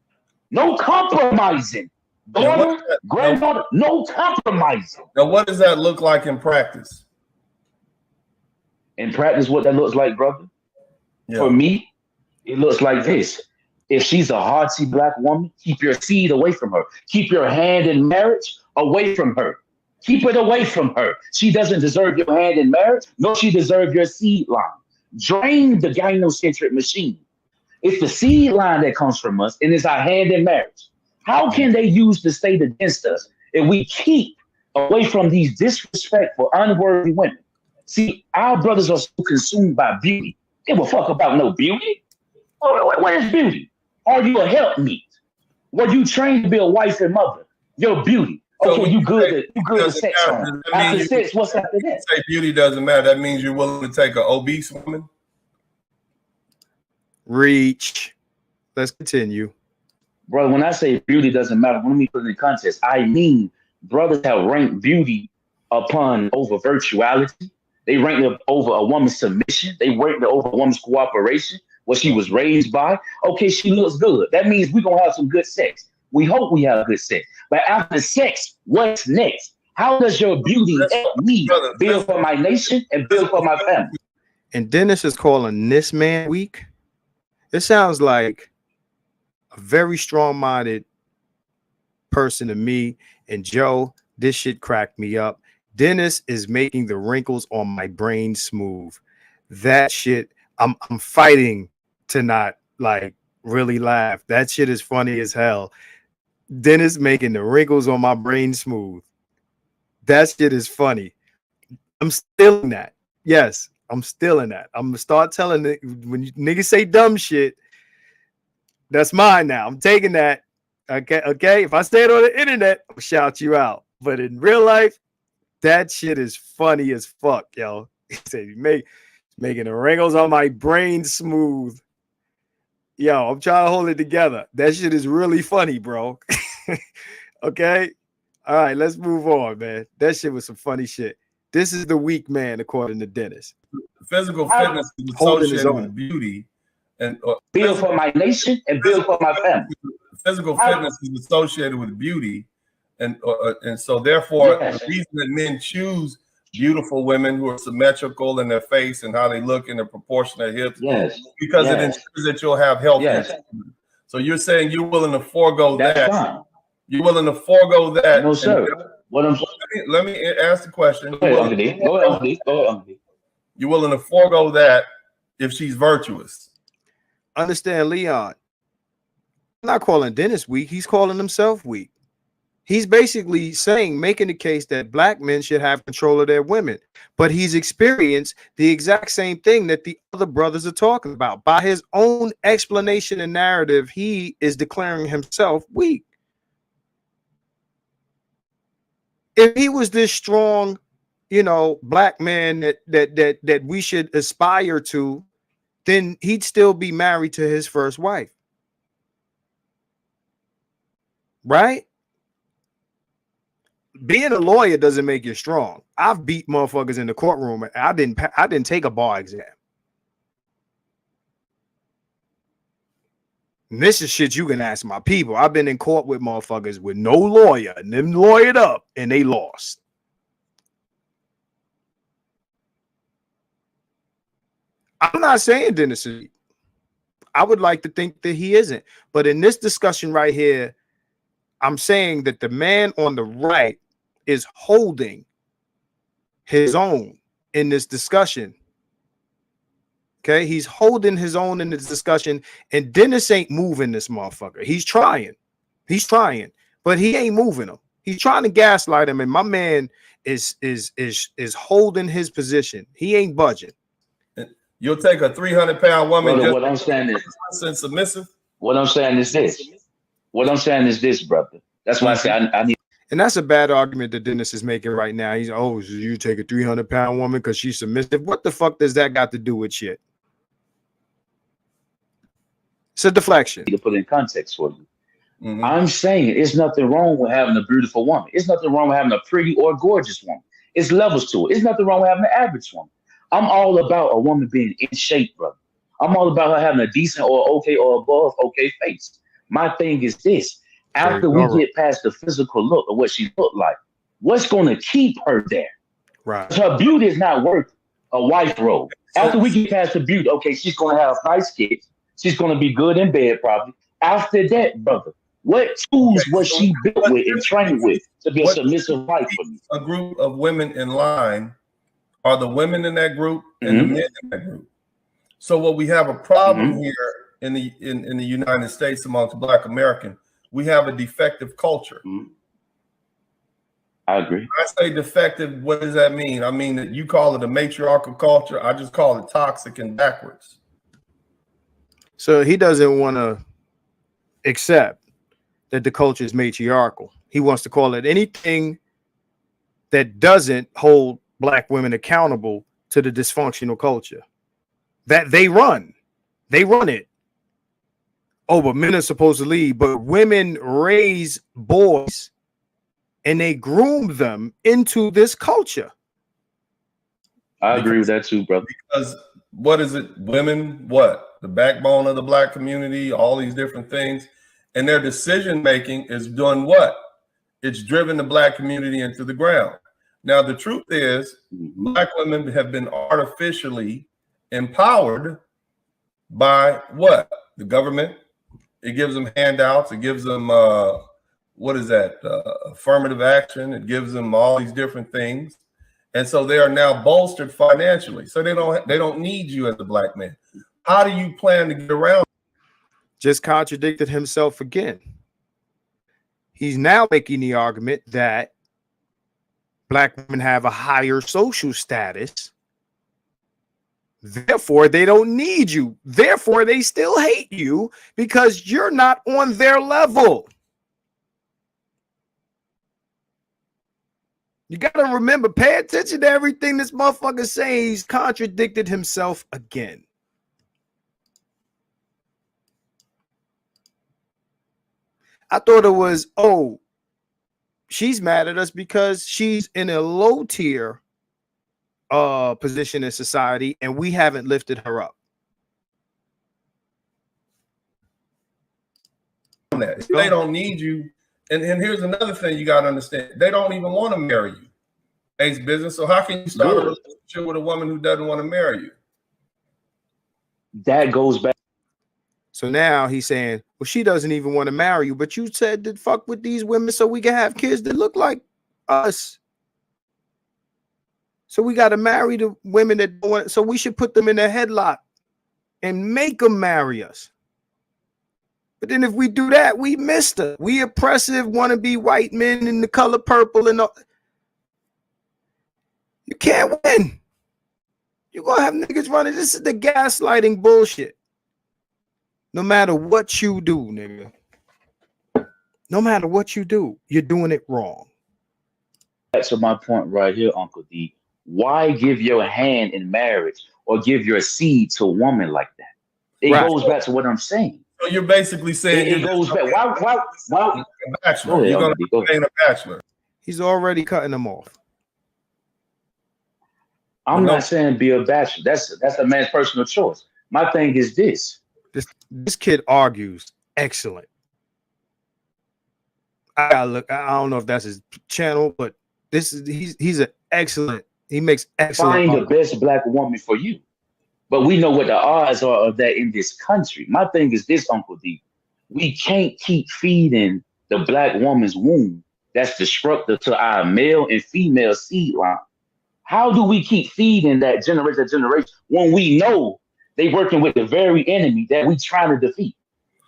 [SPEAKER 5] No compromising. Daughter, granddaughter, no compromising.
[SPEAKER 3] Now, what does that look like in practice?
[SPEAKER 5] In practice, what that looks like, brother? Yeah. For me, it looks like this. If she's a hearty black woman, keep your seed away from her. Keep your hand in marriage away from her. Keep it away from her. She doesn't deserve your hand in marriage, nor she deserves your seed line. Drain the gynocentric machine. It's the seed line that comes from us, and it's our hand in marriage. How can they use the state against us if we keep away from these disrespectful, unworthy women. See, our brothers are so consumed by beauty. They will fuck about no beauty. What is beauty? Are you a helpmeet? Were you trained to be a wife and mother? Your beauty. Okay, you good at sex on. After sex, what's after that?
[SPEAKER 3] Say beauty doesn't matter. That means you're willing to take an obese woman.
[SPEAKER 2] Reach. Let's continue.
[SPEAKER 5] Brother, when I say beauty doesn't matter, let me put it in context. I mean, brothers have ranked beauty over virtuality. They ranked it over a woman's submission. They ranked it over a woman's cooperation, what she was raised by. Okay, she looks good. That means we're going to have some good sex. We hope we have good sex. But after sex, what's next? How does your beauty help me build for my nation and build for my family?
[SPEAKER 2] And Dennis is calling this man weak. It sounds like a very strong-minded person to me. And Joe, this shit cracked me up. Dennis is making the wrinkles on my brain smooth. That shit, I'm fighting to not like really laugh. That shit is funny as hell. Dennis making the wrinkles on my brain smooth. That shit is funny. I'm still in that. Yes, I'm still in that. I'm gonna start telling it when you niggas say dumb shit. That's mine now. I'm taking that. Okay. If I say it on the internet, I'll shout you out. But in real life, that shit is funny as fuck, yo. He said, making the wrinkles on my brain smooth. Yo, I'm trying to hold it together. That shit is really funny, bro. Okay. All right, let's move on, man. That shit was some funny shit. This is the weak man, according to Dennis.
[SPEAKER 3] Physical fitness is associated with beauty. And
[SPEAKER 5] build for my nation and build for my family.
[SPEAKER 3] Physical fitness is associated with beauty, and so therefore,
[SPEAKER 5] yes,
[SPEAKER 3] the reason that men choose beautiful women who are symmetrical in their face and how they look in the proportion of hips,
[SPEAKER 5] yes,
[SPEAKER 3] because it ensures that you'll have health.
[SPEAKER 5] Yes.
[SPEAKER 3] So you're saying you're willing to forego
[SPEAKER 5] That's
[SPEAKER 3] that?
[SPEAKER 5] Fine.
[SPEAKER 3] You're willing to forego that?
[SPEAKER 5] No, sir.
[SPEAKER 3] Let me ask the question.
[SPEAKER 5] Go ahead.
[SPEAKER 3] You're willing to forego that if she's virtuous?
[SPEAKER 2] Understand, Leon. I'm not calling Dennis weak. He's calling himself weak. He's basically making the case that black men should have control of their women, but he's experienced the exact same thing that the other brothers are talking about. By his own explanation and narrative, he is declaring himself weak. If he was this strong, black man that we should aspire to, then he'd still be married to his first wife. Right? Being a lawyer doesn't make you strong. I've beat motherfuckers in the courtroom. I didn't take a bar exam. And this is shit you can ask my people. I've been in court with motherfuckers with no lawyer, and them lawyered up, and they lost. I'm not saying Dennis is. I would like to think that he isn't. But in this discussion right here, I'm saying that the man on the right is holding his own in this discussion. Okay, he's holding his own in this discussion, and Dennis ain't moving this motherfucker. He's trying, but he ain't moving him. He's trying to gaslight him, and my man is holding his position. He ain't budging.
[SPEAKER 3] You'll take a 300-pound woman.
[SPEAKER 5] Brother, what I'm saying is
[SPEAKER 3] submissive.
[SPEAKER 5] What I'm saying is this, brother. That's why I say I need.
[SPEAKER 2] And that's a bad argument that Dennis is making right now. He's, so you take a 300-pound woman because she's submissive. What the fuck does that got to do with shit? It's a deflection.
[SPEAKER 5] To put it in context for you. Mm-hmm. I'm saying it's nothing wrong with having a beautiful woman. It's nothing wrong with having a pretty or gorgeous woman. It's levels to it. It's nothing wrong with having an average woman. I'm all about a woman being in shape, brother. I'm all about her having a decent or okay or above okay face. My thing is this. After we get past the physical look of what she looked like, what's going to keep her there?
[SPEAKER 2] Right.
[SPEAKER 5] Her beauty is not worth a wife role. After we get past the beauty, okay, she's going to have nice kids. She's going to be good in bed probably. After that, brother, what tools was she built with and trained with to be a submissive wife for me?
[SPEAKER 3] A group of women in line are the women in that group and the men in that group. So what we have a problem here in the United States amongst Black Americans, we have a defective culture.
[SPEAKER 5] I agree.
[SPEAKER 3] When I say defective, what does that mean? I mean that you call it a matriarchal culture. I just call it toxic and backwards.
[SPEAKER 2] So he doesn't want to accept that the culture is matriarchal. He wants to call it anything that doesn't hold black women accountable to the dysfunctional culture that they run. They run it. Oh, but men are supposed to lead, but women raise boys and they groom them into this culture.
[SPEAKER 5] I agree with that too, brother.
[SPEAKER 3] Because what is it? Women, what? The backbone of the black community, all these different things. And their decision making is doing what? It's driven the black community into the ground. Now, the truth is, black women have been artificially empowered by what? The government. It gives them handouts. It gives them, what is that? Affirmative action. It gives them all these different things. And so they are now bolstered financially. So they don't need you as a black man. How do you plan to get around?
[SPEAKER 2] Just contradicted himself again. He's now making the argument that black women have a higher social status. Therefore, they don't need you. Therefore, they still hate you because you're not on their level. You got to remember, pay attention to everything this motherfucker says. He's contradicted himself again. I thought it was, oh, she's mad at us because she's in a low tier position in society and we haven't lifted her up.
[SPEAKER 3] They don't need you. And here's another thing you got to understand. They don't even want to marry you. Ace business. So how can you start a relationship with a woman who doesn't want to marry you?
[SPEAKER 5] That goes back.
[SPEAKER 2] So now he's saying, well, she doesn't even want to marry you, but you said to fuck with these women so we can have kids that look like us. So we got to marry the women that don't want, so we should put them in a headlock and make them marry us. But then if we do that, we missed her. We oppressive, wannabe white men in the color purple and all. You can't win. You're going to have niggas running. This is the gaslighting bullshit. No matter what you do, nigga. No matter what you do, you're doing it wrong.
[SPEAKER 5] That's my point right here, Uncle D. Why give your hand in marriage or give your seed to a woman like that? It goes back to what I'm saying.
[SPEAKER 3] So you're basically saying
[SPEAKER 5] it goes back. Why?
[SPEAKER 3] A bachelor. You're going to be a bachelor.
[SPEAKER 2] He's already cutting them off.
[SPEAKER 5] I'm not saying be a bachelor. That's a man's personal choice. My thing is this.
[SPEAKER 2] This kid argues excellent. I don't know if that's his channel, but he's an excellent. He makes excellent.
[SPEAKER 5] Find the best black woman for you. But we know what the odds are of that in this country. My thing is this, Uncle D. We can't keep feeding the black woman's womb that's destructive to our male and female seed line. How do we keep feeding that generation to generation when we know they working with the very enemy that we trying to defeat?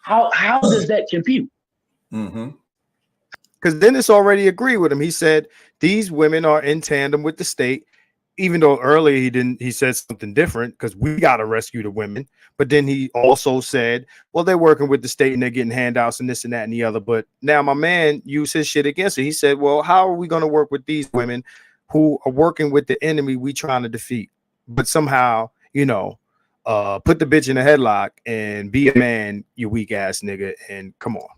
[SPEAKER 5] How does that compute?
[SPEAKER 2] Because Dennis already agreed with him. He said these women are in tandem with the state, even though earlier he said something different because we got to rescue the women. But then he also said, well, they're working with the state and they're getting handouts and this and that and the other. But now my man used his shit against it. He said, well, how are we going to work with these women who are working with the enemy we trying to defeat? But somehow, you know, put the bitch in a headlock and be a man, you weak ass nigga, and come on.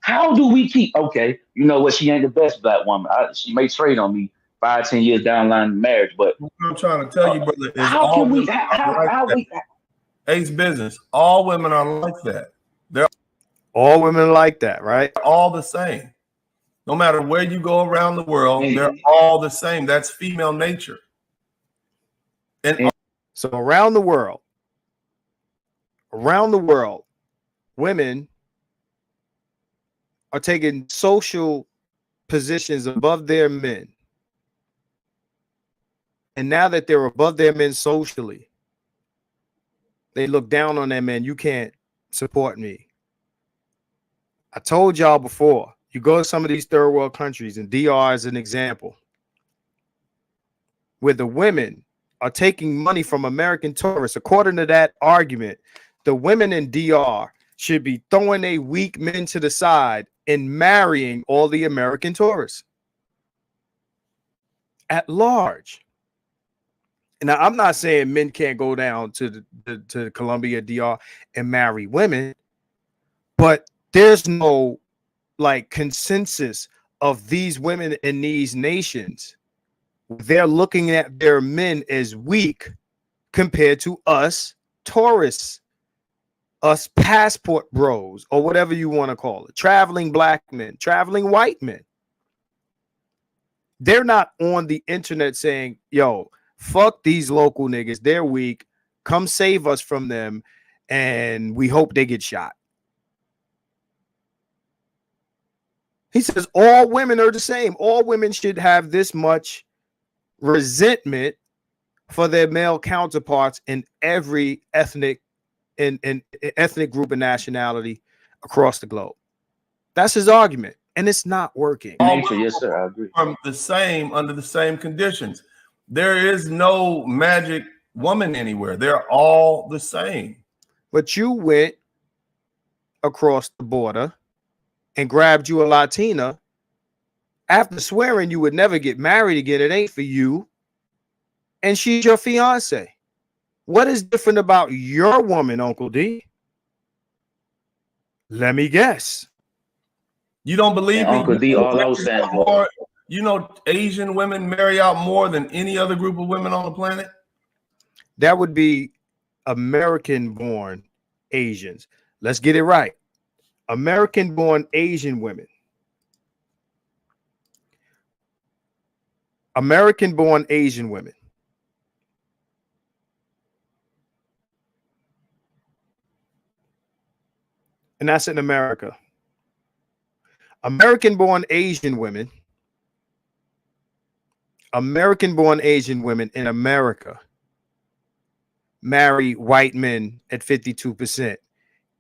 [SPEAKER 5] How do we keep, okay, you know what, she ain't the best black woman. She may trade on me 5-10 years down the line in marriage, but
[SPEAKER 3] what I'm trying to tell you, brother, is
[SPEAKER 5] how we
[SPEAKER 3] Ace business, all women are like that. They're
[SPEAKER 2] all women like that, right?
[SPEAKER 3] All the same. No matter where you go around the world, they're all the same. That's female nature. And
[SPEAKER 2] so around the world, women are taking social positions above their men. And now that they're above their men socially, they look down on their men. You can't support me. I told y'all before, You go to some of these third world countries, and DR is an example, where the women are taking money from American tourists. According to that argument, the women in DR should be throwing their weak men to the side and marrying all the American tourists at large. Now, I'm not saying men can't go down to to Colombia, DR, and marry women, but there's no like consensus of these women in these nations. They're looking at their men as weak compared to us tourists, us passport bros, or whatever you want to call it, traveling black men, traveling white men. They're not on the internet saying, yo, fuck these local niggas, they're weak, come save us from them, and we hope they get shot. He says all women are the same. All women should have this much resentment for their male counterparts in every ethnic group and nationality across the globe. That's his argument, and it's not working.
[SPEAKER 5] Nature, yes, sir, I agree.
[SPEAKER 3] From the same, under the same conditions. There is no magic woman anywhere. They're all the same.
[SPEAKER 2] But you went across the border and grabbed you a Latina after swearing you would never get married again. It ain't for you. And she's your fiance. What is different about your woman, Uncle D? Let me guess.
[SPEAKER 3] You don't believe me?
[SPEAKER 5] Uncle D, all those things.
[SPEAKER 3] You know, Asian women marry out more than any other group of women on the planet?
[SPEAKER 2] That would be American-born Asians. Let's get it right. American-born Asian women. American-born Asian women. And that's in America. American-born Asian women. American-born Asian women in America marry white men at 52%.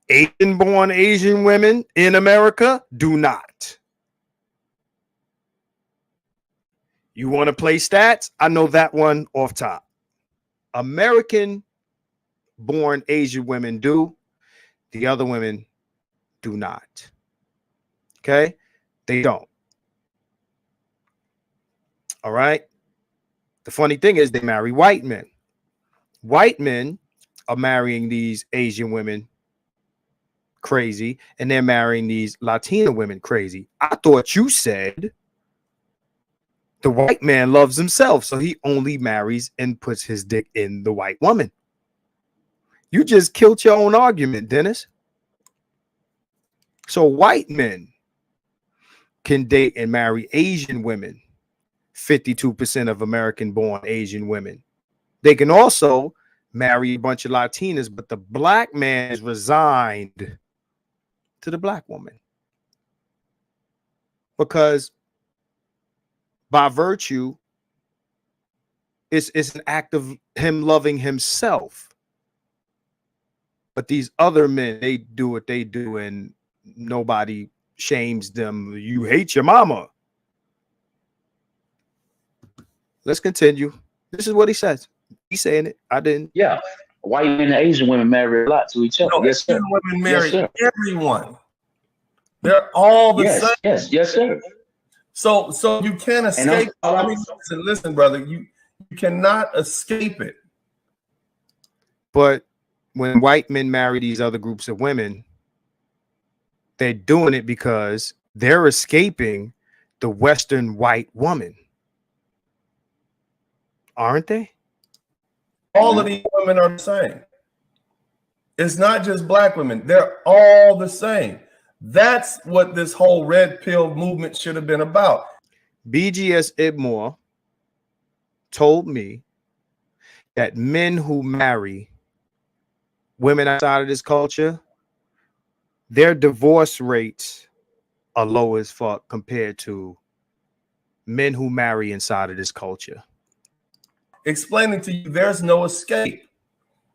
[SPEAKER 2] Asian-born Asian women in America do not. You want to play stats? I know that one off top. American-born Asian women do. The other women do not. Okay? They don't. All right? The funny thing is they marry white men. White men are marrying these Asian women crazy, and they're marrying these Latina women crazy. I thought you said the white man loves himself, so he only marries and puts his dick in the white woman. You just killed your own argument, Dennis. So white men can date and marry Asian women, 52% of American-born Asian women. They can also marry a bunch of Latinas, but the black man is resigned to the black woman because by virtue, it's an act of him loving himself. But these other men, they do what they do, and nobody shames them. You hate your mama. Let's continue. This is what he says. He's saying it. I didn't.
[SPEAKER 5] Yeah. White men and Asian women marry a lot to each other.
[SPEAKER 3] No,
[SPEAKER 5] yes, sir.
[SPEAKER 3] Asian women marry
[SPEAKER 5] yes,
[SPEAKER 3] everyone. They're all the same.
[SPEAKER 5] Yes, sir.
[SPEAKER 3] So you can't escape. I mean, listen, brother, you cannot escape it.
[SPEAKER 2] But when white men marry these other groups of women, they're doing it because they're escaping the Western white woman. Aren't they?
[SPEAKER 3] All of these women are the same. It's not just black women. They're all the same. That's what this whole red pill movement should have been about.
[SPEAKER 2] BGS Ibmore told me that men who marry women outside of this culture, their divorce rates are low as fuck compared to men who marry inside of this culture.
[SPEAKER 3] Explaining to you there's no escape.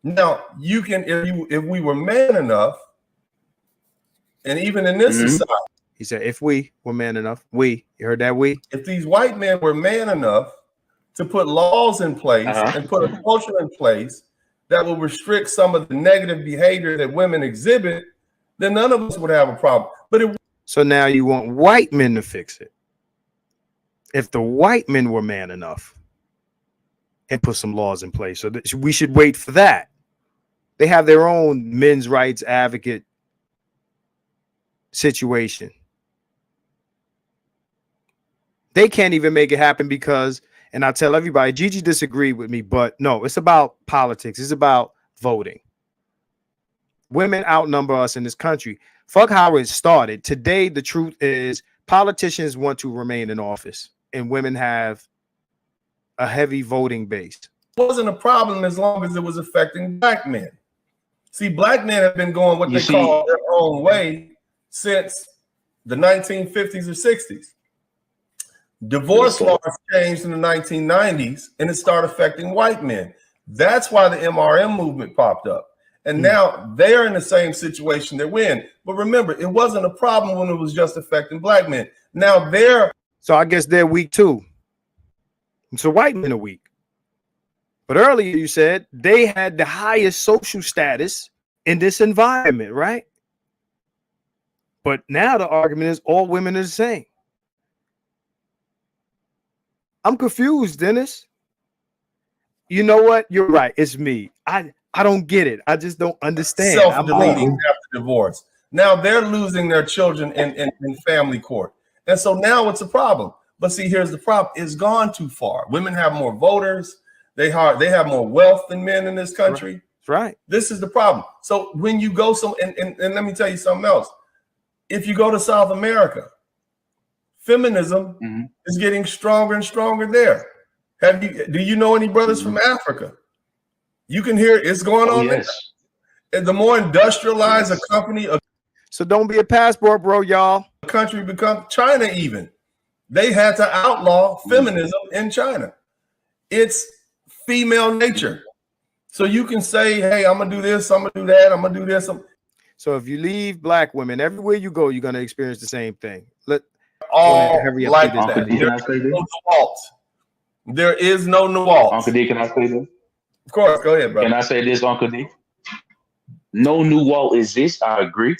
[SPEAKER 3] Now, you can, if we were man enough, and even in this society,
[SPEAKER 2] He said, if we were man enough, you heard that we?
[SPEAKER 3] If these white men were man enough to put laws in place and put a culture in place that will restrict some of the negative behavior that women exhibit, then none of us would have a problem. But
[SPEAKER 2] so now you want white men to fix it. If the white men were man enough and put some laws in place, so we should wait for that. They have their own men's rights advocate situation. They can't even make it happen because, and I tell everybody, Gigi disagreed with me, but no, it's about politics. It's about voting. Women outnumber us in this country. Fuck how it started. Today, the truth is politicians want to remain in office and women have a heavy voting base.
[SPEAKER 3] It wasn't a problem as long as it was affecting black men. See, black men have been going what they call their own way since the 1950s or 60s. Divorce laws changed in the 1990s and it started affecting white men. That's why the MRM movement popped up. And now they're in the same situation they're in. But remember, it wasn't a problem when it was just affecting black men. Now they're...
[SPEAKER 2] So I guess they're weak too. So white men are weak. But earlier you said they had the highest social status in this environment, right? But now the argument is all women are the same. I'm confused, Dennis. You know what? You're right. It's me. I don't get it. I just don't understand.
[SPEAKER 3] Self-deleting after divorce. Now they're losing their children in family court. And so now it's a problem. But see, here's the problem. It's gone too far. Women have more voters. They have more wealth than men in this country.
[SPEAKER 2] That's right.
[SPEAKER 3] This is the problem. So when you go and let me tell you something else. If you go to South America, feminism is getting stronger and stronger there. Do you know any brothers from Africa? You can hear it's going on.
[SPEAKER 5] Yes.
[SPEAKER 3] And the more industrialized a company,
[SPEAKER 2] so don't be a passport, bro, y'all.
[SPEAKER 3] A country become China even. They had to outlaw feminism in China. It's female nature. So you can say, hey, I'm gonna do this, I'm gonna do that, I'm gonna do this.
[SPEAKER 2] So if you leave black women, everywhere you go, you're gonna experience the same thing.
[SPEAKER 3] All like that. There is no nuance.
[SPEAKER 5] Uncle D, can I say this?
[SPEAKER 3] Of course, go ahead, bro.
[SPEAKER 5] Can I say this, Uncle D? No new wall exists. I agree.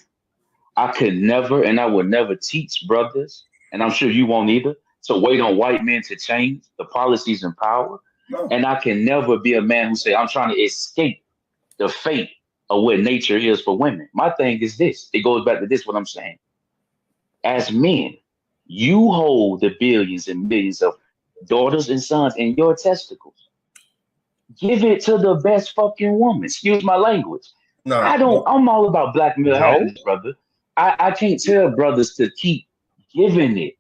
[SPEAKER 5] I could never, and I would never teach brothers, and I'm sure you won't either, to wait on white men to change the policies and power. No. And I can never be a man who say I'm trying to escape the fate of what nature is for women. My thing is this. It goes back to this, what I'm saying. As men, you hold the billions and millions of daughters and sons in your testicles. Give it to the best fucking woman. Excuse my language. No, I'm all about black male happiness, brother. I can't tell brothers to keep giving it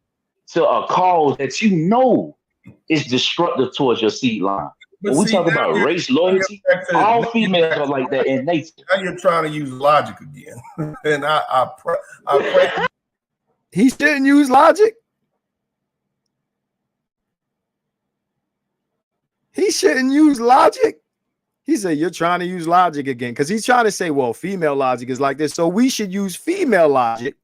[SPEAKER 5] to a cause that you know is destructive towards your seed line. When we talk about race loyalty, all females are like that in nature.
[SPEAKER 3] Now you're trying to use logic again. And I pray.
[SPEAKER 2] He shouldn't use logic. He shouldn't use logic. He said, you're trying to use logic again. Because he's trying to say, well, female logic is like this. So we should use female logic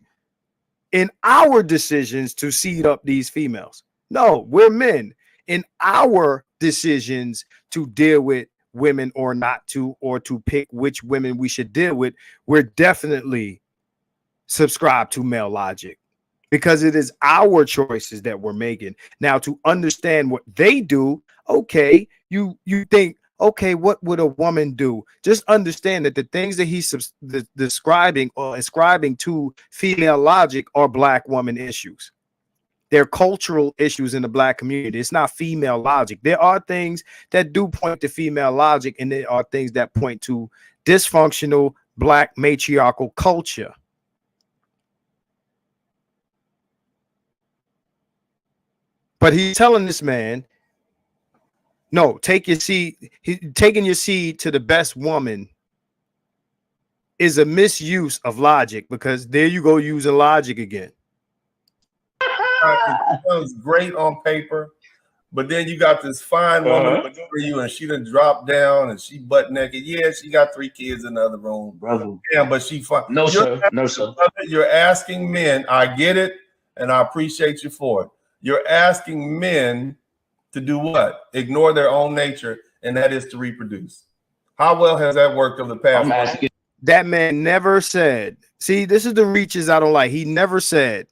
[SPEAKER 2] in our decisions to seed up these females. No, we're men. In our decisions to deal with women or not to, or to pick which women we should deal with, we're definitely subscribed to male logic. Because it is our choices that we're making. Now, to understand what they do, okay, you think, okay, what would a woman do? Just understand that the things that he's describing or ascribing to female logic are black woman issues. They're cultural issues in the black community. It's not female logic. There are things that do point to female logic, and there are things that point to dysfunctional black matriarchal culture. But he's telling this man, no, take your seed. Taking your seed to the best woman is a misuse of logic, because there you go using logic again.
[SPEAKER 3] It sounds great on paper, But then you got this fine woman for you, and she done dropped down and she butt naked. Yeah, she got 3 kids in the other room,
[SPEAKER 5] brother.
[SPEAKER 3] Yeah, but she fine.
[SPEAKER 5] No, sir. No, sir.
[SPEAKER 3] You're asking men. I get it, and I appreciate you for it. You're asking men to do what? Ignore their own nature, and that is to reproduce. How well has that worked over the past?
[SPEAKER 5] I'm asking.
[SPEAKER 2] That man never said. See, this is the reaches I don't like. He never said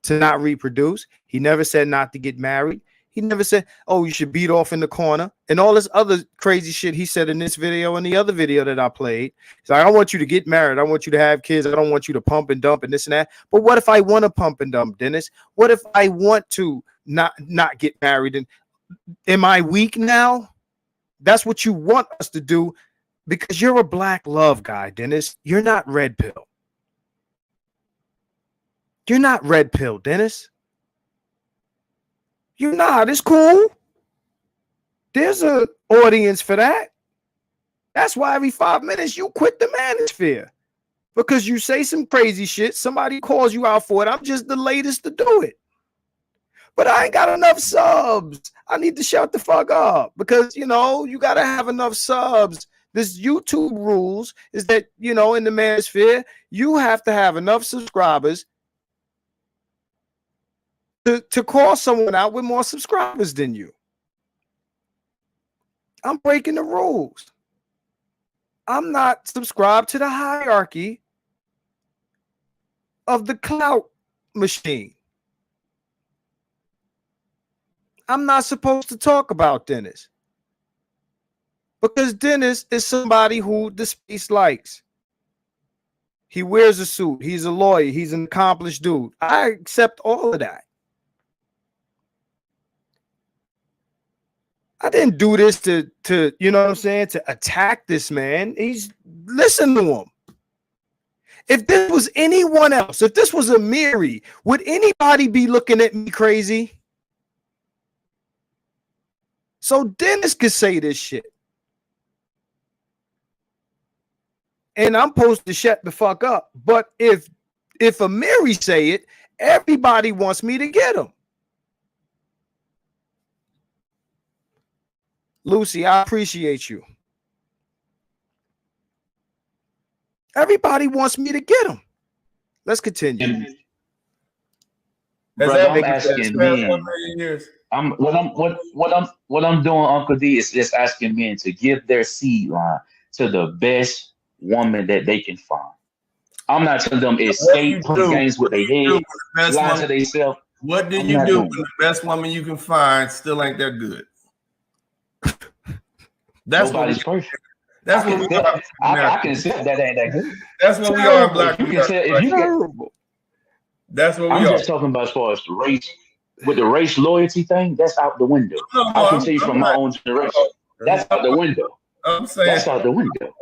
[SPEAKER 2] to not reproduce. He never said not to get married. He never said, oh, you should beat off in the corner and all this other crazy shit he said in this video and the other video that I played. He's like, I want you to get married. I want you to have kids. I don't want you to pump and dump and this and that. But what if I want to pump and dump, Dennis? What if I want to not get married? And am I weak now? That's what you want us to do because you're a black love guy, Dennis. You're not red pill. You're not red pill, Dennis. You're not. It's cool. There's an audience for that. That's why every 5 minutes you quit the manosphere. Because you say some crazy shit. Somebody calls you out for it. I'm just the latest to do it. But I ain't got enough subs. I need to shut the fuck up. Because, you know, you got to have enough subs. This YouTube rules is that, you know, in the manosphere, you have to have enough subscribers to call someone out with more subscribers than you. I'm breaking the rules. I'm not subscribed to the hierarchy of the clout machine. I'm not supposed to talk about Dennis because Dennis is somebody who the space likes. He wears a suit. He's a lawyer. He's an accomplished dude. I accept all of that. I didn't do this to you know what I'm saying, to attack this man. Listen to him. If this was anyone else, if this was Amiri, would anybody be looking at me crazy? So Dennis could say this shit. And I'm supposed to shut the fuck up. But if Amiri say it, everybody wants me to get him. Lucy, I appreciate you. Everybody wants me to get him. Let's continue.
[SPEAKER 5] Brother, I'm asking men. What I'm doing, Uncle D, is just asking men to give their seed line to the best woman that they can find. I'm not telling them escape, play games with their head, lie to themselves.
[SPEAKER 3] What do you do when the best woman you can find still ain't that good? That's
[SPEAKER 5] nobody's perfect.
[SPEAKER 3] That's what we are.
[SPEAKER 5] I can accept that ain't that good.
[SPEAKER 3] That's what we are, black.
[SPEAKER 5] You can say if you can.
[SPEAKER 3] That's what we are.
[SPEAKER 5] I'm just talking about as far as the race, with the race loyalty thing. That's out the window. I can tell you from my own generation. That's out the window.
[SPEAKER 3] I'm saying
[SPEAKER 5] that's out the window.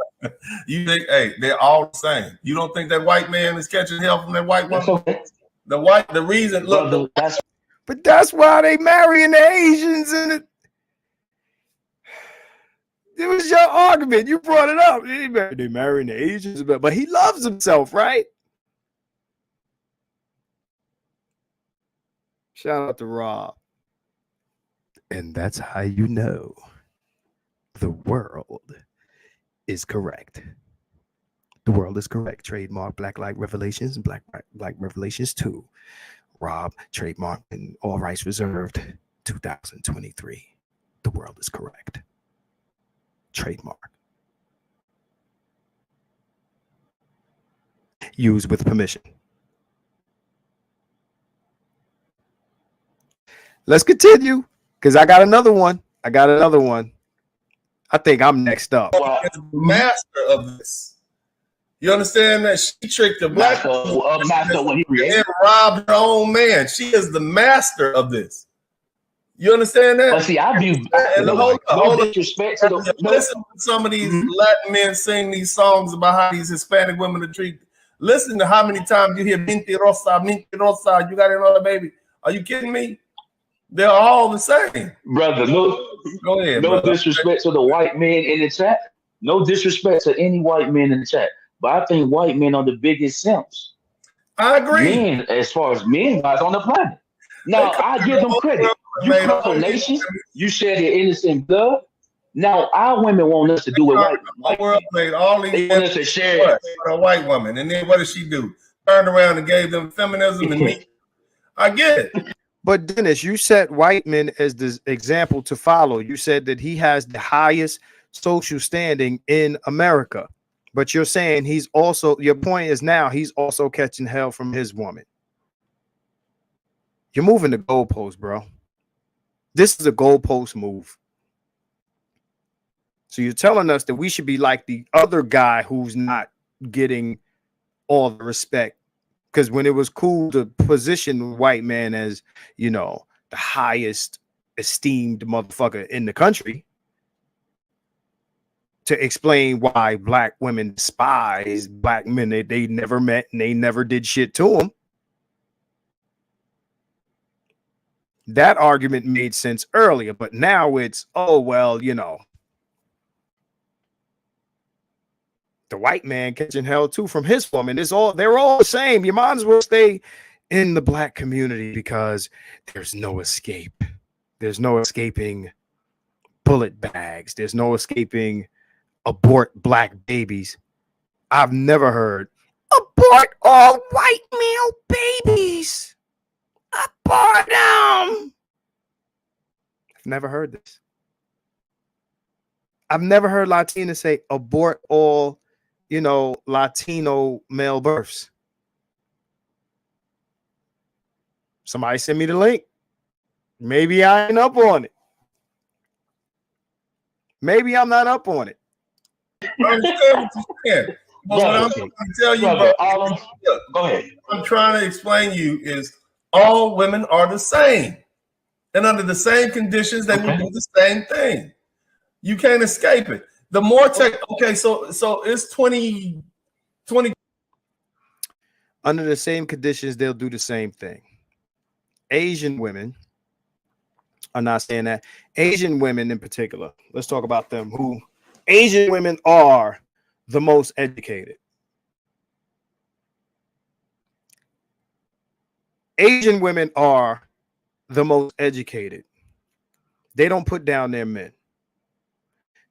[SPEAKER 3] You think, hey, they're all the same. You don't think that white man is catching hell from that white woman?
[SPEAKER 5] Okay.
[SPEAKER 3] The reason, look,
[SPEAKER 5] Brother,
[SPEAKER 2] but that's why they marrying the Asians and it was your argument. You brought it up. They marrying the Asians, but he loves himself, right? Shout out to Rob. And that's how you know the world is correct. The world is correct. Trademark Black Light Revelations and Black Revelations 2. Rob, trademark and all rights reserved 2023. The world is correct. Trademark. Use with permission. Let's continue because I got another one. I think I'm next up.
[SPEAKER 3] Master of this. You understand that she tricked the black woman and robbed her own man. She is the master of this. You understand that?
[SPEAKER 5] Well, see, I view disrespect to the.
[SPEAKER 3] Listen to some of these Latin men sing these songs about how these Hispanic women are treated. Listen to how many times you hear mentirosa, mentirosa. You got another baby. Are you kidding me? They're all the same,
[SPEAKER 5] brother. Go ahead. No disrespect to the white men in the chat. No disrespect to any white men in the chat. But I think white men are the biggest simps.
[SPEAKER 3] I agree.
[SPEAKER 5] Men, as far as men guys on the planet. Now I give them credit. You cover nations. You shed your innocent blood. Now our women want us to do it.
[SPEAKER 3] The world made all these.
[SPEAKER 5] They want us to share
[SPEAKER 3] a white woman, and then what did she do? Turned around and gave them feminism and me. I get it.
[SPEAKER 2] But Dennis, you set white men as the example to follow. You said that he has the highest social standing in America. But you're saying he's also, your point is now he's also catching hell from his woman. You're moving the goalpost, bro. This is a goalpost move. So you're telling us that we should be like the other guy who's not getting all the respect. Because when it was cool to position white man as, you know, the highest esteemed motherfucker in the country, to explain why black women despise black men they never met and they never did shit to them. That argument made sense earlier, but now it's, oh, well, you know, the white man catching hell too from his woman. They're all the same. You might as well stay in the black community because there's no escape. There's no escaping bullet bags. There's no escaping abort black babies. I've never heard abort all white male babies. Abort them. I've never heard this. I've never heard Latinas say abort all, you know, Latino male births. Somebody send me the link. Maybe I ain't up on it. Maybe I'm not up on it.
[SPEAKER 3] I understand what you're saying. But what I'm trying to tell you, bro,
[SPEAKER 5] go ahead.
[SPEAKER 3] What I'm trying to explain to you is all women are the same. And under the same conditions, they will do the same thing. You can't escape it. The more tech, okay, so it's 20.
[SPEAKER 2] Under the same conditions, they'll do the same thing. Asian women are not saying that. Asian women in particular, let's talk about them. Asian women are the most educated. Asian women are the most educated. They don't put down their men.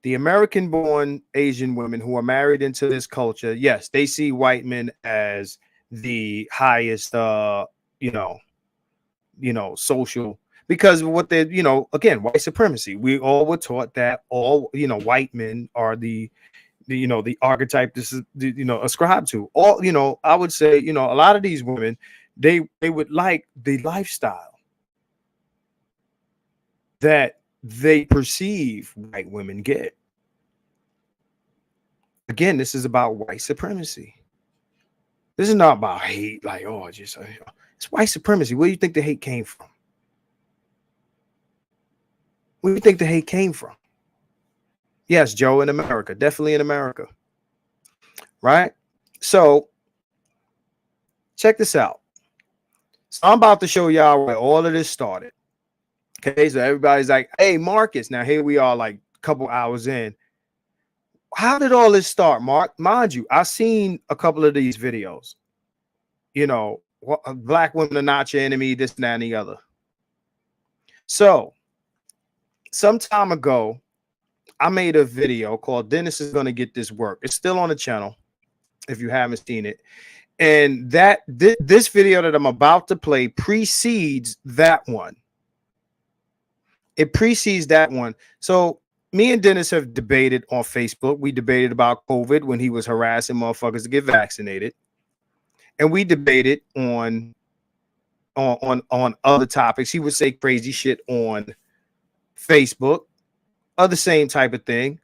[SPEAKER 2] The American-born Asian women who are married into this culture, yes, they see white men as the highest, social, because of what they, again, white supremacy. We all were taught that all, white men are the archetype this is, ascribed to. All, I would say, a lot of these women, they would like the lifestyle that they perceive white women get. Again, this is about white supremacy. This is not about hate, like, it's white supremacy. Where do you think the hate came from? Where do you think the hate came from? Yes, Joe, in America, definitely in America. Right? So, check this out. So I'm about to show y'all where all of this started. Okay, so everybody's like, hey, Marcus. Now here we are like a couple hours in. How did all this start, Mark? Mind you, I've seen a couple of these videos. Black women are not your enemy, this, and that, and the other. So, some time ago, I made a video called Dennis is going to get this work. It's still on the channel if you haven't seen it. And this video that I'm about to play precedes that one. It precedes that one. So me and Dennis have debated on Facebook. We debated about COVID when he was harassing motherfuckers to get vaccinated. And we debated on other topics. He would say crazy shit on Facebook, the same type of thing,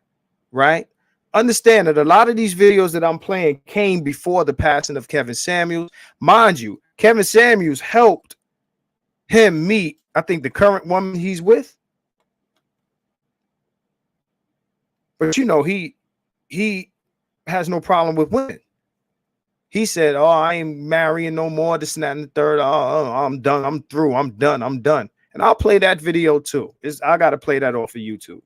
[SPEAKER 2] right? Understand that a lot of these videos that I'm playing came before the passing of Kevin Samuels. Mind you, Kevin Samuels helped him meet, I think, the current woman he's with. But he has no problem with women. He said, "Oh, I ain't marrying no more. This and that and the third. Oh, I'm done. I'm through. I'm done. I'm done." And I'll play that video too. I got to play that off of YouTube.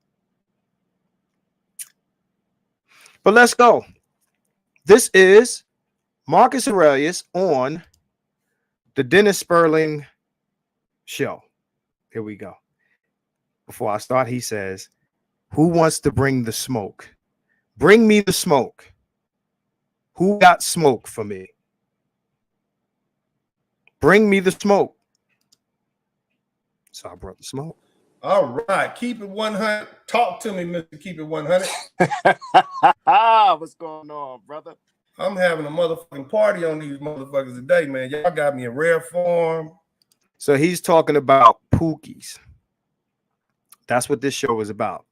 [SPEAKER 2] But let's go. This is Marcus Aurelius on the Dennis Spurling show. Here we go. Before I start, he says, who wants to bring the smoke? Bring me the smoke. Who got smoke for me? Bring me the smoke. So I brought the smoke.
[SPEAKER 3] All right. Keep it 100. Talk to me, Mr. Keep It 100.
[SPEAKER 2] What's going on, brother?
[SPEAKER 3] I'm having a motherfucking party on these motherfuckers today, man. Y'all got me in rare form.
[SPEAKER 2] So he's talking about Pookies. That's what this show is about.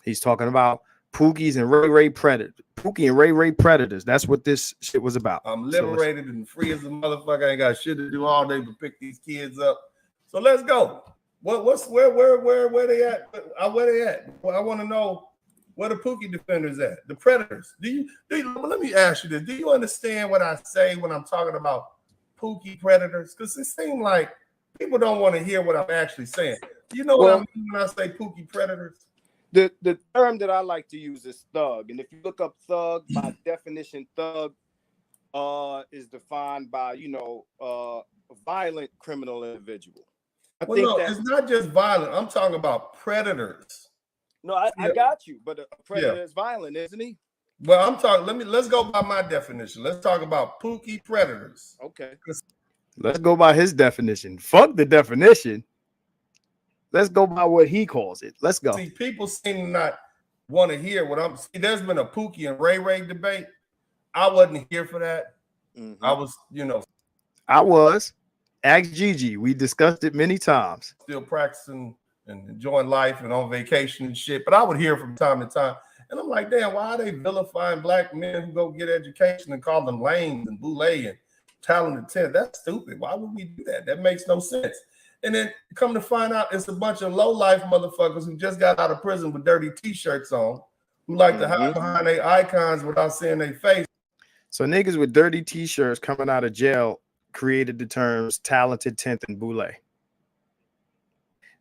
[SPEAKER 2] He's talking about Pookies and Ray Predators. Pookie and Ray Predators. That's what this shit was about.
[SPEAKER 3] I'm liberated and free as a motherfucker. I ain't got shit to do all day but pick these kids up. So let's go. Where they at? Where they at? Well, I want to know where the Pookie defenders at. The Predators. Let me ask you this. Do you understand what I say when I'm talking about Pookie Predators? Because it seems like people don't want to hear what I'm actually saying. You know what I mean when I say Pookie Predators?
[SPEAKER 2] The term that I like to use is thug. And if you look up thug, by definition, thug is defined by, a violent criminal individual.
[SPEAKER 3] It's not just violent. I'm talking about predators.
[SPEAKER 2] No, I got you. But a predator is violent, isn't he?
[SPEAKER 3] Well, I'm talking. Let's go by my definition. Let's talk about Pookie Predators.
[SPEAKER 2] Okay. Let's go by his definition. Fuck the definition. Let's go by what he calls it. Let's go.
[SPEAKER 3] See, people seem to not want to hear what I'm saying. There's been a Pookie and Ray debate. I wasn't here for that.
[SPEAKER 2] Mm-hmm.
[SPEAKER 3] I was.
[SPEAKER 2] Ask Gigi. We discussed it many times.
[SPEAKER 3] Still practicing and enjoying life and on vacation and shit. But I would hear from time to time. And I'm like, damn, why are they vilifying black men who go get education and call them lames and boule and talented 10? That's stupid. Why would we do that? That makes no sense. And then come to find out it's a bunch of low-life motherfuckers who just got out of prison with dirty T-shirts on, who like to hide behind their icons without seeing their face.
[SPEAKER 2] So niggas with dirty T-shirts coming out of jail created the terms talented 10th and boule.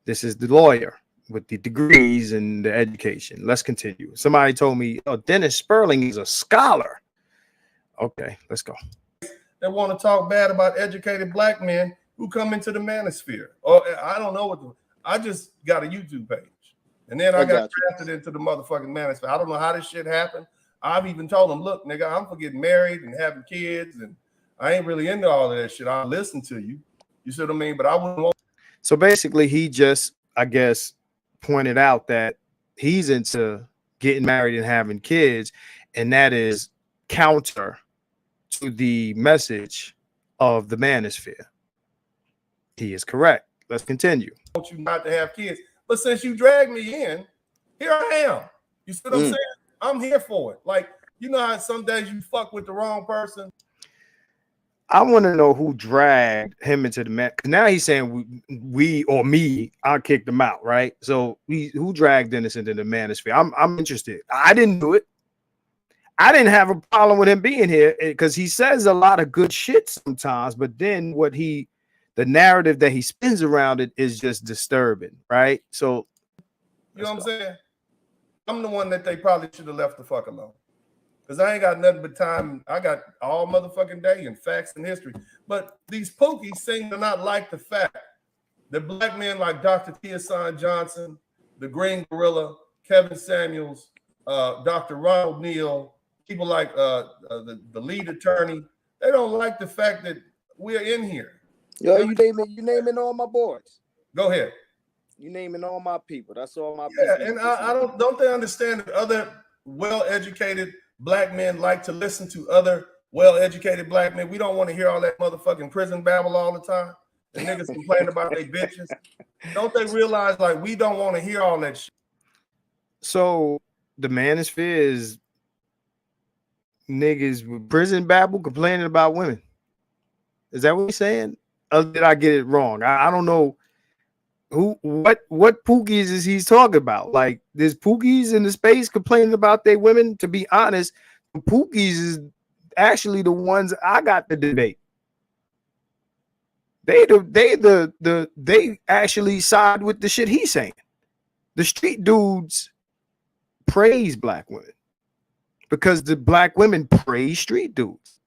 [SPEAKER 2] This is the lawyer with the degrees and the education. Let's continue. Somebody told me, Dennis Spurling is a scholar. Okay, let's go.
[SPEAKER 3] They want to talk bad about educated black men who come into the manosphere. Or I don't know I just got a YouTube page. And then I got drafted into the motherfucking manosphere. I don't know how this shit happened. I've even told them, look, nigga, I'm for getting married and having kids, and I ain't really into all of that shit. I'll listen to you. You see what I mean? But I wouldn't want.
[SPEAKER 2] So basically, he just, I guess, pointed out that he's into getting married and having kids, and that is counter to the message of the manosphere. He is correct. Let's continue.
[SPEAKER 3] I want you not to have kids. But since you dragged me in, here I am. You see what I'm saying? I'm here for it. Like, you know how some days you fuck with the wrong person?
[SPEAKER 2] I want to know who dragged him into the man. Now he's saying we or me, I kicked him out, right? So who dragged Dennis into the manosphere? I'm interested. I didn't do it. I didn't have a problem with him being here because he says a lot of good shit sometimes, but then the narrative that he spins around it is just disturbing, right? So
[SPEAKER 3] you know what I'm saying? I'm the one that they probably should have left the fuck alone. Because I ain't got nothing but time. I got all motherfucking day and facts and history. But these Pookies seem to not like the fact that black men like Dr. Keason Johnson, the Green Gorilla, Kevin Samuels, Dr. Ronald Neal, people like the lead attorney, they don't like the fact that we're in here.
[SPEAKER 2] Yo, you naming all my boys.
[SPEAKER 3] Go ahead.
[SPEAKER 2] You naming all my people. That's all my
[SPEAKER 3] people.
[SPEAKER 2] Yeah,
[SPEAKER 3] and I don't they understand that other well-educated black men like to listen to other well-educated black men? We don't want to hear all that motherfucking prison babble all the time. The niggas complain about their bitches. Don't they realize like we don't want to hear all that shit?
[SPEAKER 2] So the manosphere is niggas with prison babble complaining about women. Is that what he's saying? Or did I get it wrong? I don't know what Pookies is he's talking about. Like there's Pookies in the space complaining about their women. To be honest, the Pookies is actually the ones I got the debate. They actually side with the shit he's saying. The street dudes praise black women because the black women praise street dudes.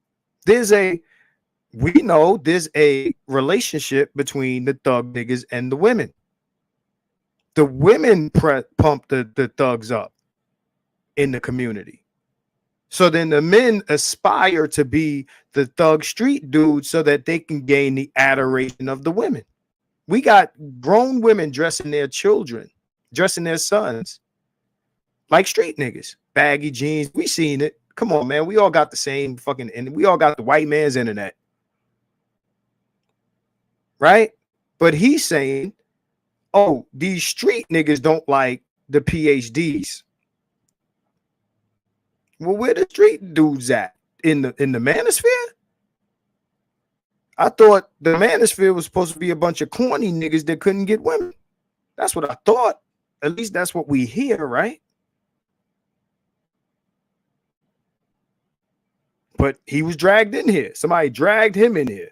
[SPEAKER 2] There's a we know there's a relationship between the thug niggas and the women. The women pump the thugs up in the community. So then the men aspire to be the thug street dudes so that they can gain the adoration of the women. We got grown women dressing their children, dressing their sons like street niggas, baggy jeans. We seen it. Come on, man. We all got the same fucking, and we all got the white man's internet. Right? But he's saying, oh, these street niggas don't like the PhDs. Well, where the street dudes at? In the manosphere? I thought the manosphere was supposed to be a bunch of corny niggas that couldn't get women. That's what I thought. At least that's what we hear, right? But he was dragged in here. Somebody dragged him in here.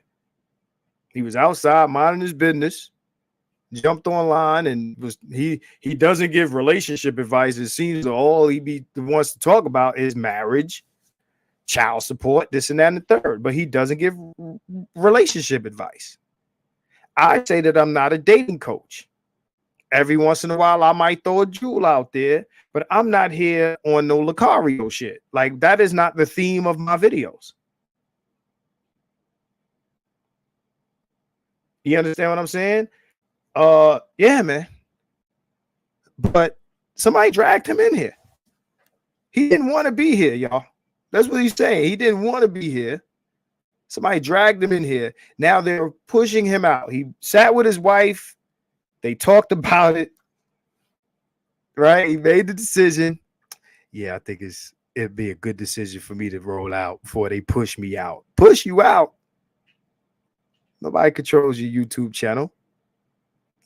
[SPEAKER 2] He was outside minding his business, jumped online, and he doesn't give relationship advice. It seems that all he wants to talk about is marriage, child support, this and that and the third. But he doesn't give relationship advice. I say that I'm not a dating coach. Every once in a while, I might throw a jewel out there, but I'm not here on no Lucario shit. Like, that is not the theme of my videos. You understand what I'm saying? Yeah, man. But somebody dragged him in here. He didn't want to be here, y'all. That's what he's saying. He didn't want to be here. Somebody dragged him in here. Now they're pushing him out. He sat with his wife. They talked about it. Right? He made the decision. Yeah, I think it'd be a good decision for me to roll out before they push me out. Push you out. Nobody controls your YouTube channel.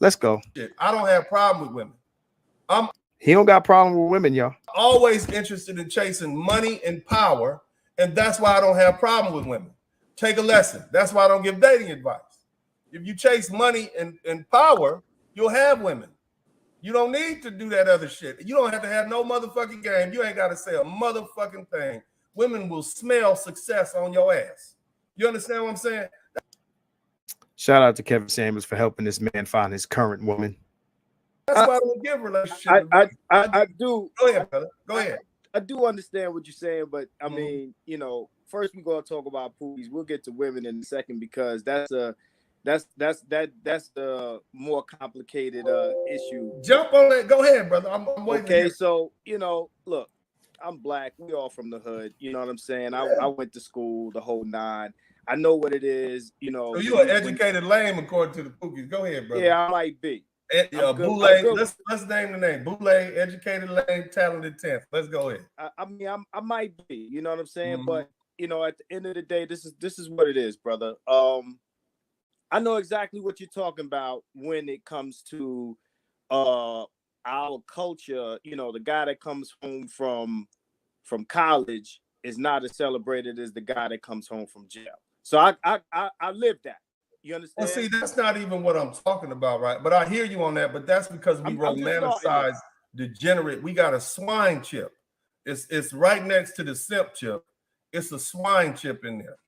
[SPEAKER 2] Let's go.
[SPEAKER 3] I don't have a problem with women.
[SPEAKER 2] He don't got a problem with women, y'all.
[SPEAKER 3] Always interested in chasing money and power, and that's why I don't have a problem with women. Take a lesson. That's why I don't give dating advice. If you chase money and power, you'll have women. You don't need to do that other shit. You don't have to have no motherfucking game. You ain't got to say a motherfucking thing. Women will smell success on your ass. You understand what I'm saying?
[SPEAKER 2] Shout out to Kevin Samuels for helping this man find his current woman.
[SPEAKER 3] That's why I don't give relationship.
[SPEAKER 6] I do.
[SPEAKER 3] Go ahead, brother. Go ahead.
[SPEAKER 6] I do understand what you're saying, but I mean, you know, first we're gonna talk about Pookies. We'll get to women in a second because that's the more complicated issue.
[SPEAKER 3] Jump on that. Go ahead, brother. I'm waiting.
[SPEAKER 6] Okay, so you know, look, I'm black. We all from the hood. You know what I'm saying? I went to school the whole nine. I know what it is. You know,
[SPEAKER 3] so you're an educated lame according to the Pookies. Go ahead, brother.
[SPEAKER 6] Yeah, I might be.
[SPEAKER 3] Boule, let's name the name. Boule, educated lame, talented 10th. Let's go ahead.
[SPEAKER 6] I mean, I might be. You know what I'm saying? But you know, at the end of the day, this is what it is, brother. I know exactly what you're talking about when it comes to our culture. You know, the guy that comes home from college is not as celebrated as the guy that comes home from jail. So I lived that. You understand?
[SPEAKER 3] Well, see, that's not even what I'm talking about, right? But I hear you on that. But that's because we romanticize degenerate. We got a swine chip. It's right next to the simp chip. It's a swine chip in there.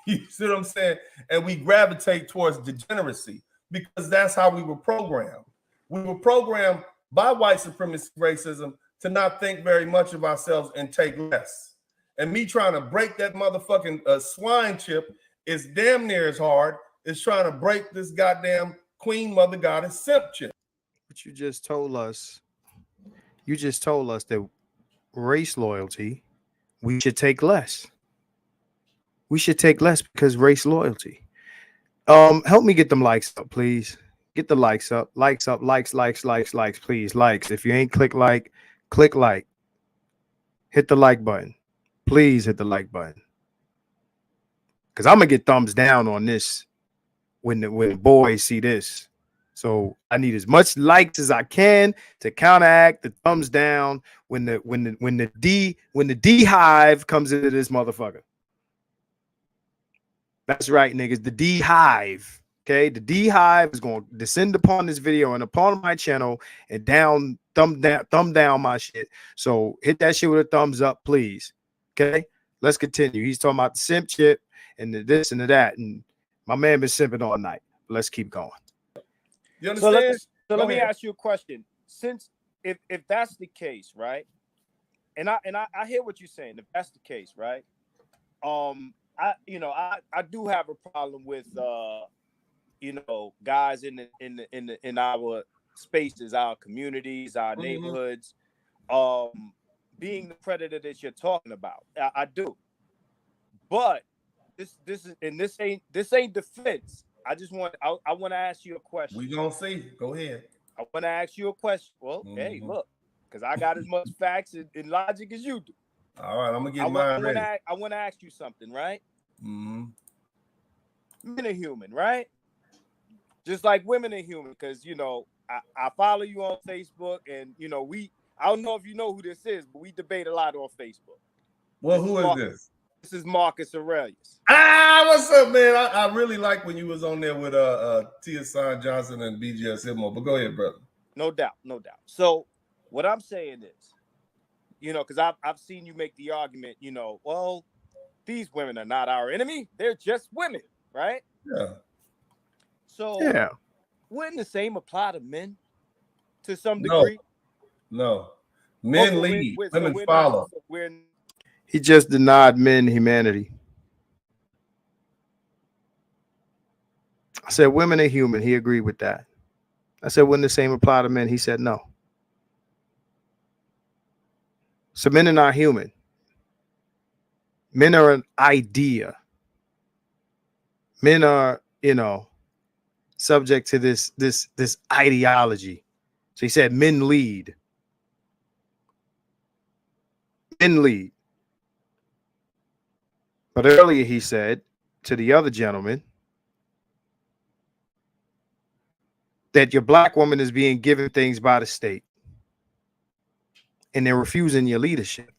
[SPEAKER 3] You see what I'm saying? And we gravitate towards degeneracy because that's how we were programmed. We were programmed by white supremacy racism to not think very much of ourselves and take less. And me trying to break that motherfucking swine chip is damn near as hard as trying to break this goddamn queen mother goddess simp chip.
[SPEAKER 2] But you just told us that race loyalty, we should take less. We should take less because race loyalty. Help me get them likes up, please. Get the likes up, likes, please. Likes. If you ain't click like. Hit the like button. Please hit the like button. Because I'm gonna get thumbs down on this when the boys see this. So I need as much likes as I can to counteract the thumbs down when the D hive comes into this motherfucker. That's right, niggas. The D hive. Okay, the D hive is going to descend upon this video and upon my channel and thumb down my shit. So hit that shit with a thumbs up, please. Okay, let's continue. He's talking about the simp chip
[SPEAKER 6] and the this and the that. And my man been simping all night. Let's keep going.
[SPEAKER 3] You understand?
[SPEAKER 6] So let me ask you a question. Since if that's the case, right? And I hear what you're saying. If that's the case, right? I do have a problem with guys in our spaces, our communities, our neighborhoods, being the predator that you're talking about. I do. But this ain't defense. I want to ask you a question.
[SPEAKER 3] We gonna see. Go ahead.
[SPEAKER 6] I want to ask you a question. Well, hey, look, because I got as much facts and logic as you do.
[SPEAKER 3] All right, I'm gonna get mine ready.
[SPEAKER 6] I want to ask you something, right?
[SPEAKER 3] Mm-hmm.
[SPEAKER 6] Men are human, right? Just like women are human, because I follow you on Facebook, and I don't know if you know who this is, but we debate a lot on Facebook.
[SPEAKER 3] Well, who is this?
[SPEAKER 6] This is Marcus Aurelius.
[SPEAKER 3] What's up, man? I really like when you was on there with Tia Sign Johnson and BGS Himo, but go ahead, brother.
[SPEAKER 6] No doubt. So what I'm saying is, because I've seen you make the argument, well, these women are not our enemy. They're just women, right?
[SPEAKER 3] Yeah.
[SPEAKER 6] So wouldn't the same apply to men to some degree?
[SPEAKER 3] No. Men lead, women follow.
[SPEAKER 6] He just denied men humanity. I said women are human. He agreed with that. I said, wouldn't the same apply to men? He said no. So men are not human. Men are an idea. Men are, subject to this ideology. So he said men lead. Men lead. But earlier he said to the other gentleman that your black woman is being given things by the state and they're refusing your leadership.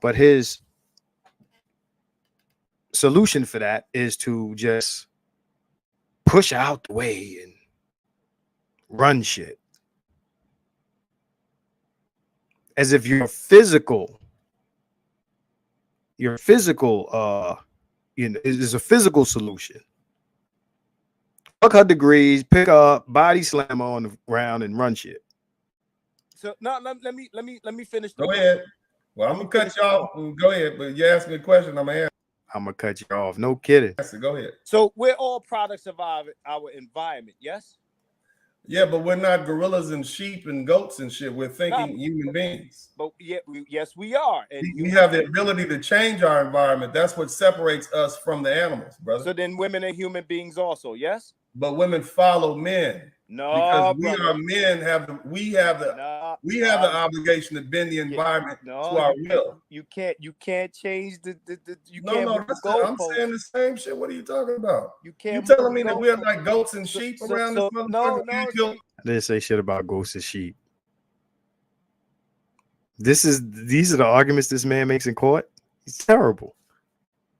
[SPEAKER 6] But his solution for that is to just push out the way and run shit. As if your physical is a physical solution. Fuck her degrees, pick her up, body slam her on the ground, and run shit. So no, let me finish.
[SPEAKER 3] Go ahead. Well, I'm gonna cut you off. Go ahead, but you ask me a question, I'm gonna answer.
[SPEAKER 6] I'm gonna cut you off. No kidding.
[SPEAKER 3] Go ahead.
[SPEAKER 6] So we're all products of our environment, yes?
[SPEAKER 3] Yeah, but we're not gorillas and sheep and goats and shit. We're thinking human beings.
[SPEAKER 6] But yes, we are. And
[SPEAKER 3] we have the ability to change our environment. That's what separates us from the animals, brother.
[SPEAKER 6] So then women are human beings also, yes?
[SPEAKER 3] But women follow men.
[SPEAKER 6] No,
[SPEAKER 3] because we are men. We have the obligation to bend the environment to our will.
[SPEAKER 6] You can't change the
[SPEAKER 3] I'm saying the same shit. What are you talking about?
[SPEAKER 6] You can't.
[SPEAKER 3] You telling me that we're like goats and sheep around this motherfucker?
[SPEAKER 6] No. I didn't say shit about goats and sheep. These are the arguments this man makes in court. He's terrible.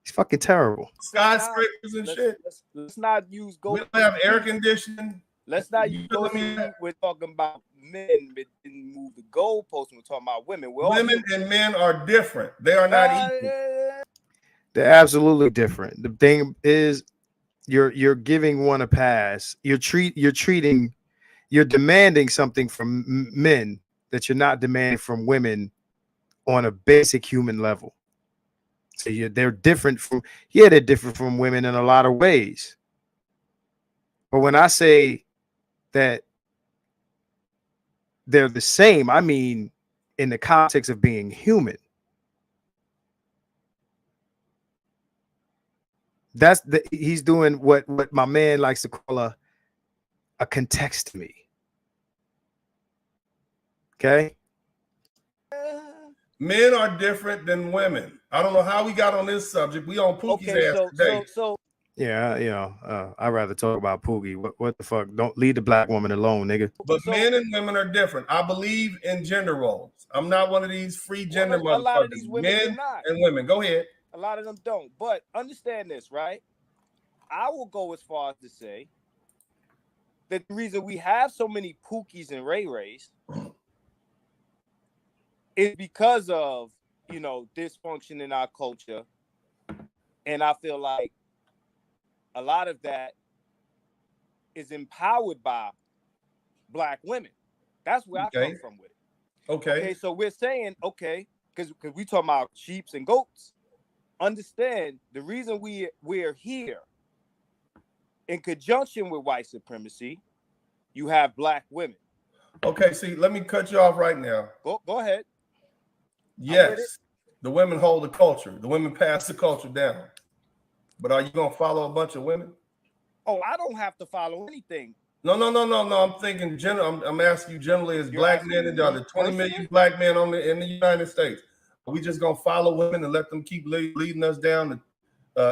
[SPEAKER 6] He's fucking terrible.
[SPEAKER 3] Skyscrapers and shit.
[SPEAKER 6] Let's not use goats.
[SPEAKER 3] We don't have air conditioning.
[SPEAKER 6] Let's not use goats. We're talking about men, but didn't move the goalposts. We're talking about women.
[SPEAKER 3] Women and men are different. They are not equal.
[SPEAKER 6] They're absolutely different. The thing is, you're giving one a pass. You're demanding something from men that you're not demanding from women on a basic human level. So they're different from women in a lot of ways. But when I say that they're the same, I mean in the context of being human. He's doing what my man likes to call a contextomy. Okay.
[SPEAKER 3] Men are different than women. I don't know how we got on this subject. We on Pookie's ass today.
[SPEAKER 6] Yeah, I'd rather talk about Pookie. What the fuck? Don't leave the black woman alone, nigga.
[SPEAKER 3] But men and women are different. I believe in gender roles. I'm not one of these free gender motherfuckers. A lot of these women and women. Go ahead.
[SPEAKER 6] A lot of them don't. But understand this, right? I will go as far as to say that the reason we have so many Pookies and Ray Rays is because of, dysfunction in our culture And I feel like a lot of that is empowered by Black women. That's where I come from with it. Okay, so we're saying, okay, because we talking about sheeps and goats. Understand the reason we're here in conjunction with white supremacy. You have Black women.
[SPEAKER 3] Okay, see, let me cut you off right now.
[SPEAKER 6] Go ahead.
[SPEAKER 3] Yes, the women hold the culture. The women pass the culture down. But are you gonna follow a bunch of women?
[SPEAKER 6] Oh, I don't have to follow anything.
[SPEAKER 3] No. I'm thinking general. I'm asking you generally as Black men, and the 20 million Black men in the United States. Are we just gonna follow women and let them keep leading us down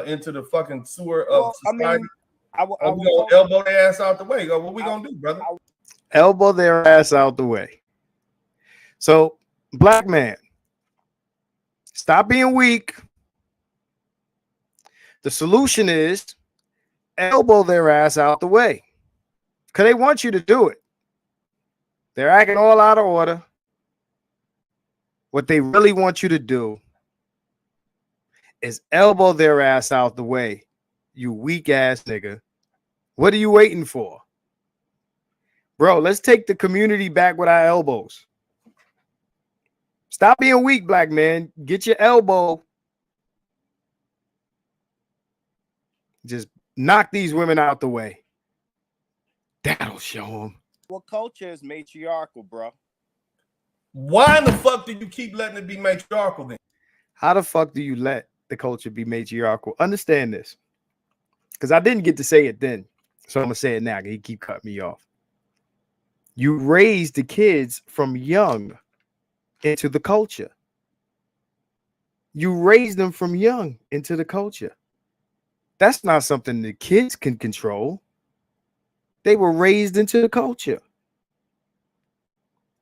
[SPEAKER 3] into the fucking sewer of society? I mean, I will elbow their ass out the way. What we gonna do, brother?
[SPEAKER 6] Elbow their ass out the way. So, Black man, stop being weak. The solution is elbow their ass out the way, because they want you to do it. They're acting all out of order. What they really want you to do is elbow their ass out the way, you weak ass nigga. What are you waiting for? Bro, let's take the community back with our elbows. Stop being weak, Black man. Get your elbow. Just knock these women out the way. That'll show them. What culture is matriarchal, bro?
[SPEAKER 3] Why in the fuck do you keep letting it be matriarchal then?
[SPEAKER 6] How the fuck do you let the culture be matriarchal? Understand this. Because I didn't get to say it then. So I'm going to say it now. He keep cutting me off. You raise the kids from young into the culture. You raise them from young into the culture. That's not something the kids can control. They were raised into the culture.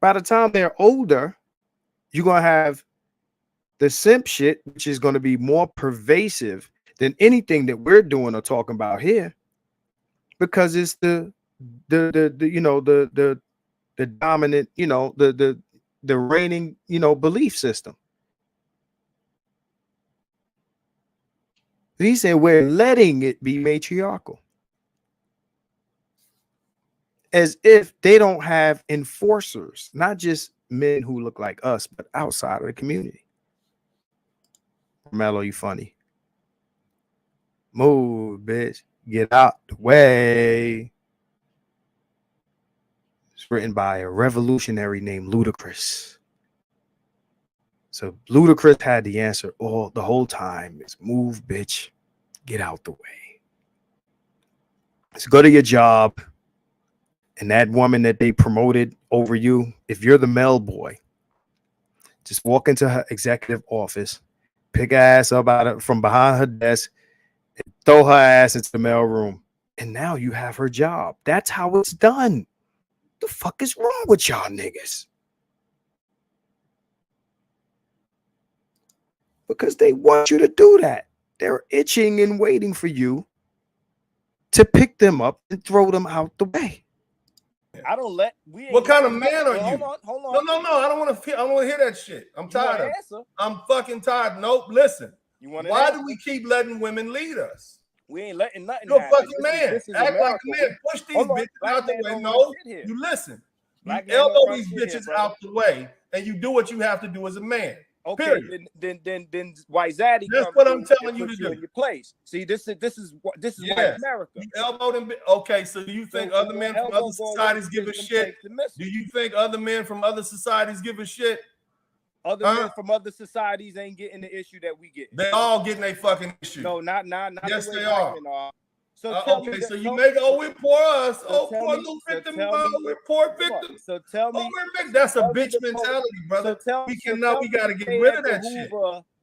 [SPEAKER 6] By the time they're older, you're going to have the simp shit, which is going to be more pervasive than anything that we're doing or talking about here, because it's the dominant, the reigning, belief system. He said we're letting it be matriarchal, as if they don't have enforcers, not just men who look like us, but outside of the community. Mello, you funny. Move, bitch. Get out the way. It's written by a revolutionary named Ludacris. So Ludacris had the answer the whole time. It's move, bitch. Get out the way. So go to your job. And that woman that they promoted over you, if you're the mail boy, just walk into her executive office, pick her ass up from behind her desk, and throw her ass into the mail room. And now you have her job. That's how it's done. The fuck is wrong with y'all niggas? Because they want you to do that. They're itching and waiting for you to pick them up and throw them out the way. I don't let.
[SPEAKER 3] What kind of man are you?
[SPEAKER 6] Hold on.
[SPEAKER 3] No. I don't want to hear that shit. I'm tired of it. I'm fucking tired. Nope. Listen. Why do we keep letting women lead us?
[SPEAKER 6] We ain't letting nothing.
[SPEAKER 3] You're a fucking man. Act like a man. Push these bitches out the way. No, you listen. You elbow these bitches out the way, and you do what you have to do as a man.
[SPEAKER 6] Okay, then White Zaddy.
[SPEAKER 3] That's what I'm telling you to do.
[SPEAKER 6] In your place. See, this is white America.
[SPEAKER 3] You elbowed them. Okay, so do you think other men from other societies give a shit? Do you think other men from other societies give a shit?
[SPEAKER 6] Other men from other societies ain't getting the issue that we get.
[SPEAKER 3] They all getting a fucking issue.
[SPEAKER 6] No, not.
[SPEAKER 3] Yes, they are.
[SPEAKER 6] So
[SPEAKER 3] okay, so you make we're poor us. Poor little victim. We're poor victims.
[SPEAKER 6] So tell me,
[SPEAKER 3] that's a bitch mentality, brother. We got to get rid of that shit.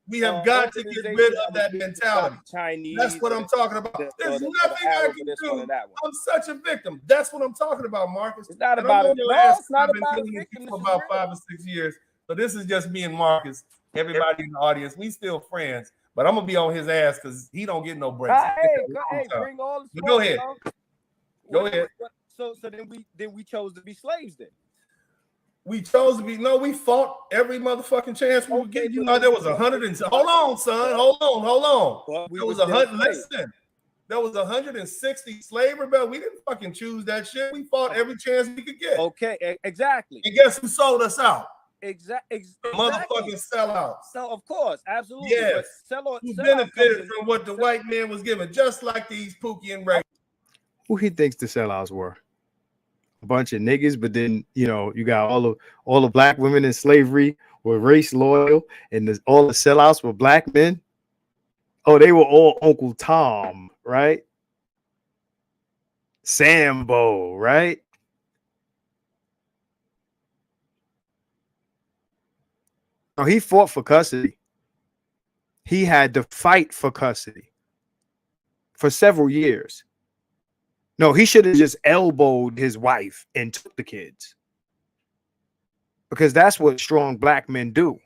[SPEAKER 3] We have got to get rid of that mentality. That's what I'm talking about. There's nothing I can do. I'm such a victim. That's what I'm talking about, Marcus.
[SPEAKER 6] It's not about it. It's not about
[SPEAKER 3] victim for about 5 or 6 years. So this is just me and Marcus. Everybody in the audience, we still friends. But I'm gonna be on his ass because he don't get no breaks.
[SPEAKER 6] Hey, bring all the.
[SPEAKER 3] Go ahead. Go ahead.
[SPEAKER 6] So then we chose to be slaves then.
[SPEAKER 3] We chose to be. No, we fought every motherfucking chance we would get. You know, there was 100 and hold on, son. Hold on. There was 100. Listen, there was 160 slave rebellions. We didn't fucking choose that shit. We fought every chance we could get.
[SPEAKER 6] Okay, exactly.
[SPEAKER 3] And guess who sold us out?
[SPEAKER 6] Exactly.
[SPEAKER 3] Motherfucking sellouts.
[SPEAKER 6] No, of course, absolutely.
[SPEAKER 3] Yes.
[SPEAKER 6] Who
[SPEAKER 3] benefited from what the white man was given, just like these Pookie and Ray.
[SPEAKER 2] Who he thinks the sellouts were? A bunch of niggas, but then you got all the black women in slavery were race loyal, and all the sellouts were black men. Oh, they were all Uncle Tom, right? Sambo, right? No, he fought for custody. He had to fight for custody for several years. No, he should have just elbowed his wife and took the kids. Because that's what strong black men do.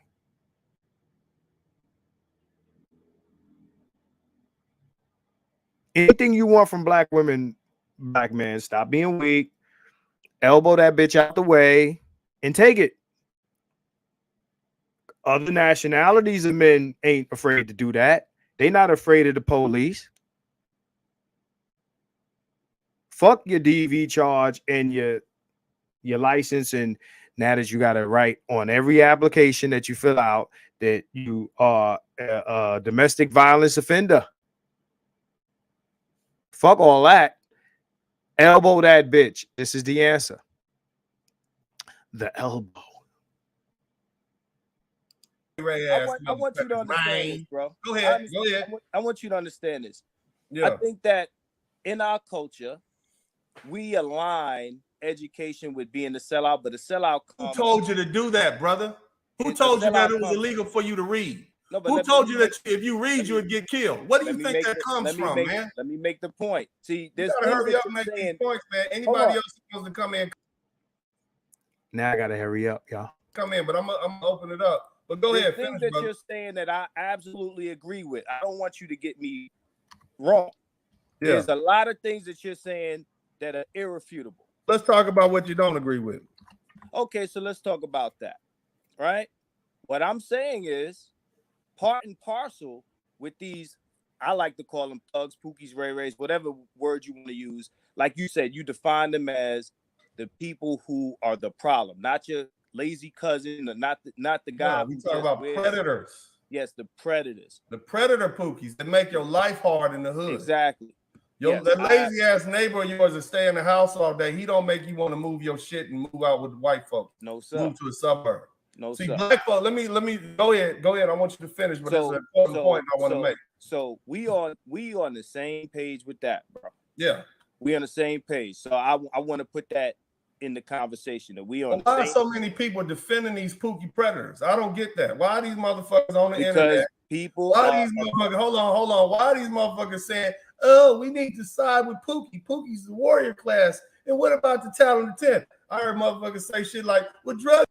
[SPEAKER 2] Anything you want from black women, black men, stop being weak, elbow that bitch out the way, and take it. Other nationalities of men ain't afraid to do that. They not afraid of the police. Fuck your DV charge and your license, and now that you got to write on every application that you fill out that you are a domestic violence offender. Fuck all that. Elbow that bitch. This is the answer. The elbow.
[SPEAKER 6] I want you to understand this, bro.
[SPEAKER 3] Go ahead.
[SPEAKER 6] I want you to understand this.
[SPEAKER 3] Yeah.
[SPEAKER 6] I think that in our culture, we align education with being the sellout, but the sellout
[SPEAKER 3] comes. Who told you to do that, brother? Who told you that it was illegal for you to read? No, who told you that if you read, you would get killed? What do you think that comes from, man?
[SPEAKER 6] Let me make the point. See,
[SPEAKER 3] you gotta hurry up and make these points, man. Anybody else supposed to come in?
[SPEAKER 2] Now I gotta hurry up, y'all.
[SPEAKER 3] Come in, but I'm gonna open it up. But go ahead.
[SPEAKER 6] The thing that you're saying that I absolutely agree with. I don't want you to get me wrong. Yeah. There's a lot of things that you're saying that are irrefutable.
[SPEAKER 3] Let's talk about what you don't agree with.
[SPEAKER 6] Okay, so let's talk about that. Right? What I'm saying is part and parcel with these, I like to call them thugs, Pookies, Ray Rays, whatever word you want to use. Like you said, you define them as the people who are the problem, not your lazy cousin, or not the guy.
[SPEAKER 3] No, we talk about predators.
[SPEAKER 6] Yes, the predators.
[SPEAKER 3] The predator Pookies that make your life hard in the hood.
[SPEAKER 6] Exactly.
[SPEAKER 3] That lazy ass neighbor of yours that stay in the house all day, he don't make you want to move your shit and move out with the white folks.
[SPEAKER 6] No, sir.
[SPEAKER 3] Move to a suburb.
[SPEAKER 6] No,
[SPEAKER 3] See,
[SPEAKER 6] sir.
[SPEAKER 3] black folks, let me go ahead. I want you to finish, but there's an important point I want to make.
[SPEAKER 6] So we on the same page with that, bro.
[SPEAKER 3] Yeah.
[SPEAKER 6] We on the same page. So I want to put that in the conversation that we on.
[SPEAKER 3] Why are so many people defending these Pookie predators? I don't get that. Why are these motherfuckers on the internet? Why these motherfuckers? Hold on. Why are these motherfuckers saying, "Oh, we need to side with Pookie. Pookie's the warrior class." And what about the talented 10? I heard motherfuckers say shit like, "Well, drug."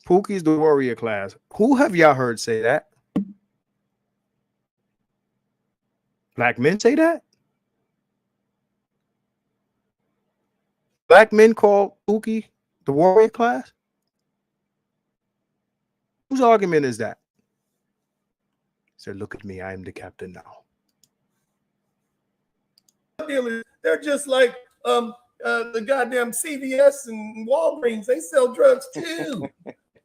[SPEAKER 2] Pookie's the warrior class. Who have y'all heard say that? Black men say that? Black men call Pookie the warrior class? Whose argument is that? So look at me, I am the captain now.
[SPEAKER 3] They're just like the goddamn CVS and Walgreens. They sell drugs too.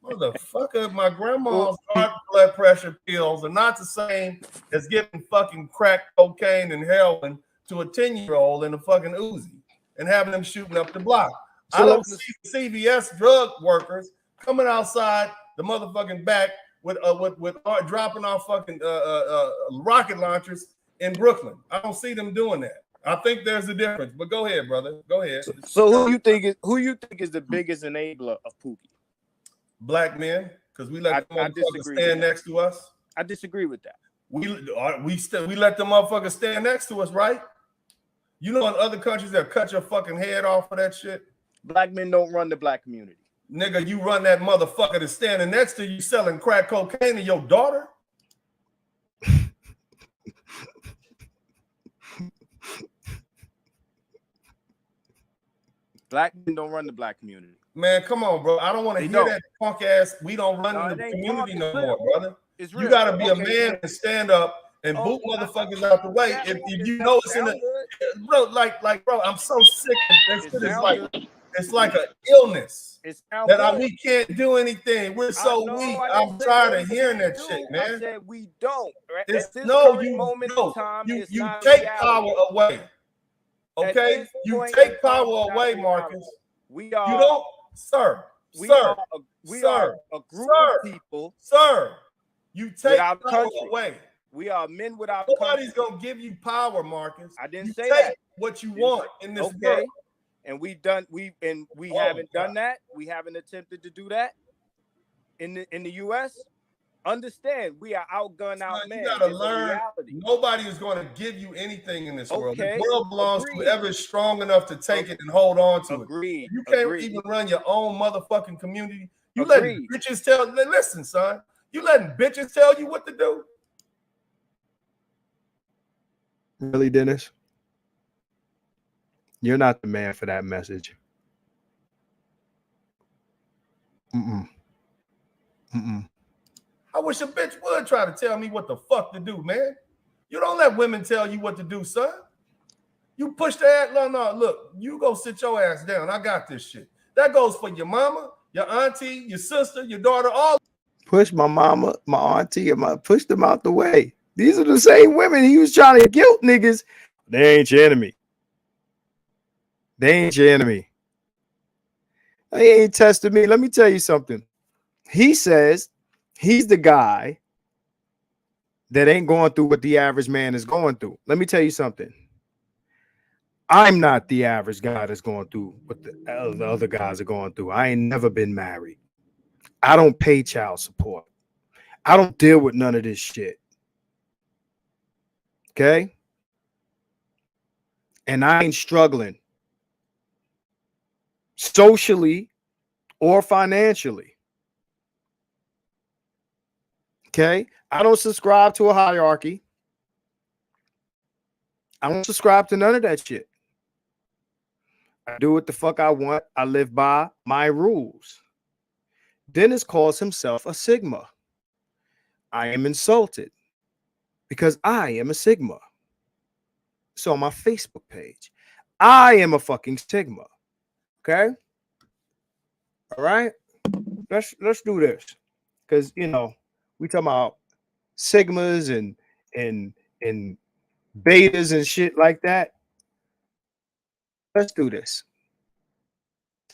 [SPEAKER 3] Motherfucker, my grandma's high blood pressure pills are not the same as giving fucking crack cocaine and heroin to a 10-year-old in a fucking Uzi and having them shooting up the block. So I don't see CVS drug workers coming outside the motherfucking back with dropping off fucking rocket launchers in Brooklyn. I don't see them doing that. I think there's a difference. But go ahead, brother. Go ahead.
[SPEAKER 6] So who you think is the biggest enabler of Pookie?
[SPEAKER 3] Black men, because we let them motherfuckers stand next to us.
[SPEAKER 6] I disagree with that.
[SPEAKER 3] We let them motherfuckers stand next to us, right? You know, in other countries they'll cut your fucking head off for that shit.
[SPEAKER 6] Black men don't run the black community.
[SPEAKER 3] Nigga, you run that motherfucker that's standing next to you selling crack cocaine to your daughter.
[SPEAKER 6] Black men don't run the black community.
[SPEAKER 3] Man, come on, bro. I don't want to hear that punk ass. We don't run the community no more, brother. You got to be a man and stand up and boot motherfuckers out the way. If you know it's in a bro, bro, I'm so sick of this. It's like an illness that we can't do anything. We're so weak. I'm tired of hearing that shit, man.
[SPEAKER 6] I said we don't. Right?
[SPEAKER 3] You take power away. Okay, you take power away, Marcus. You don't, sir.
[SPEAKER 6] We are a group of people.
[SPEAKER 3] Sir, you take power away.
[SPEAKER 6] We are men without
[SPEAKER 3] Nobody's gonna give you power, Marcus.
[SPEAKER 6] I didn't say that.
[SPEAKER 3] What you want in this world.
[SPEAKER 6] And we haven't done that. We haven't attempted to do that in the US. Understand, we are outgunned, outmanned.
[SPEAKER 3] You gotta learn. Nobody is going to give you anything in this world. The world belongs to whoever is strong enough to take it and hold on to it. You can't even run your own motherfucking community. You letting bitches tell. Listen, son. You letting bitches tell you what to do.
[SPEAKER 7] Really, Dennis? You're not the man for that message.
[SPEAKER 3] I wish a bitch would try to tell me what the fuck to do, man. You don't let women tell you what to do, son. You push that. No, look, you go sit your ass down. I got this shit. That goes for your mama, your auntie, your sister, your daughter, all.
[SPEAKER 7] Push my mama, my auntie, and push them out the way. These are the same women he was trying to guilt niggas. They ain't your enemy. They ain't your enemy. They ain't tested me. Let me tell you something. He says he's the guy that ain't going through what the average man is going through. Let me tell you something. I'm not the average guy that's going through what the other guys are going through. I ain't never been married. I don't pay child support. I don't deal with none of this shit. Okay? And I ain't struggling socially or financially. Okay? I don't subscribe to a hierarchy. I don't subscribe to none of that shit. I do what the fuck I want. I live by my rules. Dennis calls himself a Sigma. I am insulted because I am a Sigma. So on my Facebook page, I am a fucking Sigma. Okay? All right? Let's do this. Because, you know, we talking about Sigmas and betas and shit like that. Let's do this.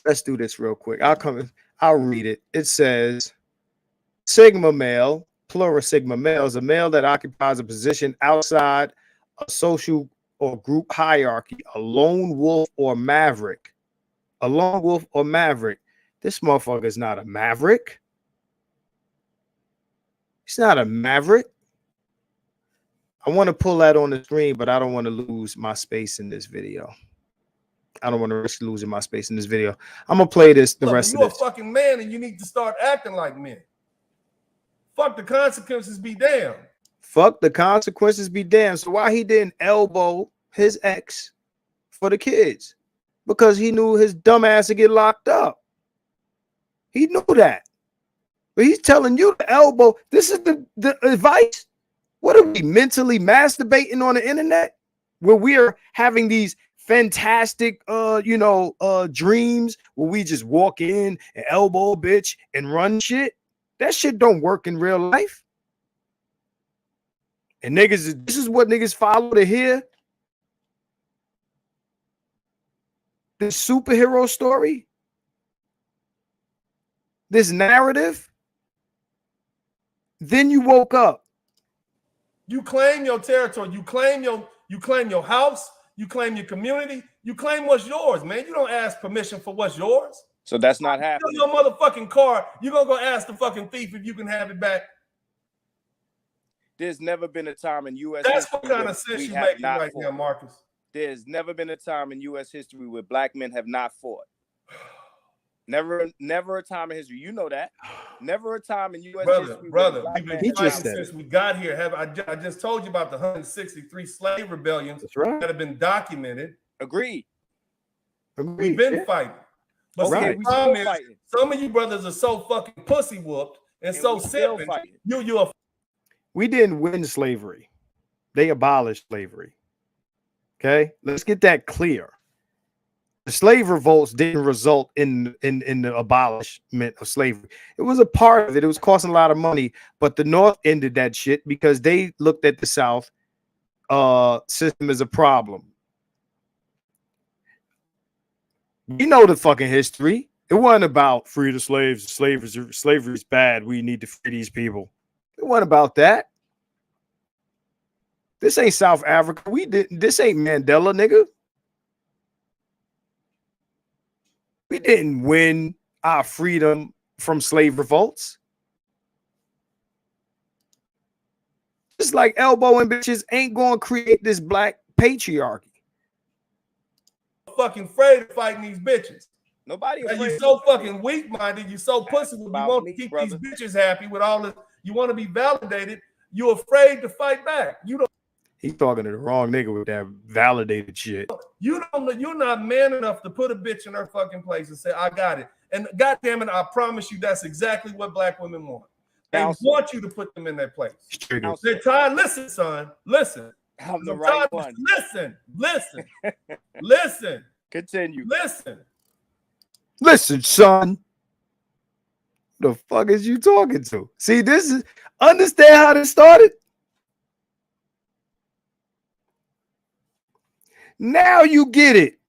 [SPEAKER 7] Let's do this real quick. I'll read it. It says, Sigma male, plural Sigma male, is a male that occupies a position outside a social or group hierarchy, a lone wolf or maverick. A lone wolf or maverick. This motherfucker is not a maverick. He's not a maverick. I want to pull that on the screen, but I don't want to lose my space in this video. I don't want to risk losing my space in this video. I'm going to play this the rest of this.
[SPEAKER 3] You're a fucking man and you need to start acting like men. Fuck the consequences be damned.
[SPEAKER 7] Fuck the consequences be damned. So why he didn't elbow his ex for the kids? Because he knew his dumb ass would get locked up. He knew that. But he's telling you to elbow. This is the advice. What are we, mentally masturbating on the internet where we are having these fantastic dreams where we just walk in and elbow a bitch and run shit? That shit don't work in real life. And niggas, this is what niggas follow to hear. This superhero story, this narrative. Then you woke up.
[SPEAKER 3] You claim your territory. You claim your house. You claim your community. You claim what's yours, man. You don't ask permission for what's yours.
[SPEAKER 6] So that's not happening.
[SPEAKER 3] Your motherfucking car. You're gonna go ask the fucking thief if you can have it back.
[SPEAKER 6] There's never been a time in U.S.
[SPEAKER 3] That's what kind of sense you making right now, Marcus.
[SPEAKER 6] There's never been a time in U.S. history where black men have not fought. Never a time in history. You know that. Never a time in U.S. history.
[SPEAKER 3] Brother, we've been fighting since we got here. I just told you about the 163 slave rebellions that have been documented.
[SPEAKER 6] Agreed.
[SPEAKER 3] We've been fighting. But
[SPEAKER 6] okay, we still fighting.
[SPEAKER 3] Some of you brothers are so fucking pussy whooped and so sipping.
[SPEAKER 7] We didn't win slavery. They abolished slavery. Okay, let's get that clear. The slave revolts didn't result in the abolishment of slavery. It was a part of it. It was costing a lot of money, but the North ended that shit because they looked at the South system as a problem. We know the fucking history. It wasn't about free the slaves. Slavery is bad. We need to free these people. It wasn't about that. This ain't South Africa. This ain't Mandela, nigga. We didn't win our freedom from slave revolts. Just like elbowing bitches ain't going to create this black patriarchy.
[SPEAKER 3] Fucking afraid of fighting these bitches.
[SPEAKER 6] Nobody.
[SPEAKER 3] You're so fucking weak-minded. You're so pussy. You want to keep these bitches happy with all this. You want to be validated. You're afraid to fight back. You don't.
[SPEAKER 7] He's talking to the wrong nigga with that validated shit.
[SPEAKER 3] You don't. You're not man enough to put a bitch in her fucking place and say, "I got it." And goddamn it, I promise you, that's exactly what black women want. They want you to put them in their place. They're tired. Listen, son. Listen.
[SPEAKER 6] I'm the right one.
[SPEAKER 3] Listen.
[SPEAKER 6] Continue.
[SPEAKER 7] Listen, son. The fuck is you talking to? See, this is understand how this started. Now you get it.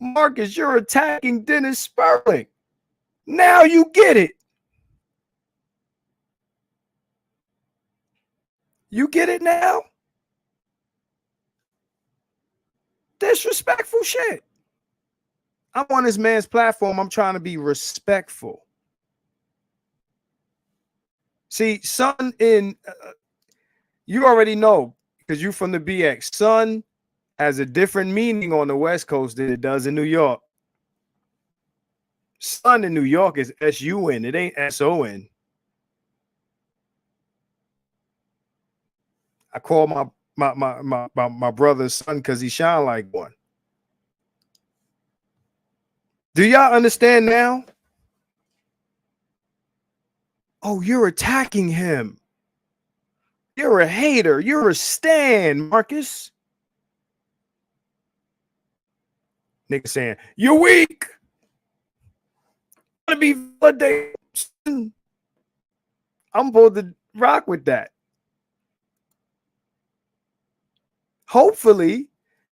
[SPEAKER 7] Marcus, you're attacking Dennis Spurling. Now you get it. You get it now? Disrespectful shit. I'm on this man's platform. I'm trying to be respectful. See, son, you already know because you're from the BX. Son has a different meaning on the West Coast than it does in New York. Son in New York is S-U-N. It ain't S-O-N. I call my brother's son because he shine like one. Do y'all understand now? Oh, you're attacking him. You're a hater. You're a stan, Marcus. Nigga saying, you're weak. I'm gonna be validated. I'm supposed to rock with that. Hopefully,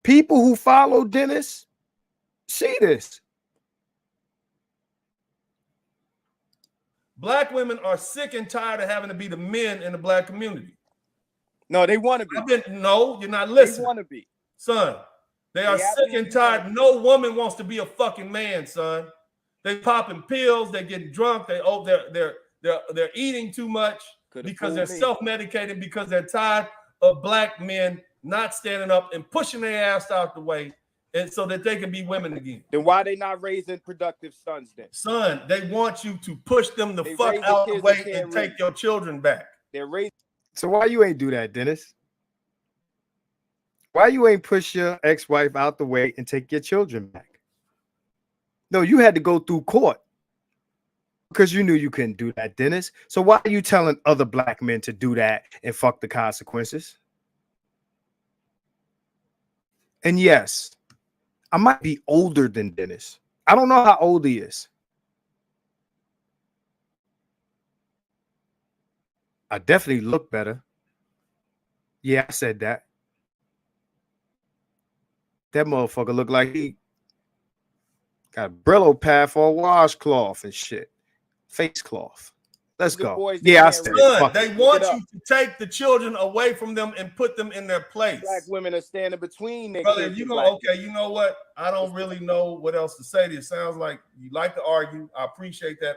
[SPEAKER 7] people who follow Dennis see this.
[SPEAKER 3] Black women are sick and tired of having to be the men in the black community.
[SPEAKER 6] No, they want to be.
[SPEAKER 3] No, you're not listening.
[SPEAKER 6] They want to be.
[SPEAKER 3] Son, they are sick and tired. No woman wants to be a fucking man, son. They popping pills, they getting drunk, they're eating too much because they're self-medicated, because they're tired of black men not standing up and pushing their ass out the way, and so that they can be women again.
[SPEAKER 6] Then why they not raising productive sons then?
[SPEAKER 3] Son, they want you to push them the fuck out the way and take your children back.
[SPEAKER 6] They're raising.
[SPEAKER 7] So why you ain't do that, Dennis? Why you ain't push your ex-wife out the way and take your children back? No, you had to go through court because you knew you couldn't do that, Dennis. So why are you telling other black men to do that and fuck the consequences? And yes, I might be older than Dennis. I don't know how old he is. I definitely look better. Yeah, I said that. That motherfucker look like he got a Brillo pad for a washcloth and shit. Face cloth. Let's go. Yeah, I said
[SPEAKER 3] it. They want you to take the children away from them and put them in their place.
[SPEAKER 6] Black women are standing between their
[SPEAKER 3] brother. You know, okay, you know what? I don't really know what else to say. It sounds like you like to argue. I appreciate that.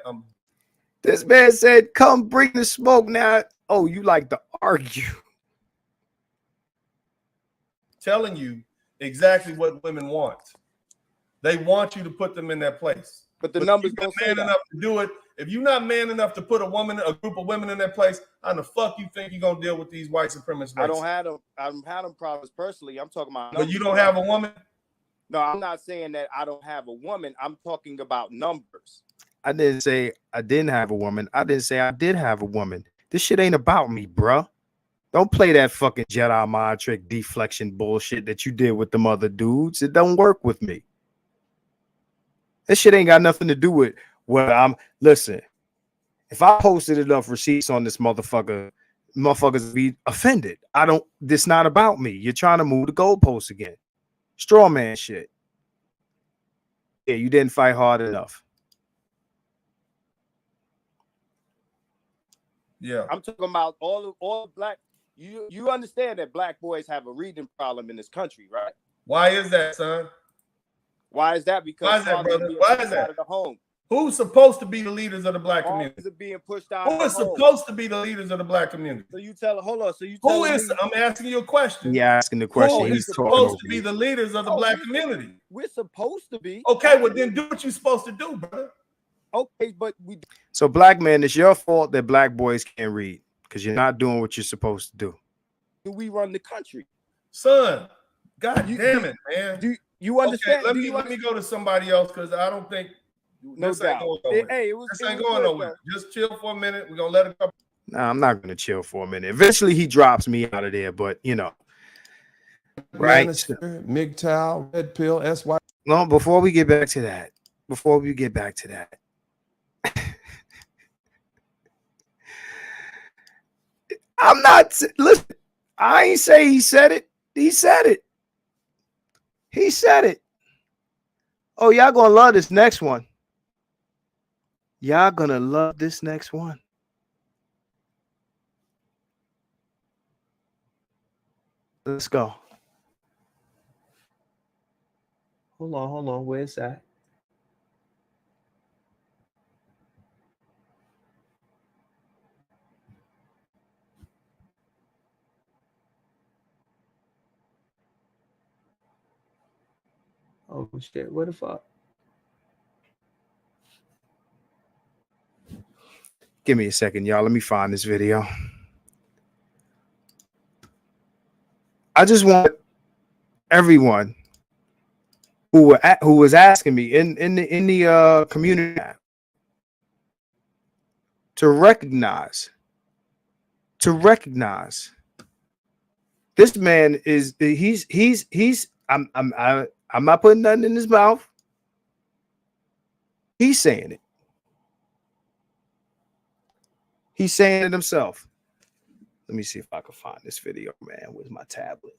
[SPEAKER 7] This man said, "Come bring the smoke now." Oh, you like to argue?
[SPEAKER 3] Telling you exactly what women want. They want you to put them in their place.
[SPEAKER 6] But the numbers don't say
[SPEAKER 3] man enough to do it. If you're not man enough to put a group of women in their place, how the fuck you think you're gonna deal with these white supremacists?
[SPEAKER 6] I don't have them problems personally. I'm talking about.
[SPEAKER 3] But you don't have a woman.
[SPEAKER 6] No, I'm not saying that I don't have a woman. I'm talking about numbers.
[SPEAKER 7] I didn't say I didn't have a woman. I didn't say I did have a woman. This shit ain't about me, bruh. Don't play that fucking Jedi mind trick deflection bullshit that you did with them other dudes. It don't work with me. This shit ain't got nothing to do with what I'm. Listen, if I posted enough receipts on this motherfucker, motherfuckers be offended. I don't. This not about me. You're trying to move the goalposts again. Straw man shit. Yeah, you didn't fight hard enough.
[SPEAKER 3] Yeah,
[SPEAKER 6] I'm talking about all black. You understand that black boys have a reading problem in this country, right?
[SPEAKER 3] why is that, son?
[SPEAKER 6] Why is that? Because
[SPEAKER 3] Why is that,
[SPEAKER 6] fathers are
[SPEAKER 3] brother?
[SPEAKER 6] being
[SPEAKER 3] Why
[SPEAKER 6] pushed
[SPEAKER 3] is that?
[SPEAKER 6] out of the home.
[SPEAKER 3] Who's supposed to be the leaders of the black community?
[SPEAKER 6] Fathers are being pushed out
[SPEAKER 3] Who
[SPEAKER 6] of the
[SPEAKER 3] is
[SPEAKER 6] home.
[SPEAKER 3] supposed to be the leaders of the black community?
[SPEAKER 6] So you tell hold on. So you
[SPEAKER 3] Who
[SPEAKER 6] tell
[SPEAKER 3] is?
[SPEAKER 6] me,
[SPEAKER 3] I'm asking you a question.
[SPEAKER 7] He asking the
[SPEAKER 3] Who
[SPEAKER 7] question.
[SPEAKER 3] is
[SPEAKER 7] He's talking
[SPEAKER 3] supposed
[SPEAKER 7] over
[SPEAKER 3] to be
[SPEAKER 7] you.
[SPEAKER 3] the leaders of the black community?
[SPEAKER 6] we're supposed to be.
[SPEAKER 3] Okay, well then do what you're supposed to do, brother.
[SPEAKER 6] Okay, but we
[SPEAKER 7] So, black man, it's your fault that black boys can't read because you're not doing what you're supposed to do.
[SPEAKER 6] do we run the country?
[SPEAKER 3] Son, God
[SPEAKER 6] You-
[SPEAKER 3] damn it, man.
[SPEAKER 6] Do you understand?
[SPEAKER 3] Okay, let me go to somebody else because I don't think
[SPEAKER 6] No
[SPEAKER 3] this
[SPEAKER 6] doubt.
[SPEAKER 3] ain't going nowhere.
[SPEAKER 6] Hey, it was
[SPEAKER 3] This
[SPEAKER 6] it
[SPEAKER 3] ain't
[SPEAKER 6] was
[SPEAKER 3] going
[SPEAKER 6] good,
[SPEAKER 3] nowhere.
[SPEAKER 6] though.
[SPEAKER 3] Just chill for a minute. We're gonna let it come.
[SPEAKER 7] Nah, I'm not gonna chill for a minute. Eventually, he drops me out of there, but you know, right?
[SPEAKER 1] Lannister, MGTOW, Red Pill, SY.
[SPEAKER 7] No, before we get back to that, I'm not. Listen, I ain't say he said it. He said it. He said it. Oh, y'all gonna love this next one. Y'all gonna love this next one. Let's go. Hold on. Where's that? Oh shit, what the fuck? Give me a second, y'all. Let me find this video. I just want everyone who was asking me in the community to recognize this man is he's I'm not putting nothing in his mouth. He's saying it. He's saying it himself. Let me see if I can find this video, man. Where's my tablet?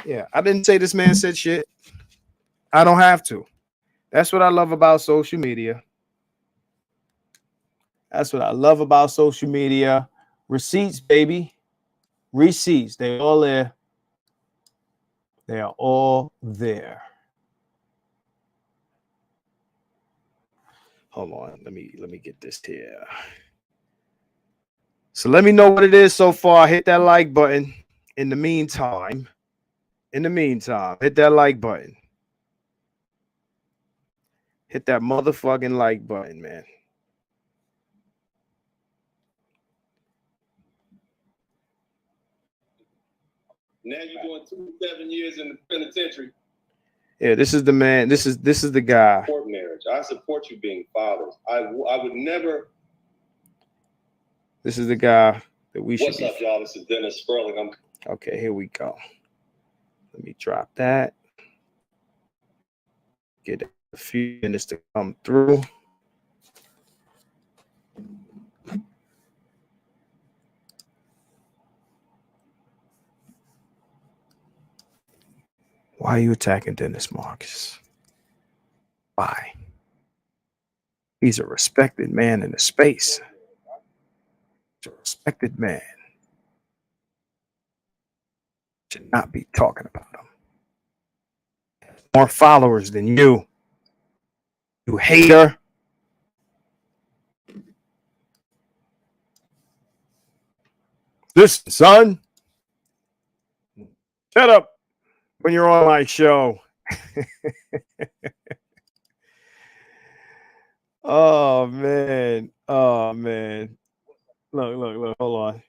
[SPEAKER 7] Yeah, I didn't say this man said shit. I don't have to. That's what I love about social media. That's what I love about social media. Receipts, baby. Receipts. They all there. They are all there. Hold on. Let me get this here. So let me know what it is so far. Hit that like button. In the meantime, hit that like button. Hit that motherfucking like button, man.
[SPEAKER 8] Now you're doing 27 years in the penitentiary.
[SPEAKER 7] Yeah, this is the man. This is the guy.
[SPEAKER 8] Support marriage. I support you being fathers. I would never.
[SPEAKER 7] This is the guy that we should.
[SPEAKER 8] What's up, y'all? This is Dennis Spurling.
[SPEAKER 7] Okay, here we go. Let me drop that. Get a few minutes to come through. Why are you attacking Dennis Marcus? Why? He's a respected man in the space. He's a respected man. Should not be talking about him. More followers than you. You hater. Listen, son. Shut up when you're on my show. Oh, man. Oh, man. Look. Hold on.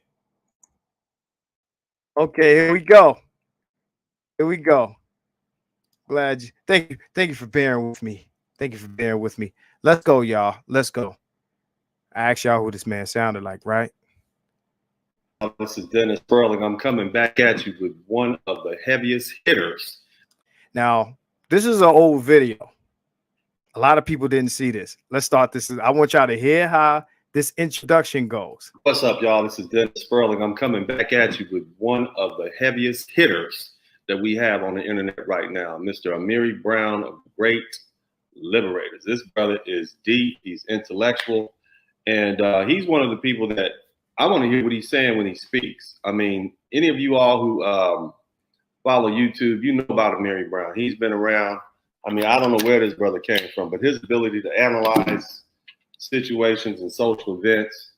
[SPEAKER 7] Okay, here we go. Glad you. Thank you for bearing with me. Thank you for bearing with me. Let's go, y'all. Let's go. I asked y'all who this man sounded like, right?
[SPEAKER 8] This is Dennis Spurling. I'm coming back at you with one of the heaviest hitters.
[SPEAKER 7] Now, this is an old video. A lot of people didn't see this. Let's start this. I want y'all to hear how this introduction goes.
[SPEAKER 8] What's up, y'all? This is Dennis Spurling. I'm coming back at you with one of the heaviest hitters that we have on the internet right now, Mr. Amiri Brown of Great Liberators. This brother is deep. He's intellectual. And he's one of the people that I want to hear what he's saying when he speaks. I mean, any of you all who follow YouTube, you know about Amiri Brown. He's been around. I mean, I don't know where this brother came from, but his ability to analyze situations and social events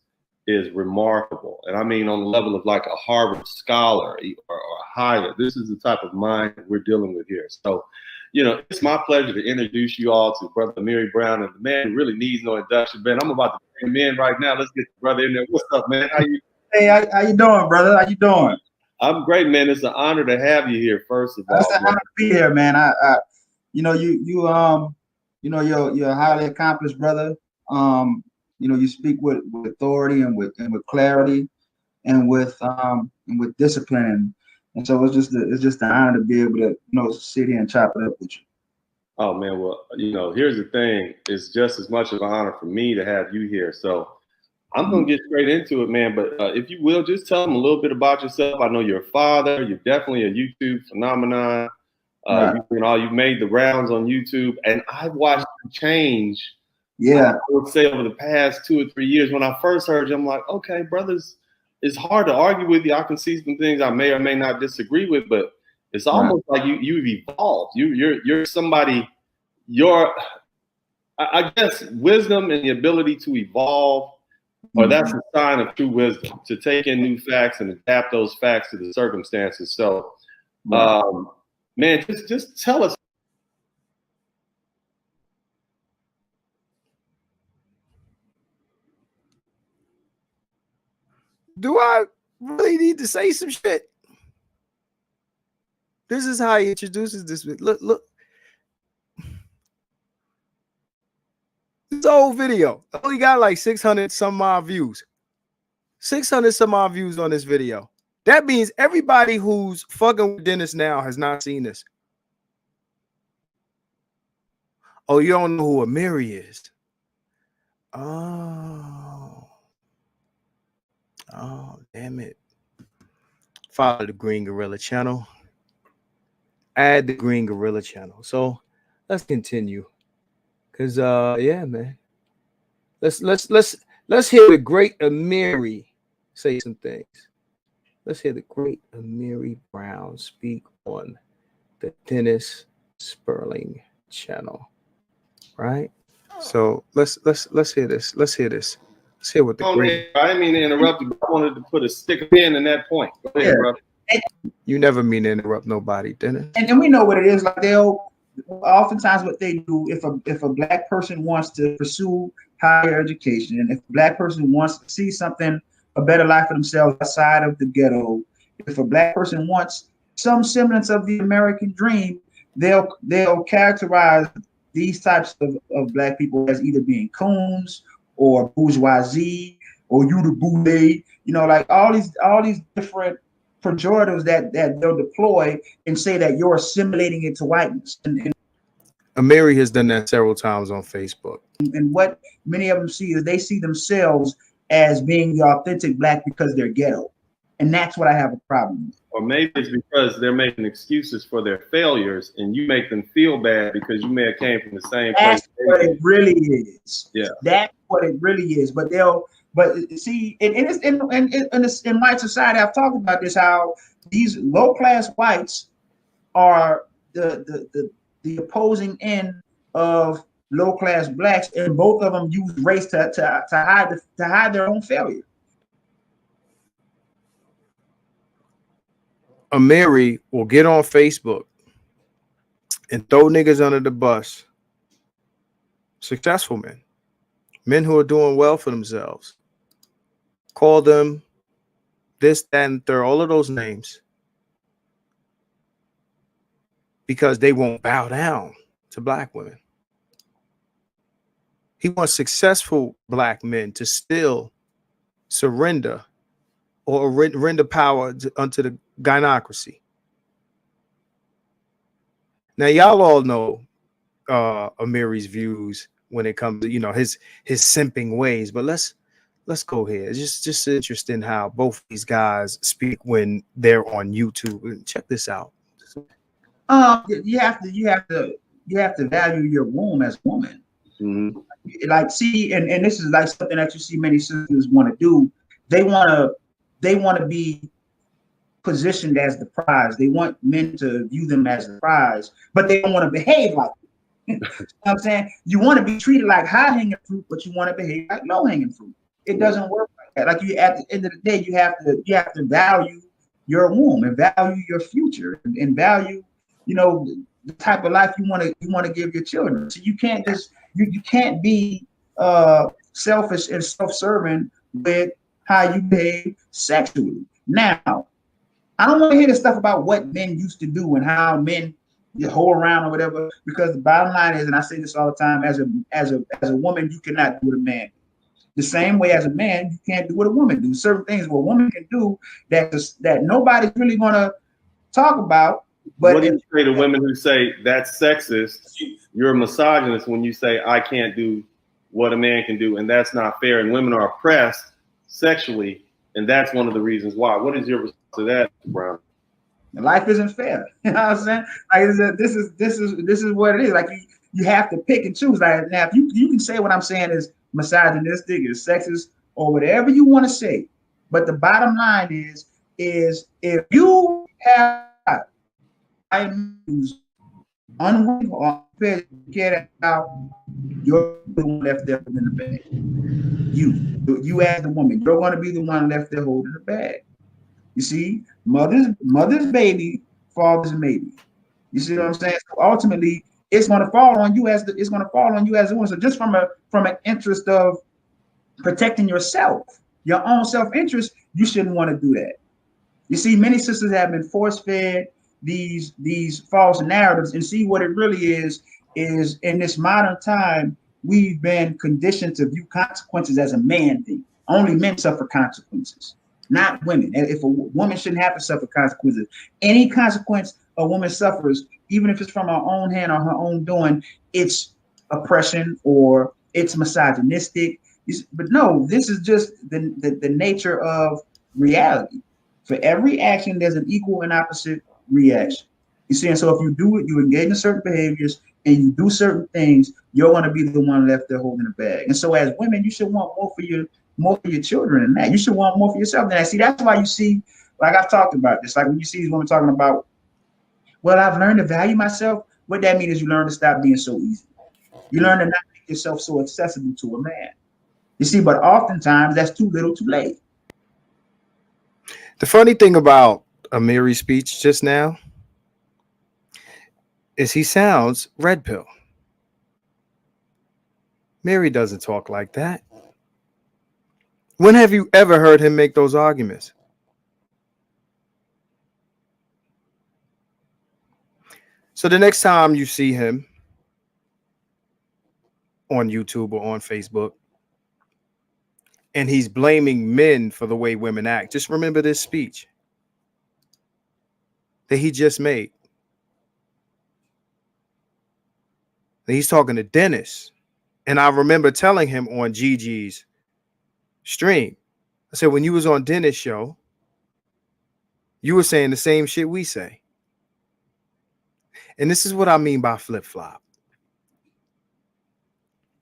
[SPEAKER 8] is remarkable. And I mean, on the level of like a Harvard scholar or higher, this is the type of mind that we're dealing with here. So, you know, it's my pleasure to introduce you all to Brother Amiri Brown, and the man who really needs no introduction. Man, I'm about to bring him in right now. Let's get the brother in there. What's up, man? How you?
[SPEAKER 9] Hey, how you doing, brother? How you doing?
[SPEAKER 8] I'm great, man. It's an honor to have you here. First of all,
[SPEAKER 9] It's an honor to be here, man. You know, you're a highly accomplished brother. You know, you speak with authority and with clarity and with discipline. And so it's just an honor to be able to, sit here and chop it up with you.
[SPEAKER 8] Oh man, well, here's the thing. It's just as much of an honor for me to have you here. So I'm gonna get straight into it, man. But if you will, just tell them a little bit about yourself. I know you're a father. You're definitely a YouTube phenomenon.
[SPEAKER 9] Right.
[SPEAKER 8] You've made the rounds on YouTube, and I've watched you change.
[SPEAKER 9] Yeah,
[SPEAKER 8] I would say over the past 2 or 3 years. When I first heard you, I'm like, okay, brothers, it's hard to argue with you. I can see some things I may or may not disagree with, but it's almost like you've evolved. You're somebody. I guess wisdom and the ability to evolve, or that's a sign of true wisdom, to take in new facts and adapt those facts to the circumstances. So, man, just tell us.
[SPEAKER 7] Do I really need to say some shit? This is how he introduces this. Look. This old video. I only got like 600 some odd views. 600 some odd views on this video. That means everybody who's fucking with Dennis now has not seen this. Oh, you don't know who Amiri is? Oh, damn it. Follow the Green Gorilla channel. Add the Green Gorilla channel. So let's continue. Cause yeah, man. Let's hear the great Amiri say some things. Let's hear the great Amiri Brown speak on the Dennis Spurling channel. Right? So let's hear this. Let's hear this. Let's hear what the great.
[SPEAKER 8] I didn't mean to interrupt you, but I wanted to put a stick pin in that point. Go ahead, brother.
[SPEAKER 7] You never mean to interrupt nobody, Dennis.
[SPEAKER 9] and we know what it is. Like oftentimes what they do, if a black person wants to pursue higher education, and if a black person wants to see something, a better life for themselves outside of the ghetto, if a black person wants some semblance of the American dream, they'll characterize these types of black people as either being coons or bourgeoisie or you the boule, like all these different pejoratives that they'll deploy and say that you're assimilating into whiteness. And
[SPEAKER 7] Amiri has done that several times on Facebook.
[SPEAKER 9] And what many of them see is they see themselves as being the authentic black because they're ghetto. And that's what I have a problem with.
[SPEAKER 8] Or maybe it's because they're making excuses for their failures and you make them feel bad because you may have came from the same place.
[SPEAKER 9] That's what it really is.
[SPEAKER 8] Yeah.
[SPEAKER 9] That's what it really is. But see, in white society, I've talked about this, how these low-class whites are the opposing end of low-class blacks, and both of them use race to hide their own failure.
[SPEAKER 7] Amiri will get on Facebook and throw niggas under the bus. Successful men who are doing well for themselves. Call them this, that, and third, all of those names. because they won't bow down to black women. He wants successful black men to still surrender or render power unto the gynocracy. Now, y'all all know Amiri's views when it comes to, you know, his simping ways, but let's go here. It's just interesting how both these guys speak when they're on YouTube. Check this out.
[SPEAKER 9] You have to value your womb as a woman.
[SPEAKER 8] Mm-hmm.
[SPEAKER 9] Like, see, and this is like something that you see many sisters want to do. They want to be positioned as the prize. They want men to view them as the prize, but they don't want to behave like it. You know what I'm saying? You want to be treated like high-hanging fruit, but you want to behave like low-hanging fruit. It doesn't work like that. Like, you, at the end of the day, you have to value your womb and value your future and value, you know, the type of life you want to give your children. So you can't just you can't be selfish and self-serving with how you behave sexually. Now, I don't want to hear the stuff about what men used to do and how men hold around or whatever, because the bottom line is, and I say this all the time, as a woman, you cannot do what a man do. The same way as a man, you can't do what a woman do. Certain things what a woman can do that nobody's really going to talk about. But
[SPEAKER 8] what do you say to women who say that's sexist? You're a misogynist when you say I can't do what a man can do, and that's not fair. And women are oppressed sexually, and that's one of the reasons why. What is your response to that, Brown?
[SPEAKER 9] Life isn't fair. You know what I'm saying? Like, this is what it is. Like, you have to pick and choose. Like, now, if you can say what I'm saying is misogynistic, is sexist, or whatever you want to say, but the bottom line is if you have unwilling or unprepared to get out, you're the one left there in the bag. You as the woman, you're going to be the one left there holding the bag. You see, mother's baby, father's maybe. You see what I'm saying? So ultimately, it's going to fall on you as a woman. So just from an interest of protecting yourself, your own self-interest, you shouldn't want to do that. You see, many sisters have been force-fed these false narratives, and see what it really is in this modern time, we've been conditioned to view consequences as a man thing. Only men suffer consequences, not women. And if a woman shouldn't have to suffer consequences, any consequence a woman suffers, even if it's from her own hand or her own doing, it's oppression or it's misogynistic. But no, this is just the nature of reality. For every action, there's an equal and opposite reaction. You see, and so if you do it, you engage in certain behaviors and you do certain things, you're going to be the one left there holding the bag. And so as women, you should want more for your children than that. You should want more for yourself than that. See, that's why you see, like I've talked about this, like when you see these women talking about, well, I've learned to value myself. What that means is you learn to stop being so easy. You learn to not make yourself so accessible to a man. You see, but oftentimes that's too little too late.
[SPEAKER 7] The funny thing about Amiri's speech just now is he sounds red pill. Mary doesn't talk like that. When have you ever heard him make those arguments? So the next time you see him on YouTube or on Facebook and he's blaming men for the way women act, just remember this speech that he just made. He's talking to Dennis. And I remember telling him on Gigi's stream, I said, when you was on Dennis' show, you were saying the same shit we say. And this is what I mean by flip-flop.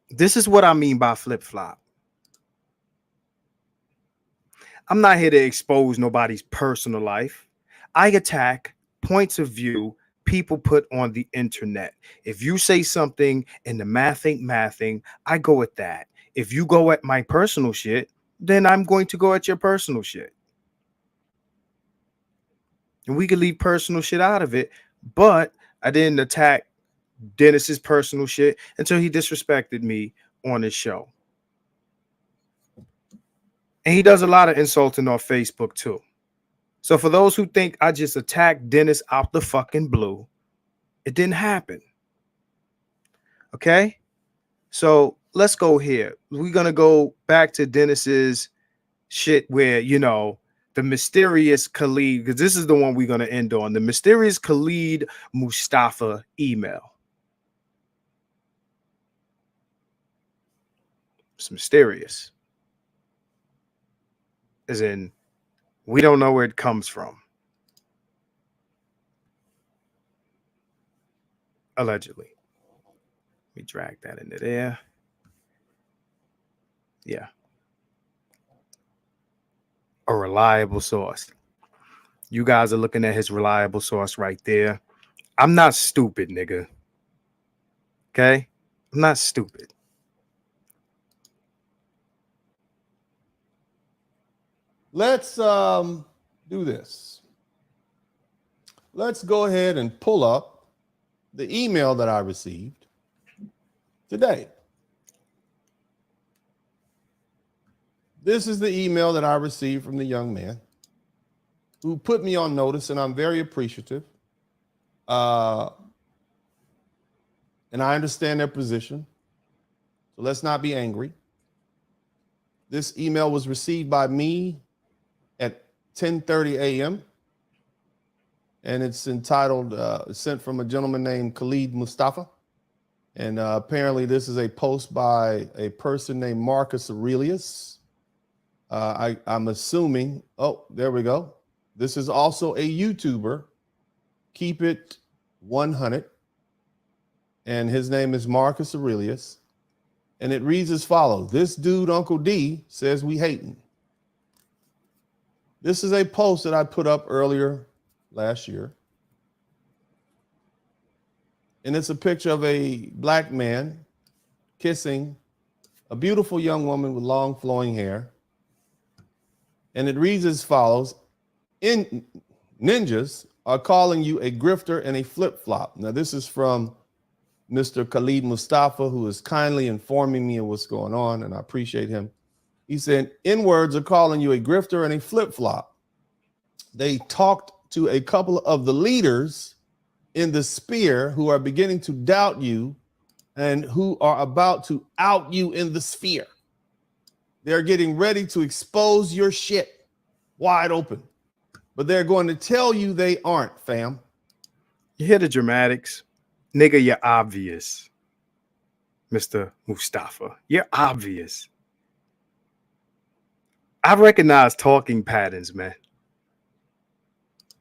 [SPEAKER 7] This is what I mean by flip-flop. I'm not here to expose nobody's personal life. I attack points of view people put on the internet. If you say something and the math ain't mathing, I go at that. If you go at my personal shit, then I'm going to go at your personal shit. And we could leave personal shit out of it, but I didn't attack Dennis's personal shit until he disrespected me on his show. And he does a lot of insulting on Facebook too. So for those who think I just attacked Dennis out the fucking blue, It didn't happen. Okay? So let's go here. We're going to go back to Dennis's shit where, you know, the mysterious Khalid, because this is the one we're going to end on. The mysterious Khalid Mustafa email. It's mysterious. As in, we don't know where it comes from. Allegedly. Let me drag that into there. Yeah. A reliable source. You guys are looking at his reliable source right there. I'm not stupid, nigga. Okay? I'm not stupid.
[SPEAKER 1] Let's do this. Let's go ahead and pull up the email that I received today. This is the email that I received from the young man who put me on notice, and I'm very appreciative. And I understand their position. So let's not be angry. This email was received by me at 10:30 a.m. And it's entitled, sent from a gentleman named Khalid Mustafa. And apparently this is a post by a person named Marcus Aurelius. I'm assuming, oh, there we go. This is also a YouTuber, KeepItOneHunned. And his name is Marcus Aurelius. And it reads as follows. This dude, Uncle D, says we hating. This is a post that I put up earlier last year. And it's a picture of a black man kissing a beautiful young woman with long flowing hair. And it reads as follows. Ninjas are calling you a grifter and a flip-flop. Now, this is from Mr. Khalid Mustafa, who is kindly informing me of what's going on, and I appreciate him. He said, N-words are calling you a grifter and a flip-flop. They talked to a couple of the leaders in the sphere who are beginning to doubt you and who are about to out you in the sphere. They're getting ready to expose your shit wide open, but they're going to tell you they aren't, fam.
[SPEAKER 7] You hear the dramatics? Nigga, you're obvious. Mr. Mustafa, you're obvious. I recognize talking patterns, man.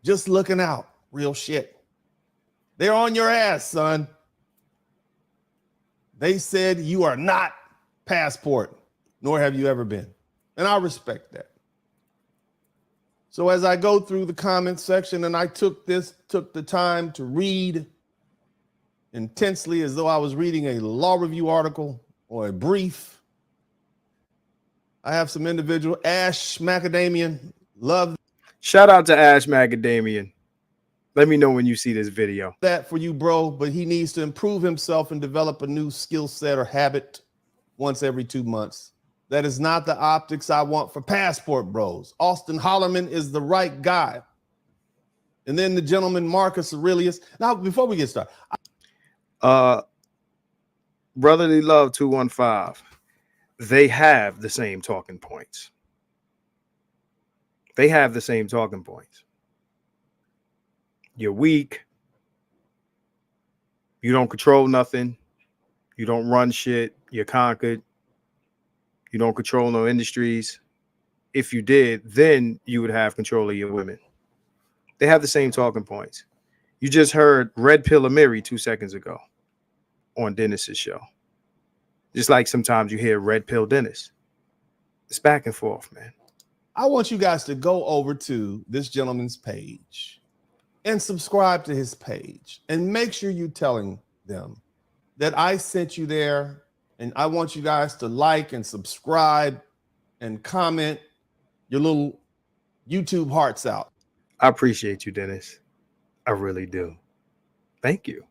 [SPEAKER 1] Just looking out. Real shit. They're on your ass, son. They said you are not Passport, nor have you ever been. And I respect that. So as I go through the comment section, and I took the time to read intensely as though I was reading a law review article or a brief. I have some individual, Ash Macadamian, love.
[SPEAKER 7] Shout out to Ash Macadamian. Let me know when you see this video.
[SPEAKER 1] That for you, bro, but he needs to improve himself and develop a new skill set or habit once every 2 months. That is not the optics I want for Passport Bros. Austin Hollerman is the right guy. And then the gentleman, Marcus Aurelius. Now, before we get started.
[SPEAKER 7] Brotherly Love 215. They have the same talking points. They have the same talking points. You're weak. You don't control nothing. You don't run shit. You're conquered. You don't control no industries. If you did, then you would have control of your women. They have the same talking points. You just heard Red Pill Amiri 2 seconds ago on Dennis's show. Just like sometimes you hear Red Pill Dennis. It's back and forth, man.
[SPEAKER 1] I want you guys to go over to this gentleman's page and subscribe to his page and make sure you're telling them that I sent you there, and I want you guys to like and subscribe and comment your little YouTube hearts out.
[SPEAKER 7] I appreciate you, Dennis. I really do. Thank you,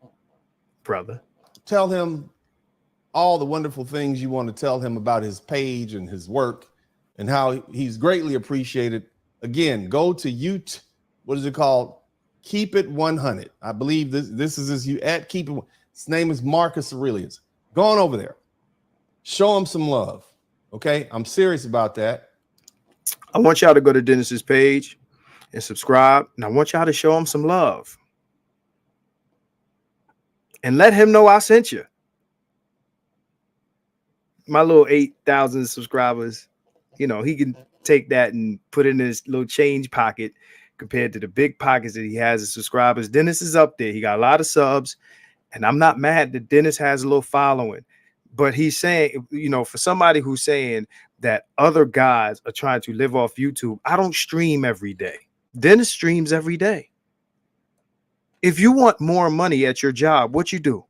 [SPEAKER 7] brother.
[SPEAKER 1] Tell him all the wonderful things you want to tell him about his page and his work and how he's greatly appreciated. Again, go to YouTube. What is it called? KeepItOneHunned. I believe this is you at Keep It. His name is Marcus Aurelius. Go on over there. Show him some love. Okay, I'm serious about that.
[SPEAKER 7] I want y'all to go to Dennis's page and subscribe, and I want y'all to show him some love and let him know I sent you. My little 8,000 subscribers, you know, he can take that and put it in his little change pocket compared to the big pockets that he has as subscribers. Dennis is up there. He got a lot of subs, and I'm not mad that Dennis has a little following. But he's saying, you know, for somebody who's saying that other guys are trying to live off YouTube, I don't stream every day. Dennis streams every day. If you want more money at your job, what you do?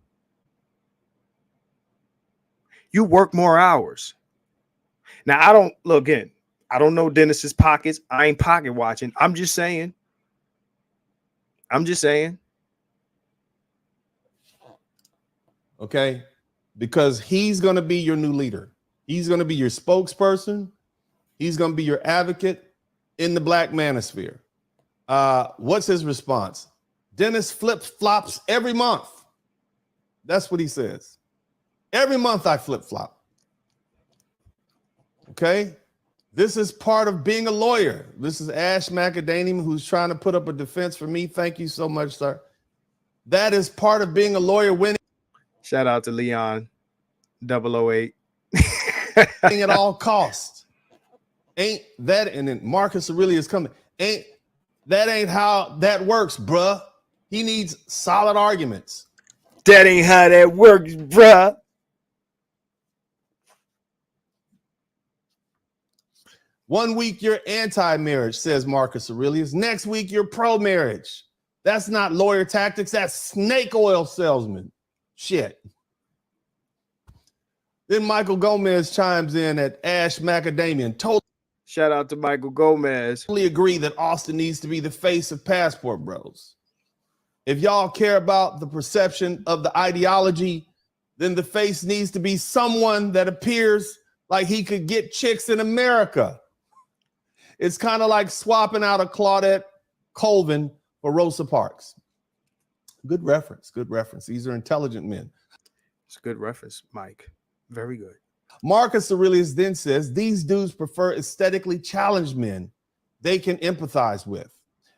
[SPEAKER 7] You work more hours. Now, I don't look in. I don't know Dennis's pockets. I ain't pocket watching. I'm just saying.
[SPEAKER 1] Okay. Because he's going to be your new leader. He's going to be your spokesperson. He's going to be your advocate in the black manosphere. What's his response? Dennis flip-flops every month. That's what he says. Every month I flip-flop. Okay? This is part of being a lawyer. This is Ash Macadamian who's trying to put up a defense for me. Thank you so much, sir. That is part of being a lawyer, winning.
[SPEAKER 7] Shout out to Leon 008.
[SPEAKER 1] At all costs. Ain't that, and then Marcus Aurelius coming. Ain't how that works, bruh. He needs solid arguments.
[SPEAKER 7] That ain't how that works, bruh.
[SPEAKER 1] One week you're anti-marriage, says Marcus Aurelius. Next week you're pro-marriage. That's not lawyer tactics. That's snake oil salesman. Shit. Then Michael Gomez chimes in at Ash Macadamian. Totally.
[SPEAKER 7] Shout out to Michael Gomez.
[SPEAKER 1] Totally agree that Austin needs to be the face of Passport Bros. If y'all care about the perception of the ideology, then the face needs to be someone that appears like he could get chicks in America. It's kind of like swapping out a Claudette Colvin for Rosa Parks. Good reference. Good reference. These are intelligent men.
[SPEAKER 7] It's a good reference, Mike. Very good.
[SPEAKER 1] Marcus Aurelius then says these dudes prefer aesthetically challenged men they can empathize with.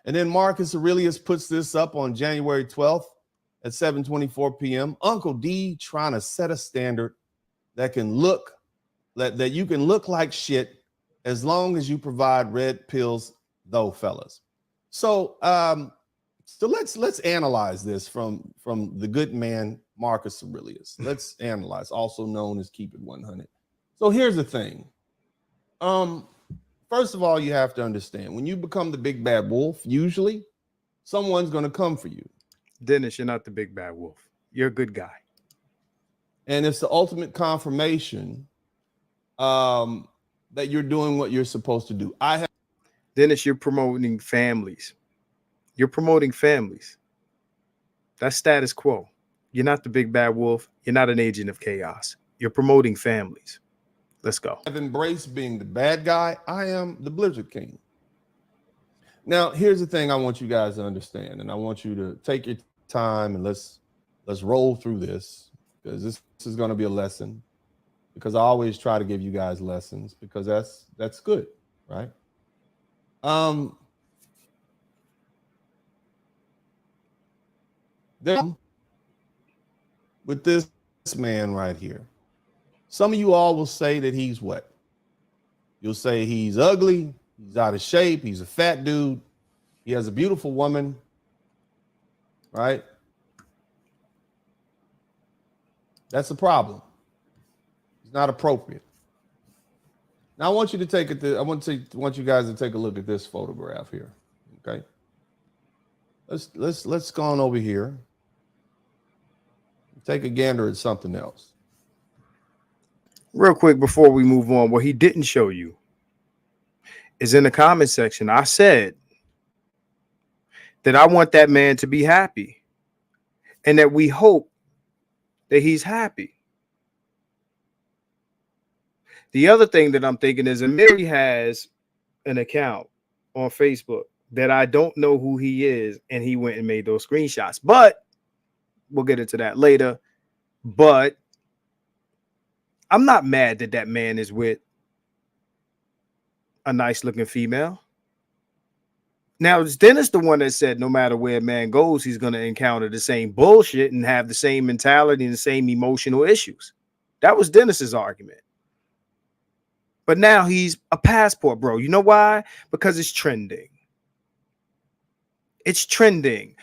[SPEAKER 1] And then Marcus Aurelius puts this up on January 12th at 7:24 p.m. Uncle D trying to set a standard that can look that you can look like shit as long as you provide red pills, though, fellas. So let's analyze this from the good man Marcus Aurelius. Let's analyze, also known as Keep It 100. So here's the thing. First of all, you have to understand when you become the big bad wolf, usually someone's going to come for you.
[SPEAKER 7] Dennis, you're not the big bad wolf. You're a good guy.
[SPEAKER 1] And it's the ultimate confirmation that you're doing what you're supposed to do.
[SPEAKER 7] Dennis, you're promoting families. You're promoting families. That's status quo. You're not the big bad wolf. You're not an agent of chaos. You're promoting families. Let's go.
[SPEAKER 1] I've embraced being the bad guy. I am the Blizzard King. Now, here's the thing I want you guys to understand, and I want you to take your time and let's roll through this, because this is going to be a lesson, because I always try to give you guys lessons, because that's good, right? Then with this man right here, some of you all will say that he's what? You'll say he's ugly, he's out of shape, he's a fat dude, he has a beautiful woman, right? That's a problem. It's not appropriate. Now I want you to take it. I want you guys to take a look at this photograph here. Okay. Let's go on over here. Take a gander at something else.
[SPEAKER 7] Real quick before we move on, what he didn't show you is in the comment section. I said that I want that man to be happy and that we hope that he's happy. The other thing that I'm thinking is Amiri has an account on Facebook that I don't know who he is, and he went and made those screenshots. But we'll get into that later. But I'm not mad that that man is with a nice looking female. Now, is Dennis the one that said no matter where a man goes, he's going to encounter the same bullshit and have the same mentality and the same emotional issues? That was Dennis's argument. But now he's a passport, bro. You know why? Because it's trending. It's trending.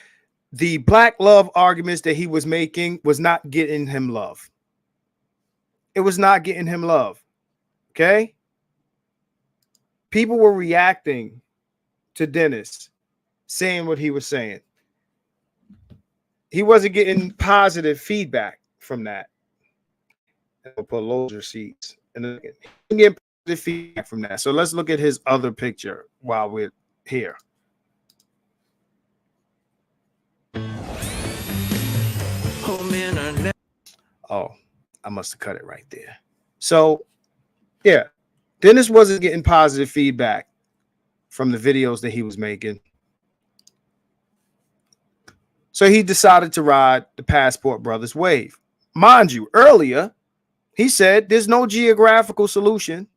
[SPEAKER 7] The black love arguments that he was making was not getting him love. It was not getting him love. Okay? People were reacting to Dennis saying what he was saying. He wasn't getting positive feedback from that. I'll put loads of receipts. And then he didn't get positive feedback from that. So let's look at his other picture while we're here. Oh, I must have cut it right there. So, yeah, Dennis wasn't getting positive feedback from the videos that he was making. So he decided to ride the Passport Brothers wave. Mind you, earlier, he said there's no geographical solution.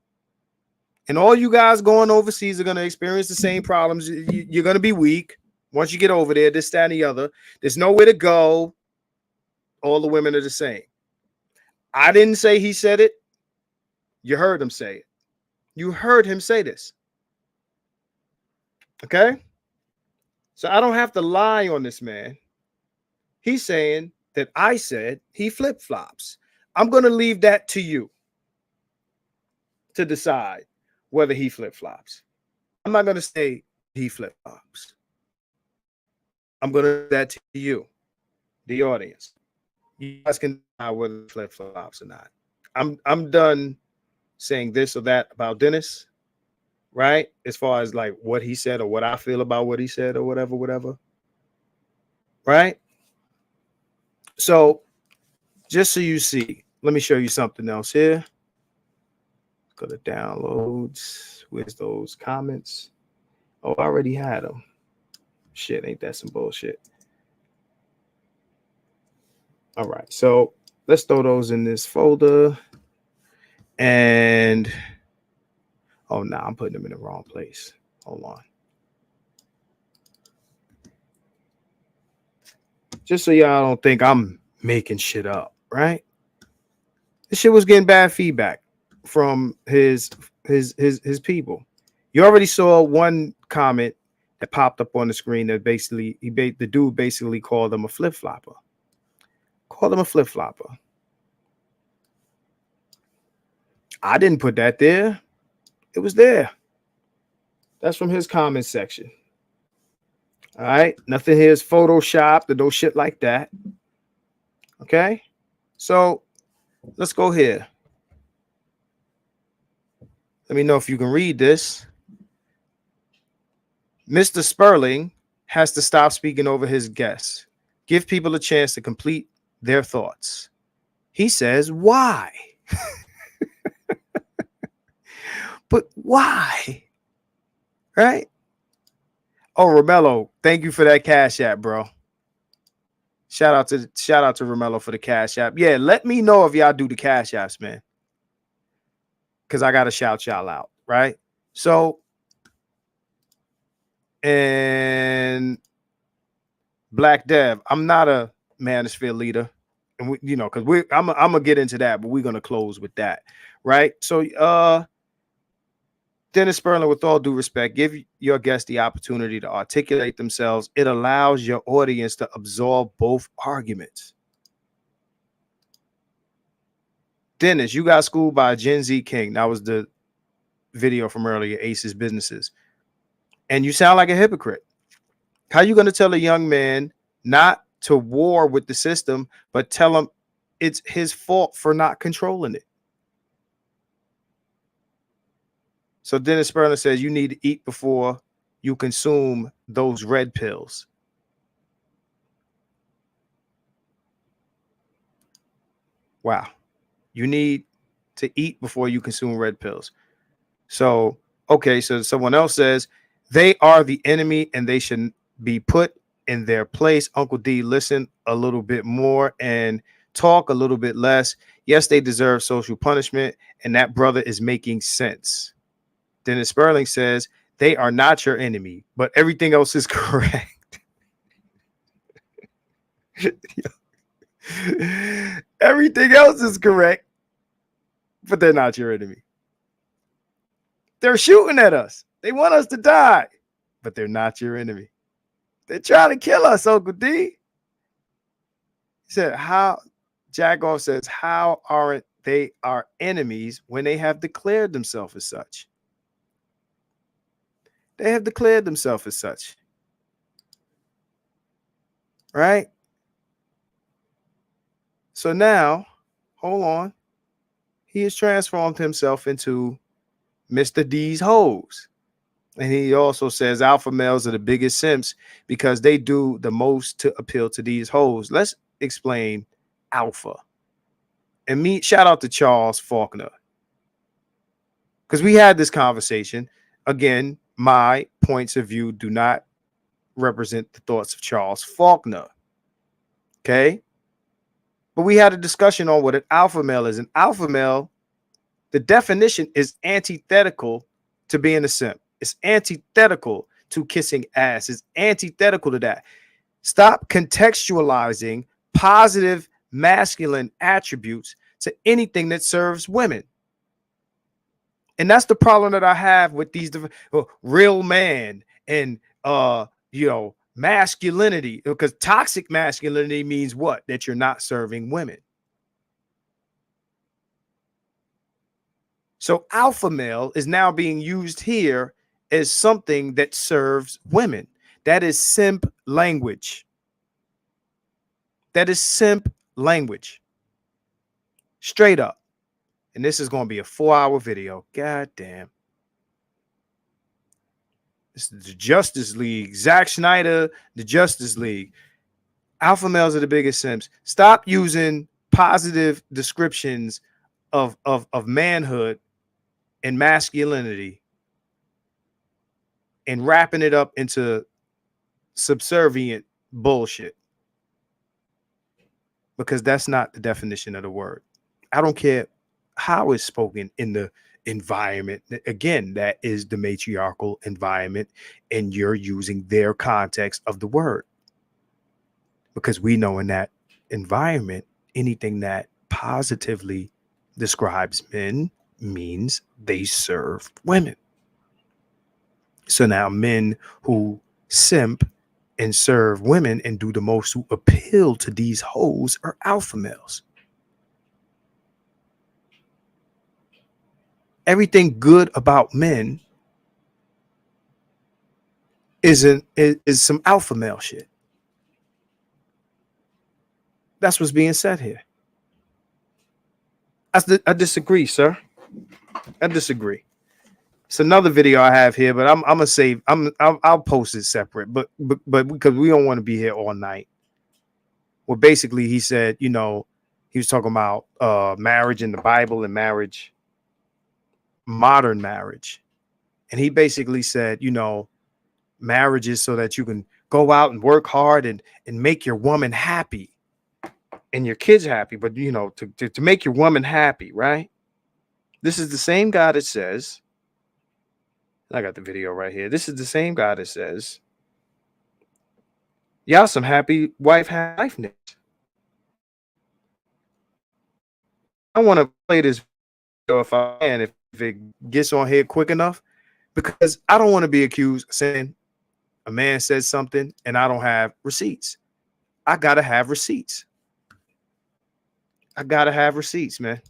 [SPEAKER 7] And all you guys going overseas are going to experience the same problems. You're going to be weak once you get over there, this, that, and the other. There's nowhere to go. All the women are the same. I didn't say he said it. You heard him say it. You heard him say this. Okay? So I don't have to lie on this man. He's saying that I said he flip-flops. I'm going to leave that to you to decide whether he flip-flops. I'm not going to say he flip-flops. I'm going to leave that to you, the audience. You guys can decide whether he flip-flops or not. I'm done saying this or that about Dennis, right? As far as like what he said or what I feel about what he said or whatever. Right? So just so you see, let me show you something else here. Go to downloads. Where's those comments? Oh, I already had them. Shit, ain't that some bullshit? All right, so let's throw those in this folder. And oh no, I'm putting them in the wrong place. Hold on. Just so y'all don't think I'm making shit up, right? This shit was getting bad feedback from his people. You already saw one comment that popped up on the screen that basically the dude basically called him a flip-flopper. Called him a flip-flopper. I didn't put that there. It was there. That's from his comment section. All right. Nothing here is photoshopped or no shit like that. Okay. So let's go here. Let me know if you can read this. Mr. Spurling has to stop speaking over his guests. Give people a chance to complete their thoughts. He says, why? But why? Right? Oh, Romello, thank you for that Cash App, bro. Shout out to Romello for the Cash App. Yeah, let me know if y'all do the Cash Apps, man. Because I gotta shout y'all out, right? So, and Black Dev, I'm not a manosphere leader, and because I'm gonna get into that, but we're gonna close with that, right? So, Dennis Spurling, with all due respect, give your guests the opportunity to articulate themselves. It allows your audience to absorb both arguments. Dennis, you got schooled by Gen Z King. That was the video from earlier, Ace's Businesses. And you sound like a hypocrite. How you going to tell a young man not to war with the system, but tell him it's his fault for not controlling it? So Dennis Spurling says you need to eat before you consume those red pills. Wow. You need to eat before you consume red pills. So, okay, so someone else says They are the enemy and they should be put in their place. Uncle D, listen a little bit more and talk a little bit less. Yes, they deserve social punishment, and that brother is making sense. Dennis Spurling says they are not your enemy, but everything else is correct. Everything else is correct, but they're not your enemy. They're shooting at us. They want us to die, but they're not your enemy. They're trying to kill us, Uncle D. He said, how? Jagoff says, how aren't they our enemies when they have declared themselves as such? They have declared themselves as such. Right? So now, hold on. He has transformed himself into Mr. D's hoes. And he also says alpha males are the biggest simps because they do the most to appeal to these hoes. Let's explain alpha. And shout out to Charles Faulkner. Because we had this conversation. Again, my points of view do not represent the thoughts of Charles Faulkner. Okay? But we had a discussion on what an alpha male is. An alpha male, the definition is antithetical to being a simp. It's antithetical to kissing ass. It's antithetical to that. Stop contextualizing positive masculine attributes to anything that serves women. And that's the problem that I have with these real man and masculinity, because toxic masculinity means what? That you're not serving women. So alpha male is now being used here as something that serves women. That is simp language. That is simp language. Straight up. And this is going to be a 4-hour video. God damn. This is the Justice League. Zack Snyder, the Justice League. Alpha males are the biggest simps. Stop using positive descriptions of manhood and masculinity and wrapping it up into subservient bullshit. Because that's not the definition of the word. I don't care how it's spoken in the environment. Again, that is the matriarchal environment, and you're using their context of the word. Because we know in that environment, anything that positively describes men means they serve women. So now men who simp and serve women and do the most to appeal to these hoes are alpha males. Everything good about men is some alpha male shit. That's what's being said here. I disagree, sir. I disagree. It's another video I have here, but I'm gonna save. I'll post it separate, but because we don't want to be here all night. Well, basically, he said, he was talking about marriage in the Bible and marriage, modern marriage, and he basically said, marriage is so that you can go out and work hard and make your woman happy and your kids happy, but to make your woman happy, right? This is the same guy that says, I got the video right here. This is the same guy that says, y'all some happy wife niggas. I want to play this video if I can, if it gets on here quick enough, because I don't want to be accused of saying a man says something and I don't have receipts. I got to have receipts. I got to have receipts, man.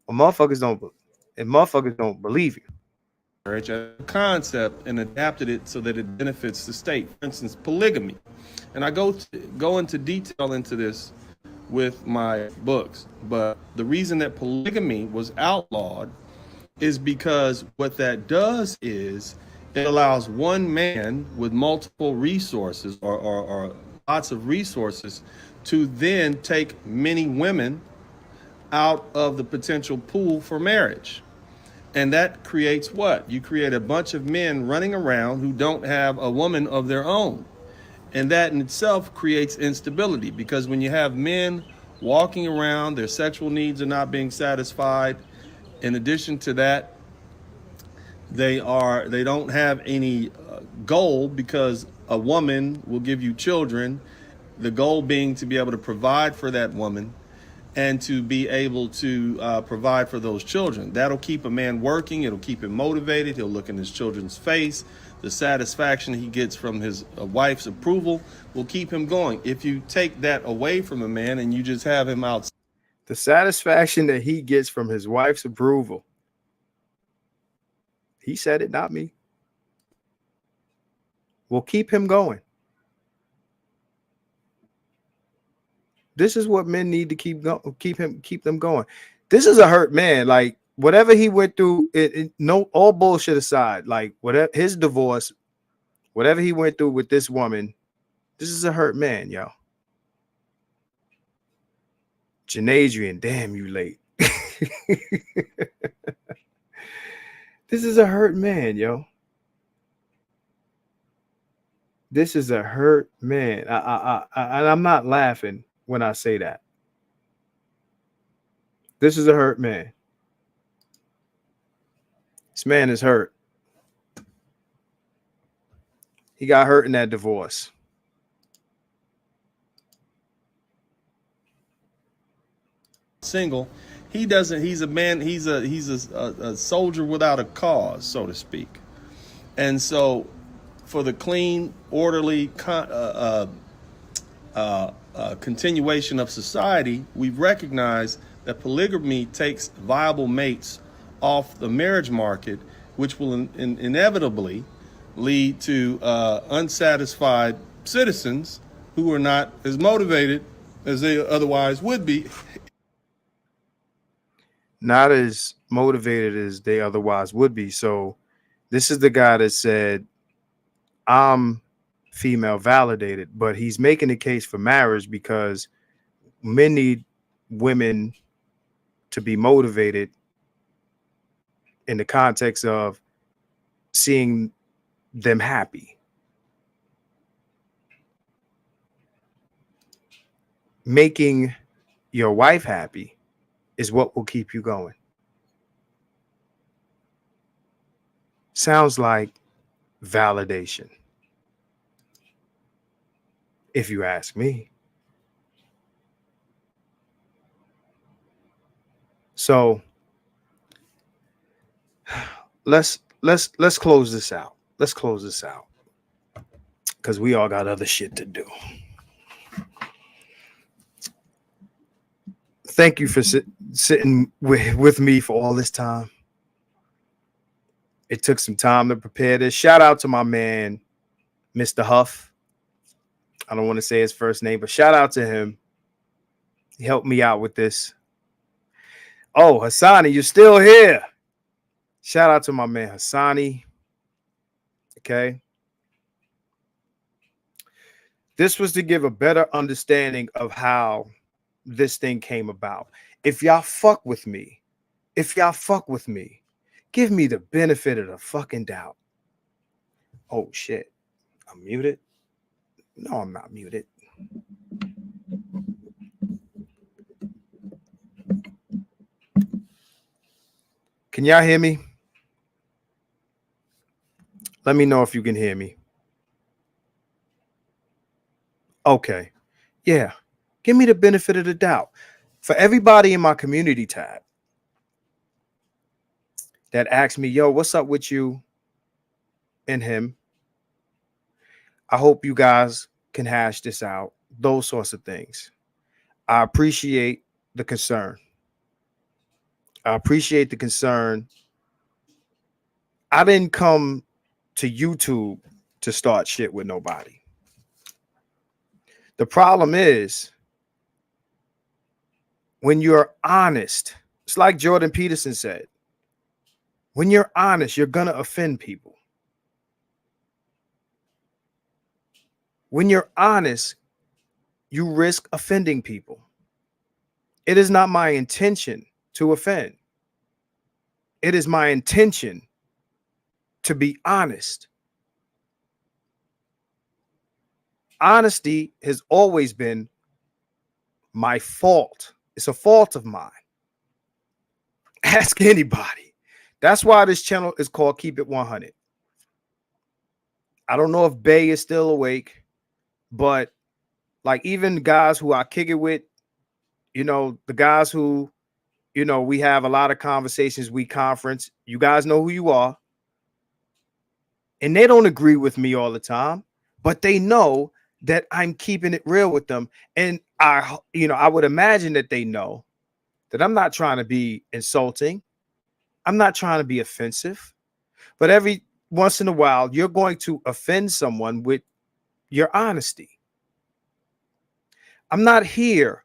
[SPEAKER 7] Well, motherfuckers don't believe you.
[SPEAKER 3] Marriage as a concept and adapted it so that it benefits the state. For instance, polygamy. And I go into detail into this with my books. But the reason that polygamy was outlawed is because what that does is it allows one man with multiple resources or lots of resources to then take many women
[SPEAKER 1] out of the potential pool for marriage. And that creates what? You create a bunch of men running around who don't have a woman of their own. And that in itself creates instability, because when you have men walking around, their sexual needs are not being satisfied. In addition to that, they don't have any goal, because a woman will give you children, the goal being to be able to provide for that woman and to be able to provide for those children. That'll keep a man working. It'll keep him motivated. He'll look in his children's face. The satisfaction he gets from his wife's approval will keep him going. If you take that away from a man and you just have him out,
[SPEAKER 7] the satisfaction that he gets from his wife's approval. He said it, not me. Will keep him going. This is what men need to keep them going. This is a hurt man. Like, whatever he went through, no, all bullshit aside, like, whatever his divorce, whatever he went through with this woman, this is a hurt man, yo. Janadrian, damn, you late. This is a hurt man, yo. This is a hurt man. I'm not laughing when I say that. This is a hurt man. This man is hurt. He got hurt in that divorce.
[SPEAKER 1] single, he's a man, he's a soldier without a cause, so to speak. And so for the clean, orderly continuation of society, we've recognized that polygamy takes viable mates off the marriage market, which will inevitably lead to unsatisfied citizens who are not as motivated as they otherwise would be.
[SPEAKER 7] Not as motivated as they otherwise would be. So this is the guy that said, I'm female validated, but he's making a case for marriage because men need women to be motivated in the context of seeing them happy. Making your wife happy is what will keep you going. Sounds like validation, if you ask me. So let's close this out. Let's close this out because we all got other shit to do. Thank you for sitting with me for all this time. It took some time to prepare this. Shout out to my man, Mr. Huff. I don't want to say his first name, but shout out to him. He helped me out with this. Oh, Hassani, you're still here. Shout out to my man, Hassani. Okay. This was to give a better understanding of how this thing came about. If y'all fuck with me, give me the benefit of the fucking doubt. Oh shit, I'm muted. No, I'm not muted. Can y'all hear me? Let me know if you can hear me. Okay. Yeah. Give me the benefit of the doubt. For everybody in my community tab that asked me, yo, what's up with you and him? I hope you guys can hash this out. Those sorts of things. I appreciate the concern. I appreciate the concern. I didn't come to YouTube to start shit with nobody. The problem is when you're honest, it's like Jordan Peterson said, when you're honest, you're going to offend people. When you're honest, you risk offending people. It is not my intention to offend. It is my intention to be honest. Honesty has always been my fault. It's a fault of mine. Ask anybody. That's why this channel is called Keep It 100. I don't know if Bay is still awake, but like even guys who I kick it with, you know, the guys who, you know, we have a lot of conversations, we conference, you guys know who you are. And they don't agree with me all the time, but they know that I'm keeping it real with them. And I would imagine that they know that I'm not trying to be insulting. I'm not trying to be offensive, but every once in a while, you're going to offend someone with your honesty. I'm not here.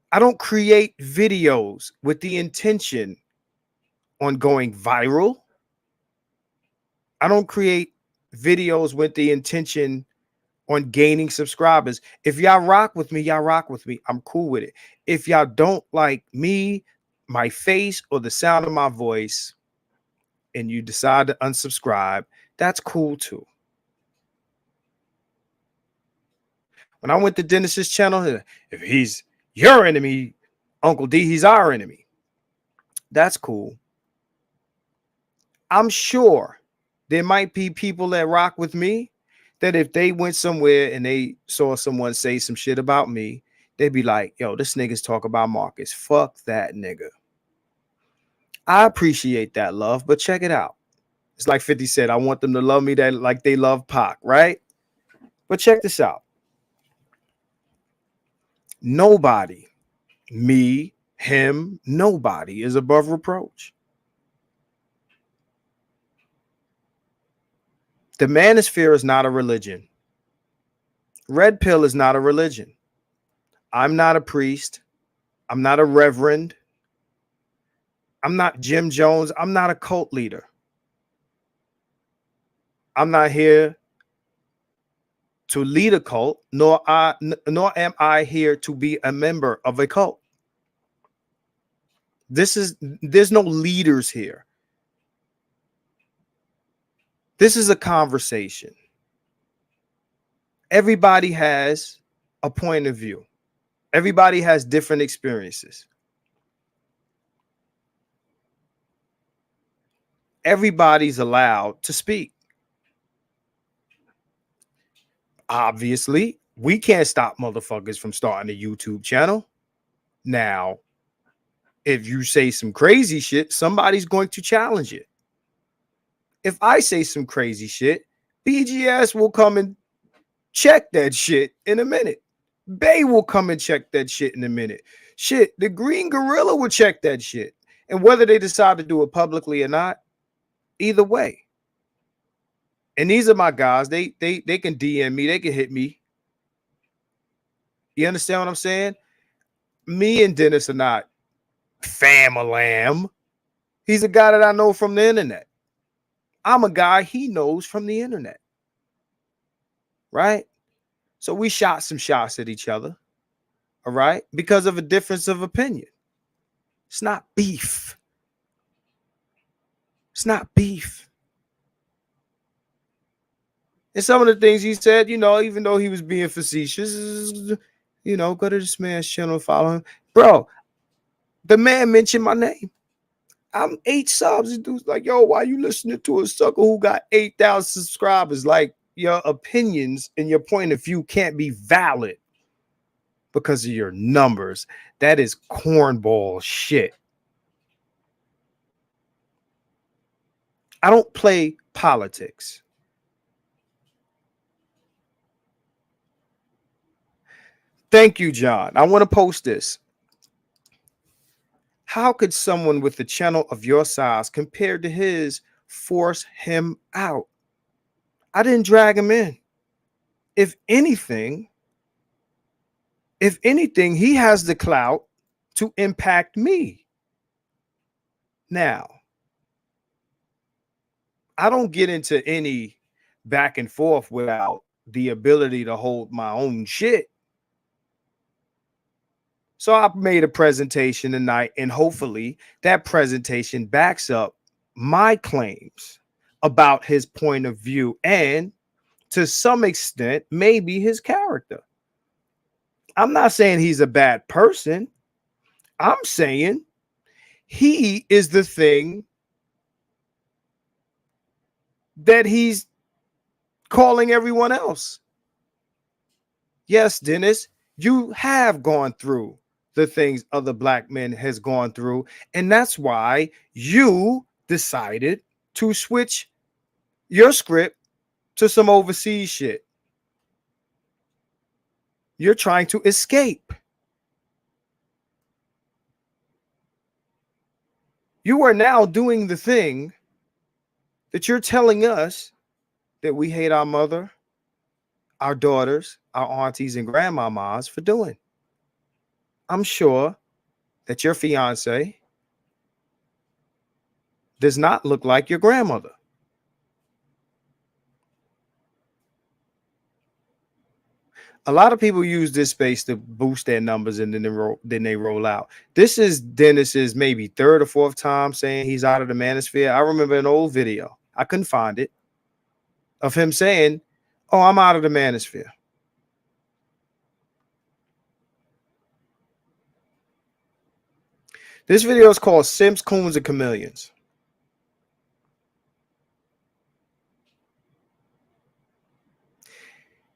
[SPEAKER 7] I don't create videos with the intention on going viral. I don't create videos with the intention on gaining subscribers. If y'all rock with me, y'all rock with me. I'm cool with it. If y'all don't like me, my face, or the sound of my voice, and you decide to unsubscribe, that's cool too. When I went to Dennis's channel, if he's your enemy, Uncle D, he's our enemy. That's cool. I'm sure there might be people that rock with me that if they went somewhere and they saw someone say some shit about me, they'd be like, yo, this nigga's talk about Marcus. Fuck that nigga. I appreciate that love, but check it out. It's like 50 said, I want them to love me that like they love Pac, right? But check this out. Nobody, me, him, nobody is above reproach. The manosphere is not a religion. Red pill is not a religion. I'm not a priest. I'm not a reverend. I'm not Jim Jones. I'm not a cult leader. I'm not here to lead a cult, nor am I here to be a member of a cult. There's no leaders here. This is a conversation. Everybody has a point of view. Everybody has different experiences. Everybody's allowed to speak. Obviously, we can't stop motherfuckers from starting a YouTube channel. Now, if you say some crazy shit, somebody's going to challenge it. If I say some crazy shit, BGS will come and check that shit in a minute. Bay will come and check that shit in a minute. Shit, the Green Gorilla will check that shit. And whether they decide to do it publicly or not, either way. And these are my guys. They can DM me. They can hit me. You understand what I'm saying? Me and Dennis are not fam-a-lam. He's a guy that I know from the internet. I'm a guy he knows from the internet. Right? So we shot some shots at each other. All right? Because of a difference of opinion. It's not beef. It's not beef. And some of the things he said, you know, even though he was being facetious, you know, go to this man's channel, follow him. Bro, the man mentioned my name. I'm 8 subs. And dude's like, yo, why you listening to a sucker who got 8,000 subscribers? Like, your opinions and your point of view can't be valid because of your numbers. That is cornball shit. I don't play politics. Thank you, John. I want to post this. How could someone with a channel of your size compared to his force him out? I didn't drag him in. If anything, he has the clout to impact me. Now, I don't get into any back and forth without the ability to hold my own shit. So I made a presentation tonight, and hopefully that presentation backs up my claims about his point of view and to some extent, maybe his character. I'm not saying he's a bad person. I'm saying he is the thing that he's calling everyone else. Yes, Dennis, you have gone through the things other black men has gone through, and that's why you decided to switch your script to some overseas shit. You're trying to escape. You are now doing the thing that you're telling us that we hate our mother, our daughters, our aunties, and grandmamas for doing. I'm sure that your fiance does not look like your grandmother. A lot of people use this space to boost their numbers and then they roll out. This is Dennis's maybe third or fourth time saying he's out of the manosphere. I remember an old video, I couldn't find it, of him saying, "Oh, I'm out of the manosphere." This video is called Simps, Coons, and Chameleons.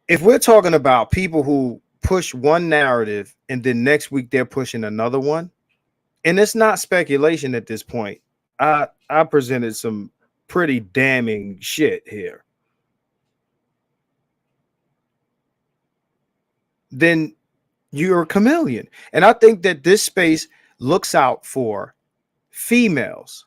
[SPEAKER 7] If we're talking about people who push one narrative and then next week they're pushing another one, and it's not speculation at this point, I presented some pretty damning shit here. Then you're a chameleon. And I think that this space looks out for females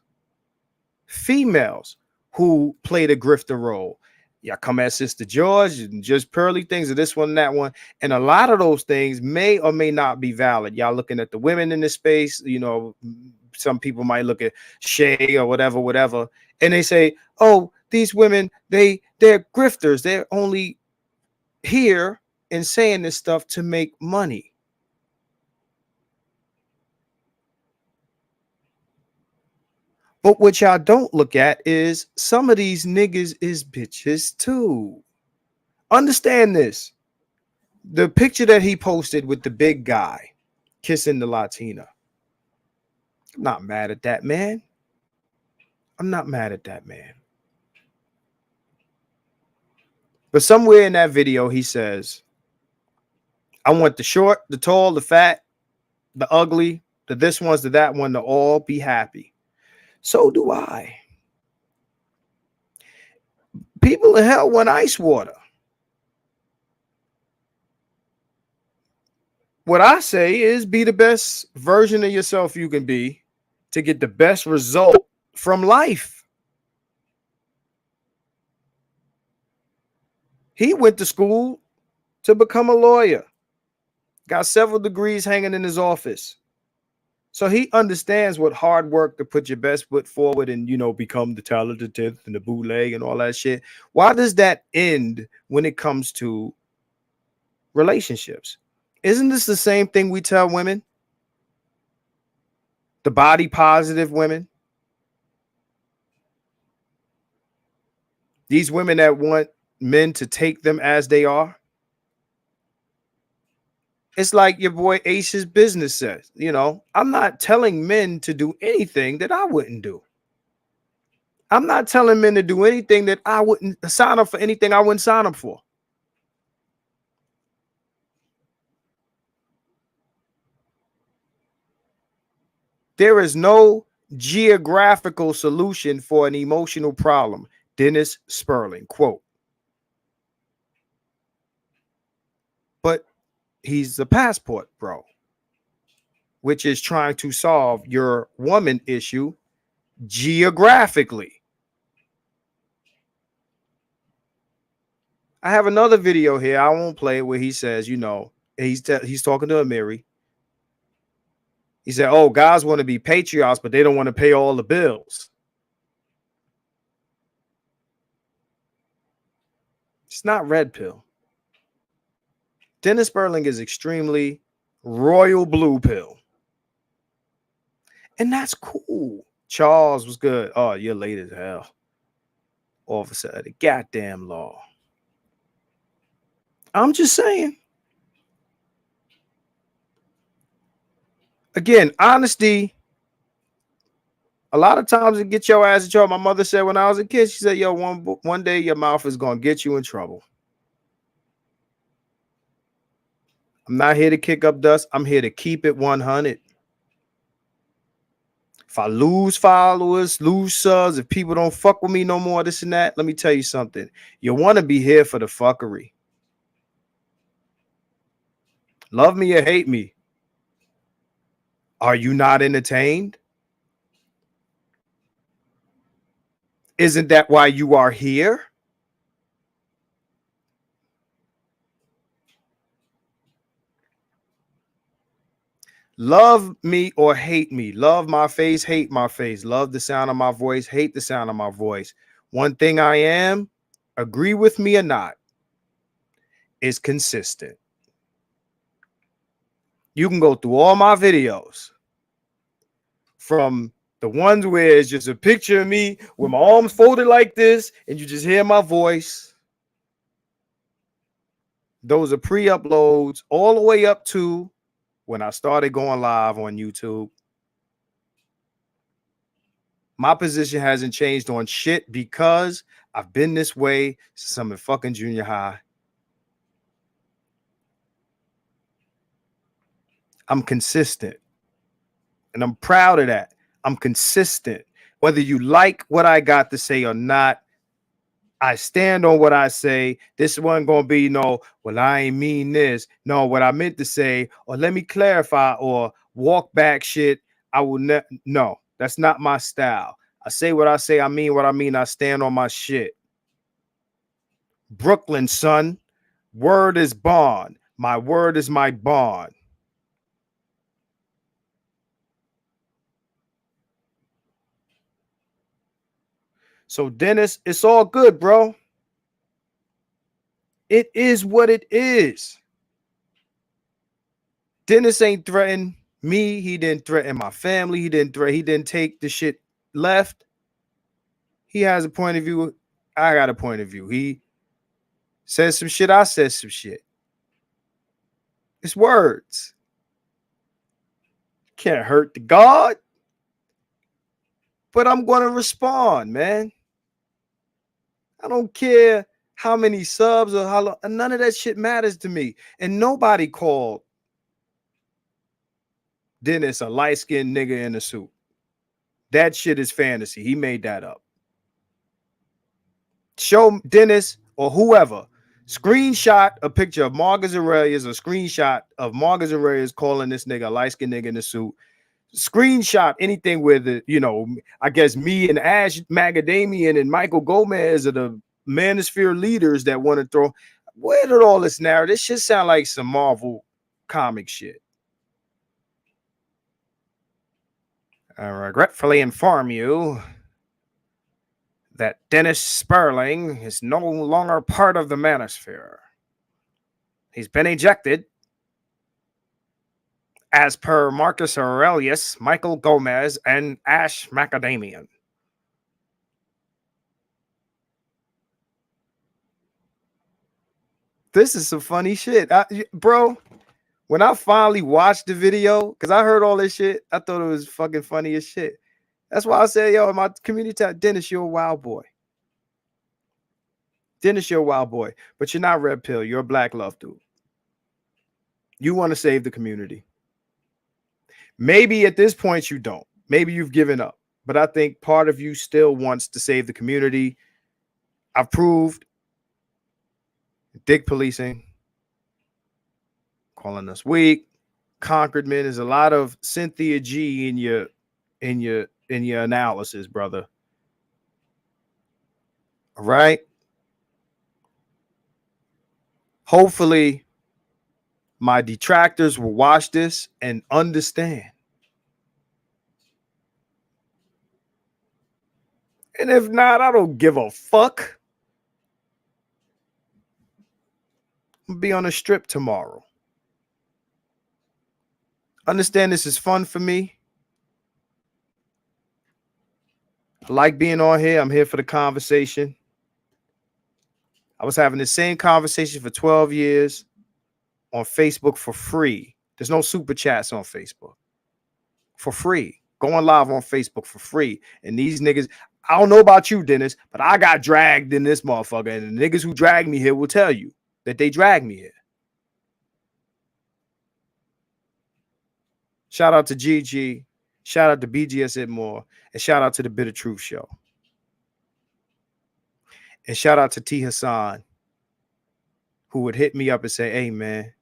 [SPEAKER 7] who play the grifter role. Yeah, come at Sister George and just pearly things of this one and that one. And a lot of those things may or may not be valid. Y'all looking at the women in this space, you know, some people might look at Shay or whatever, and they say, oh, these women, they're grifters. They're only here and saying this stuff to make money. But what y'all don't look at is some of these niggas is bitches too. Understand this. The picture that he posted with the big guy kissing the Latina. I'm not mad at that man. I'm not mad at that man. But somewhere in that video, he says, I want the short, the tall, the fat, the ugly, the this ones, the that one, to all be happy. So do I. People in hell want ice water. What I say is be the best version of yourself you can be to get the best result from life. He went to school to become a lawyer, got several degrees hanging in his office. So he understands what hard work to put your best foot forward and, you know, become the talented 10th and the bootleg and all that shit. Why does that end when it comes to relationships? Isn't this the same thing we tell women? The body positive women. These women that want men to take them as they are. It's like your boy Ace's business says, you know, I'm not telling men to do anything that I wouldn't do. I'm not telling men to do anything that I wouldn't sign up for, anything I wouldn't sign up for. There is no geographical solution for an emotional problem. Dennis Spurling, quote. But he's the passport bro, which is trying to solve your woman issue geographically. I have another video here. I won't play it, where he says, you know, he's talking to Amiri. He said, oh, guys want to be patriots, but they don't want to pay all the bills. It's not red pill. Dennis Spurling is extremely royal blue pill. And that's cool. Charles was good. Oh, you're late as hell. Officer of the goddamn law. I'm just saying. Again, honesty. A lot of times it get your ass in trouble. My mother said when I was a kid, she said, yo, one day your mouth is going to get you in trouble. I'm not here to kick up dust. I'm here to keep it 100. If I lose followers, lose subs, if people don't fuck with me no more, this and that, let me tell you something. You want to be here for the fuckery. Love me or hate me. Are you not entertained? Isn't that why you are here? Love me or hate me. Love my face, hate my face. Love the sound of my voice, hate the sound of my voice. One thing I am, agree with me or not, is consistent. You can go through all my videos, from the ones where it's just a picture of me with my arms folded like this and you just hear my voice. Those are pre-uploads all the way up to when I started going live on YouTube. My position hasn't changed on shit because I've been this way since I'm in fucking junior high. I'm consistent. And I'm proud of that. I'm consistent. Whether you like what I got to say or not, I stand on what I say. This wasn't going to be no, well, I ain't mean this. No, what I meant to say, or let me clarify, or walk back shit. I will not. No, that's not my style. I say what I say. I mean what I mean. I stand on my shit. Brooklyn, son. Word is bond. My word is my bond. So, Dennis, it's all good, bro. It is what it is. Dennis ain't threatened me. He didn't threaten my family. He didn't take the shit left. He has a point of view. I got a point of view. He says some shit. I said some shit. It's words. Can't hurt the God. But I'm going to respond, man. I don't care how many subs or how long. None of that shit matters to me. And nobody called Dennis a light-skinned nigga in a suit. That shit is fantasy. He made that up. Show Dennis or whoever. Screenshot a picture of Marcus Aurelius, a screenshot of Marcus Aurelius calling this nigga a light-skinned nigga in a suit. Screenshot anything with it, you know, I guess me and Ash Macadamian and Michael Gomez are the manosphere leaders that want to throw. Where did all this narrative? This shit sound like some Marvel comic shit. I regretfully inform you that Dennis Spurling is no longer part of the manosphere. He's been ejected. As per Marcus Aurelius, Michael Gomez, and Ash Macadamian. This is some funny shit. Bro, when I finally watched the video, because I heard all this shit, I thought it was fucking funny as shit. That's why I said, yo, in my community tab, Dennis, you're a wild boy. Dennis, you're a wild boy. But you're not red pill. You're a black love dude. You want to save the community. Maybe at this point you don't. Maybe you've given up. But I think part of you still wants to save the community. I've proved dick policing, calling us weak, conquered men. There's a lot of Cynthia G in your analysis, brother. All right. Hopefully my detractors will watch this and understand. And if not, I don't give a fuck. I'll be on a strip tomorrow. Understand this is fun for me. I like being on here. I'm here for the conversation. I was having the same conversation for 12 years on Facebook for free. There's no super chats on Facebook. For free. Going live on Facebook for free. And these niggas, I don't know about you, Dennis, but I got dragged in this motherfucker. And the niggas who dragged me here will tell you that they dragged me here. Shout out to GG. Shout out to BGS Itmore. And shout out to the Bitter Truth Show. And shout out to T. Hassan, who would hit me up and say, hey, man,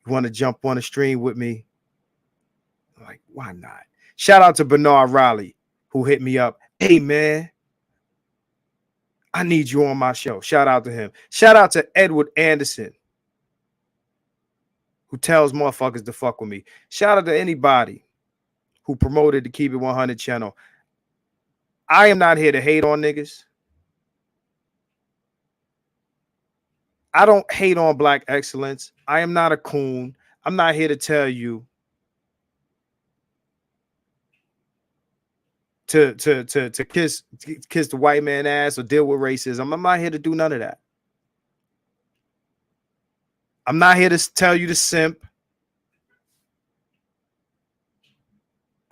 [SPEAKER 7] you want to jump on a stream with me? I'm like, why not? Shout out to Bernard Riley, who hit me up. Hey, man, I need you on my show. Shout out to him. Shout out to Edward Anderson, who tells motherfuckers to fuck with me. Shout out to anybody who promoted the Keep It 100 channel. I am not here to hate on niggas. I don't hate on black excellence. I am not a coon. I'm not here to tell you to kiss the white man ass or deal with racism. I'm not here to do none of that. I'm not here to tell you to simp.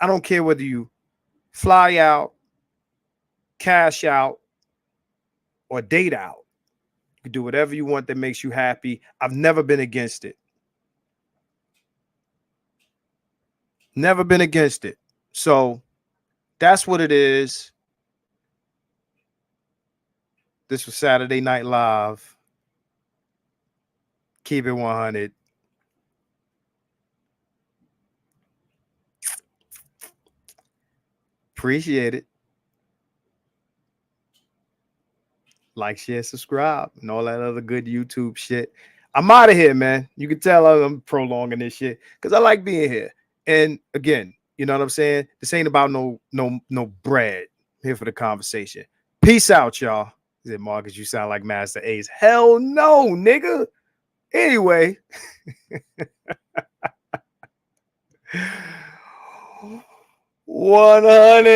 [SPEAKER 7] I don't care whether you fly out, cash out, or date out. You can do whatever you want that makes you happy. I've never been against it. Never been against it. So that's what it is. This was Saturday Night Live. Keep it 100. Appreciate it. Like, share, subscribe, and all that other good YouTube shit. I'm out of here, man. You can tell I'm prolonging this shit because I like being here. And again, you know what I'm saying? This ain't about no bread. I'm here for the conversation. Peace out, y'all. Is it Marcus? You sound like Master Ace. Hell no, nigga. Anyway. 100.